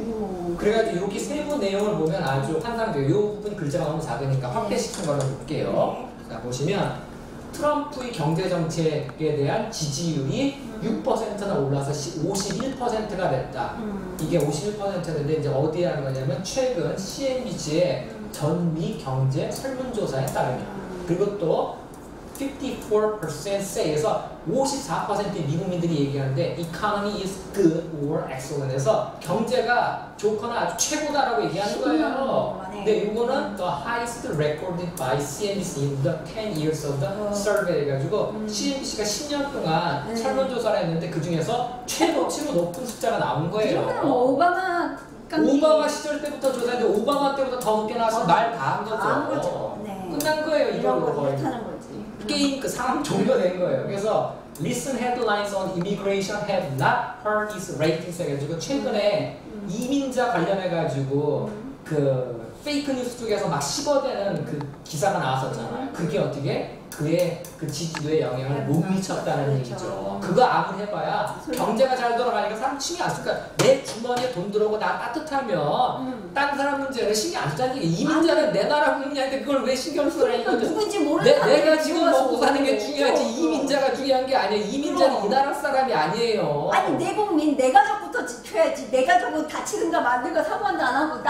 그래가지고 이렇게 세부 내용을 보면 아주 환상돼요. 이 부분 글자가 너무 작으니까 확대시킨 걸로 볼게요. 자, 보시면 트럼프의 경제 정책에 대한 지지율이 6%나 올라서 51%가 됐다. 이게 51%인데 이제 어디에 하는 거냐면 최근 CNBC의 전미 경제 설문조사에 따르면 그리고 또 54% say에서 54%의 미국민들이 얘기하는데 economy is good or excellent 해서 경제가 좋거나 아주 최고다라고 얘기하는 거예요. 근데 이거는 the highest recorded by CNBC in the 10 years of the survey 해가지고 CNBC가 10년 동안 설문조사를 했는데 그 중에서 최고치로 높은 숫자가 나온 거예요. 그러면 뭐 오바마 시절 때부터 조사했는데 오바마 때보다 더 높게 나와서 말 다 한 거죠. 네. 끝난 거예요. 이런 걸 이걸로 거의. 못하는 거지. 게임 그 상황 종료된 거예요. 그래서 recent headlines on immigration have not hurt its ratings 해가지고 최근에 이민자 관련해가지고 그 페이크 뉴스 쪽에서 막 씹어대는 그 기사가 나왔었잖아요. 그게 어떻게 그의 그 지지도에 영향을 못 미쳤다는 얘기죠. 그거 아무리 해봐야 경제가 잘 돌아가니까 사람 신경 안 쓰니까 내 주머니에 돈 들어오고 나 따뜻하면 딴 사람 문제를 신경 안 쓰는 게 이민자는 내 나라 국민인데 그걸 왜 신경 쓰라 이거죠. 누군지 모르는 내가 지금 먹고 사는 게 중요하지 이민자가 중요한 게 아니에요. 이민자는 이 나라 사람이 아니에요. 아니 내 국민 내 가족부터 지켜야지. 내 가족은 다치든가 말든가 사고한도 안 하고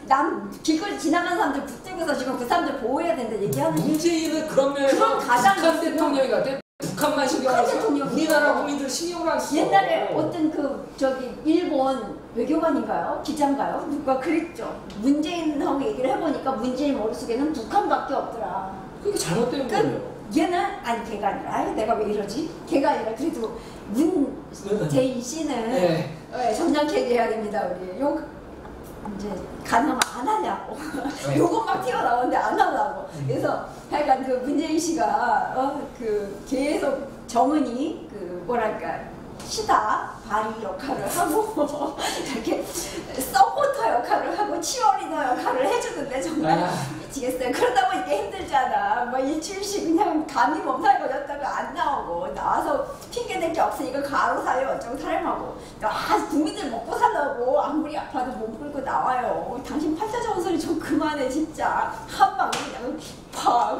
남 길거리 지나가는 사람들 붙들고서 지금 그 사람들 보호해야 된다 얘기하는 거지. 문재인은 그런 면에서 가장 북한 대통령이 같아. 북한만 신경을 써. 우리나라 국민들 신경을 안 써. 옛날에 어떤 그 저기 일본 외교관인가요? 기자인가요? 누가 그랬죠. 문재인하고 얘기를 해보니까 문재인 머릿속에는 북한밖에 없더라. 그게 잘못된 거예요. 얘는 아니 걔가 아니라 아유 내가 왜 이러지? 걔가 아니라 그래도 문재인 씨는 네. 점잖게 얘기해야 됩니다 우리. 이제 가능하면 안 하냐고. 요건 막 튀어나오는데 안 하려고. 그래서 하여간 그 문재인 씨가 그 계속 정은이 그 뭐랄까 시다 발이 역할을 하고 이렇게 서포터 역할을 하고 치어리더 역할을 해주는데 정말 미치겠어요. 그러다 보니까 힘들잖아. 뭐 일주일씩 그냥 감이 몸살 걸렸다가 안 나오고 나와서 핑계댈 게 없으니까 가로 사요 어쩌고 타령하고 국민들 먹고 살라고 아무리 아파도 몸 풀고 나와요. 당신 팔자좋은 소리 좀 그만해 진짜. 한 방에 그냥 팍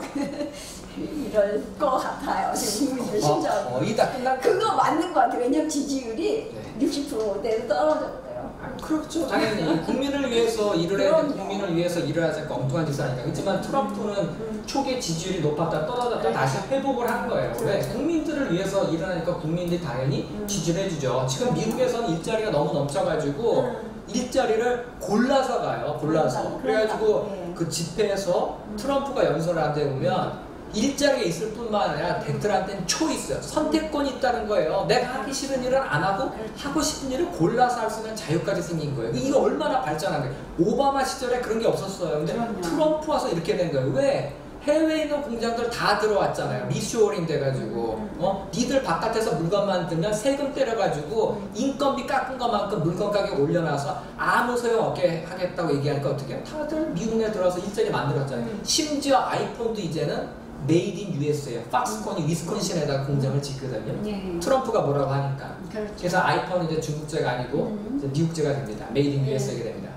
이럴 것 같아요. 지금 국민들 심정. 거의 다 끝난 그거 맞는 것 같아요. 왜냐면 지지율이 60%대로 떨어졌대요. 그렇죠. 당연히 국민을 위해서 일을 해야 돼. 그럼요. 국민을 위해서 일을 하자 엉뚱한 짓을 하니까. 그렇지만 트럼프는 초기에 지지율이 높았다 떨어졌다 다시 회복을 한 거예요. 왜? 국민들을 위해서 일을 하니까 국민들이 당연히 지지를 해주죠. 지금 미국에서는 일자리가 너무 넘쳐가지고 일자리를 골라서 가요. 골라서. 그래가지고 그 집회에서 트럼프가 연설을 하는데 보면 일자리에 있을 뿐만 아니라 백들한테는 초이스, 선택권이 있다는 거예요. 내가 하기 싫은 일은 안 하고 하고 싶은 일을 골라서 할 수 있는 자유까지 생긴 거예요. 이거 얼마나 발전한 거예요. 오바마 시절에 그런 게 없었어요. 근데 트럼프 와서 이렇게 된 거예요. 왜? 해외에 있는 공장들 다 들어왔잖아요. 리쇼어링 돼가지고 니들 바깥에서 물건 만들면 세금 때려가지고 인건비 깎은 것만큼 물건 가격 올려놔서 아무 소용 없게 하겠다고 얘기하니까 어떻게 해요? 다들 미국 내 들어와서 일자리 만들었잖아요. 심지어 아이폰도 이제는 메이드 인 US예요. 팍스콘이 위스콘신에다 공장을 짓거든요. 네. 트럼프가 뭐라고 하니까. 그렇죠. 그래서 아이폰은 이제 중국제가 아니고 이제 미국제가 됩니다. 메이드 인 US하게 됩니다.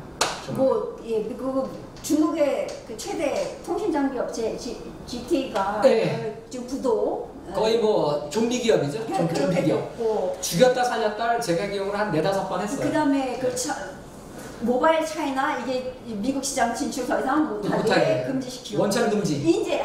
미국 중국의 그 최대 통신 장비 업체 GT가 네. 지금 부도 거의 뭐 좀비 기업이죠. 좀비 기업. 죽였다 살렸다를 제가 기억으로 한 4-5번 했어요. 그다음에 모바일 차이나 이게 미국 시장 진출 더 이상 못하게 금지시키고 원천 금지. 이제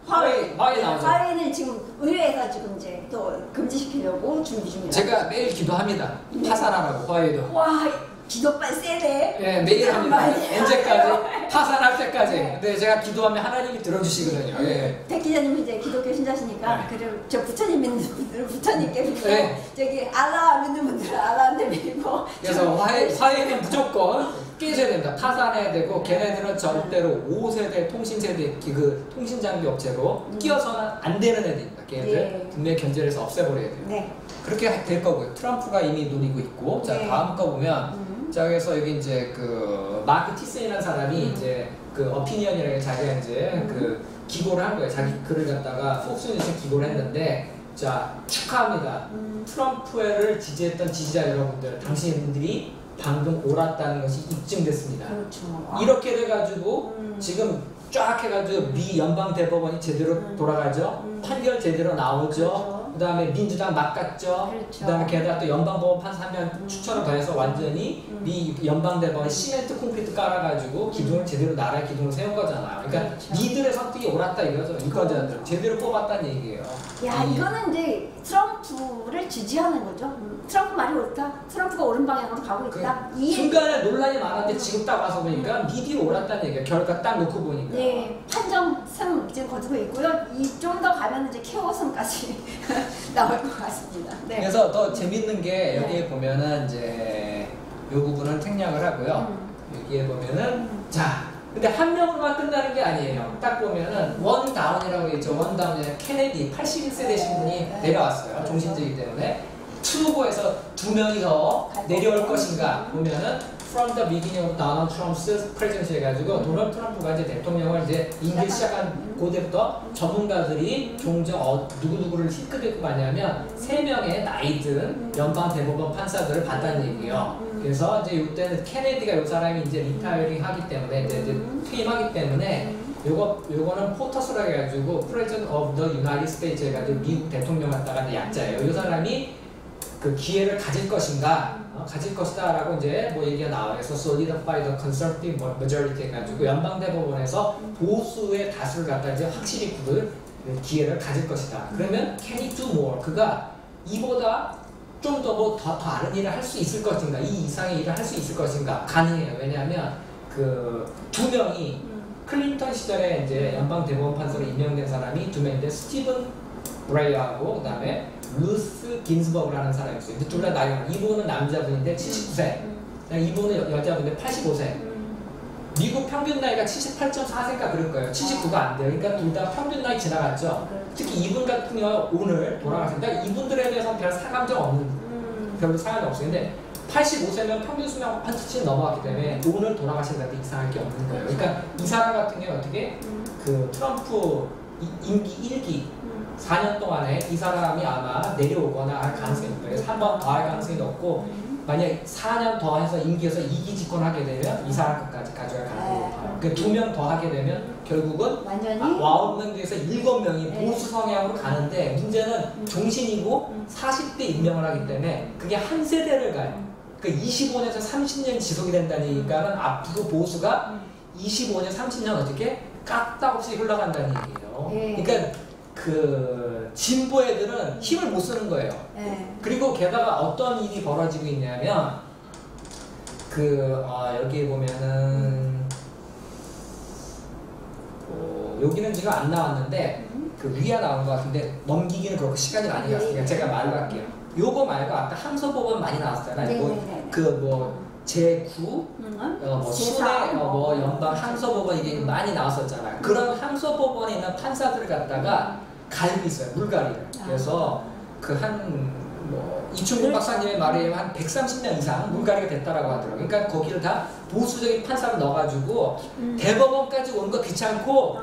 화웨이 나오죠. 화웨이는 지금 의회에서 지금 이제 또 금지시키려고 준비 중이에요. 제가 매일 기도합니다. 파산하라고 화웨이도. 와 기도빨 세네. 네, 매일 합니다. 언제까지? 파산할 때까지. 근데 제가 기도하면 하나님이 들어주시거든요. 예. 백 기자님이 이제 기독교 신자시니까 네. 그리고 저 부처님 믿는 분들은 부처님께 믿고 네. 저기 알라 믿는 분들은 알라한테 믿고 그래서 화해는 무조건 깨져야 된다. 파산해야 되고 걔네들은 절대로 5세대 통신세대 그 통신장비 업체로 끼어서는 안 되는 애들입니다. 걔네들 네. 분명히 견제를 해서 없애버려야 돼요. 네. 그렇게 될 거고요. 트럼프가 이미 노리고 있고 자 네. 다음 거 보면 자 그래서 여기 이제 그 마크 티슨이라는 사람이 이제 그 어피니언이라는 자기가 이제 그 기고를 한 거예요. 자기 글을 갖다가 폭스뉴스에 기고를 했는데 자 축하합니다. 트럼프를 지지했던 지지자 여러분들 당신들이 방금 옳았다는 것이 입증됐습니다. 그렇죠. 이렇게 돼가지고 지금 쫙 해가지고 미 연방 대법원이 제대로 돌아가죠. 판결 제대로 나오죠. 그렇죠. 그 다음에 민주당 막갔죠. 그렇죠. 그 다음에 게다가 또 연방법원 판사 한 명 추천을 더해서 완전히 미 연방대법원이 시멘트 콘크리트 깔아가지고 기둥을 제대로 나라의 기둥을 세운 거잖아요. 그러니까 그렇죠. 니들의 선택이 옳았다 이거죠. 유권자들 제대로 뽑았다는 얘기예요. 야 이거는 이제 트럼프를 지지하는 거죠. 트럼프 말이 옳다. 트럼프가 옳은 방향으로 가고 있다. 그 중간에 논란이 많았는데 지금 딱 와서 보니까 니들이 옳았다는 얘기예요. 결과 딱 놓고 보니까. 네, 판정승 지금 거두고 있고요. 좀 더 가면 이제 KO승까지 나올 것 같습니다. 네. 그래서 더 재밌는 게 여기에 네. 보면은 이제 이 부분은 생략을 하고요. 여기에 보면은 자 근데 한 명으로만 끝나는 게 아니에요. 딱 보면은 원 다운이라고 있죠. 원 다운에 케네디 81세 되신 분이 내려왔어요. 종신제이기 때문에 투고에서 2명이 더 내려올 것인가 보면은 from the beginning of Donald Trump's presidency 해가지고 도널드 트럼프가 이제 대통령을 이제 임기 시작한 그때부터 전문가들이 종종 누구누구를 힐끗힐끗 하냐면 3명의 나이든 연방 대법원 판사들을 봤다는 얘기예요. 그래서 이제 이때는 케네디가 이 사람이 이제 리타이어링 하기 때문에 이제 퇴임하기 때문에 요거는 포터스라고 해가지고 President of the United States 해가지고 미국 대통령 갖다가 약자예요. 이 사람이 그 기회를 가질 것인가, 가질 것이다 라고 이제 뭐 얘기가 나와요. 그래서 solidify the conservative majority 해가지고 연방대법원에서 보수의 다수를 갖다 이제 확실히 굳을 기회를 가질 것이다. 그러면 can he do more? 그가 이보다 좀 더 뭐 더 다른 일을 할 수 있을 것인가, 이 이상의 일을 할 수 있을 것인가? 가능해요. 왜냐하면 그 2명이 클린턴 시절에 이제 연방대법원 판사로 임명된 사람이 2명인데 스티븐 브레이어하고 그다음에 루스 긴스버그라는 사람이 있어요. 근데 둘 다 나이가 이분은 남자분인데 79세, 이분은 여자분인데 85세. 미국 평균 나이가 78.4세인가 그럴 거예요. 79가 안 돼요. 그러니까 둘 다 평균 나이 지나갔죠. 특히 이분 같은 경우 오늘 돌아가셨는데 이분들에 대해서는 별 사감정 없는, 별로 사감이 없어요. 근데 85세면 평균 수명 한수치 넘어갔기 때문에 오늘 돌아가신다는데 이상할 게 없는 거예요. 그러니까 이 사람 같은 경우 어떻게 그 트럼프 임기 1기 4년 동안에 이 사람이 아마 내려오거나 할 가능성이 있고요. 그래서 한 번 더 할 가능성이 높고 만약 4년 더 해서 임기에서 2기 집권하게 되면 이 사람 것까지 가져갈 가능성이 높아요. 그 2명 더 하게 되면 결국은 완전히 9명 중에서 7명이 네. 보수 성향으로 가는데 문제는 종신이고 40대 임명을 하기 때문에 그게 한 세대를 가요. 그 25년에서 30년 지속이 된다는 얘기니까는 앞으로 보수가 25년, 30년 어떻게 까딱없이 흘러간다는 얘기예요. 네. 그러니까 그 진보 애들은 힘을 못 쓰는 거예요. 네. 그리고 게다가 어떤 일이 벌어지고 있냐면 그 여기에 보면은 여기는 지금 안 나왔는데 그 위에 나온 것 같은데 넘기기는 그렇고 시간이 많이 갔으니까 제가 말로 할게요. 요거 말고 아까 항소법원 많이 나왔잖아요. 네, 뭐 네, 네. 그 뭐 제9, 뭐 순회, 뭐 연방 항소법원 이게 많이 나왔었잖아요. 그런 항소법원에 있는 판사들을 갖다가 가리고 있어요. 물갈이를. 그래서 그 뭐 이충국 박사님의 말에 의하면 한 130명 이상 물갈이가 됐다라고 하더라고요. 그러니까 거기를 다 보수적인 판사를 넣어가지고 대법원까지 오는 거 귀찮고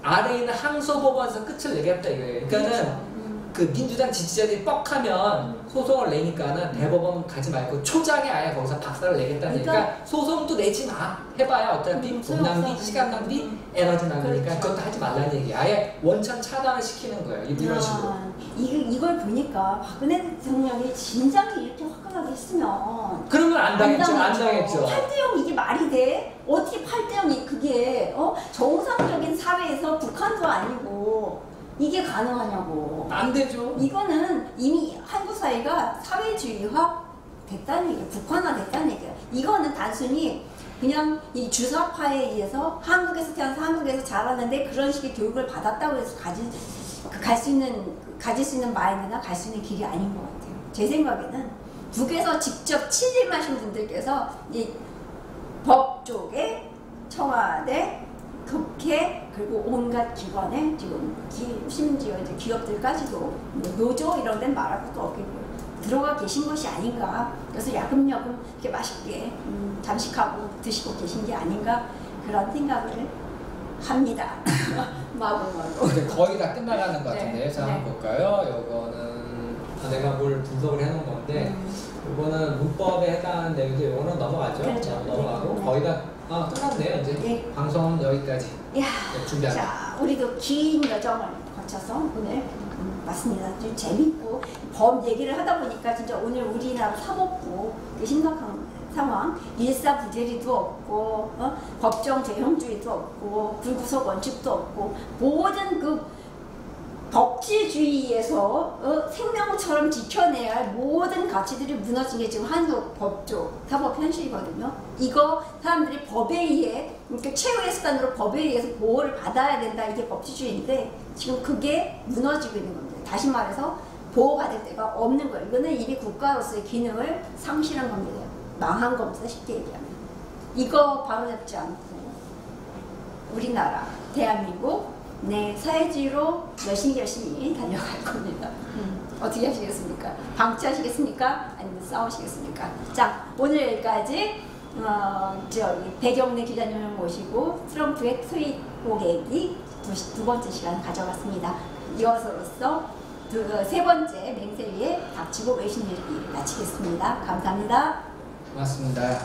아래에 있는 항소법원에서 끝을 내겠다 이거예요. 그러니까는 그 민주당 지지자들이 뻑하면 소송을 내니까는 대법원 가지 말고 초장에 아예 거기서 박살을 내겠다는 얘기가 소송도 내지 마. 해봐야 어차피 돈 낭비, 시간 낭비, 에너지 낭비니까 그것도 하지 말라는 얘기야. 아예 원천 차단을 시키는 거예요. 이런 식으로. 이걸 보니까 박근혜 대통령이 진작에 이렇게 화끈하게 했으면 그러면 안 당했죠. 8대0 이게 말이 돼? 어떻게 8대0이 그게 정상적인 사회에서 북한도 아니고 이게 가능하냐고. 안 되죠. 이거는 이미 한국 사회가 사회주의화 됐다는 얘기예요. 북한화 됐다는 얘기예요. 이거는 단순히 그냥 이 주사파에 의해서 한국에서 태어나서 한국에서 자랐는데 그런 식의 교육을 받았다고 해서 가질 수 있는 마인드나 갈 수 있는 길이 아닌 것 같아요. 제 생각에는 북에서 직접 취임하신 분들께서 이 법 쪽에 청와대, 국회 그리고 온갖 기관에 지금 심지어 이제 기업들까지도 뭐 노조 이런 데는 말할 것도 없겠고 들어가 계신 것이 아닌가. 그래서 야금야금 이렇게 맛있게 잠식하고 드시고 계신 게 아닌가 그런 생각을 합니다. 마구마구. 이제 거의 다 끝나가는 것 같은데요. 네. 자, 한번 볼까요? 요거는 내가 뭘 분석을 해놓은 건데 요거는 문법에 해당하는 내용인데 요거는 넘어가죠. 그렇죠. 넘어가고 네. 거의 다 끝났네요. 이제 네. 방송은 여기까지 준비합니다. 자, 우리도 긴 여정을 거쳐서 오늘 맞습니다. 좀 재밌고 법 얘기를 하다 보니까 진짜 오늘 우리나라 사법부 그 심각한 상황, 일사부재리도 없고 법정 제형주의도 없고 불구속 원칙도 없고 모든 그 법치주의에서 생명처럼 지켜내야 할 모든 가치들이 무너진 게 지금 한국 법조 사법 현실이거든요. 이거 사람들이 법에 의해 이렇게 최후의 수단으로 법에 의해서 보호를 받아야 된다. 이게 법치주의인데 지금 그게 무너지고 있는 겁니다. 다시 말해서 보호받을 데가 없는 거예요. 이거는 이미 국가로서의 기능을 상실한 겁니다. 망한 겁니다. 쉽게 얘기하면. 이거 바로잡지 않고 우리나라 대한민국 사회주의로 열심히 달려갈 겁니다. 어떻게 하시겠습니까? 방치하시겠습니까? 아니면 싸우시겠습니까? 자, 오늘 여기까지 배경래 기자님을 모시고 트럼프의 트윗 보기 두 번째 시간 가져갔습니다. 이어서로서 세 번째 맹세위에 닥치고 외신 읽기 마치겠습니다. 감사합니다. 고맙습니다.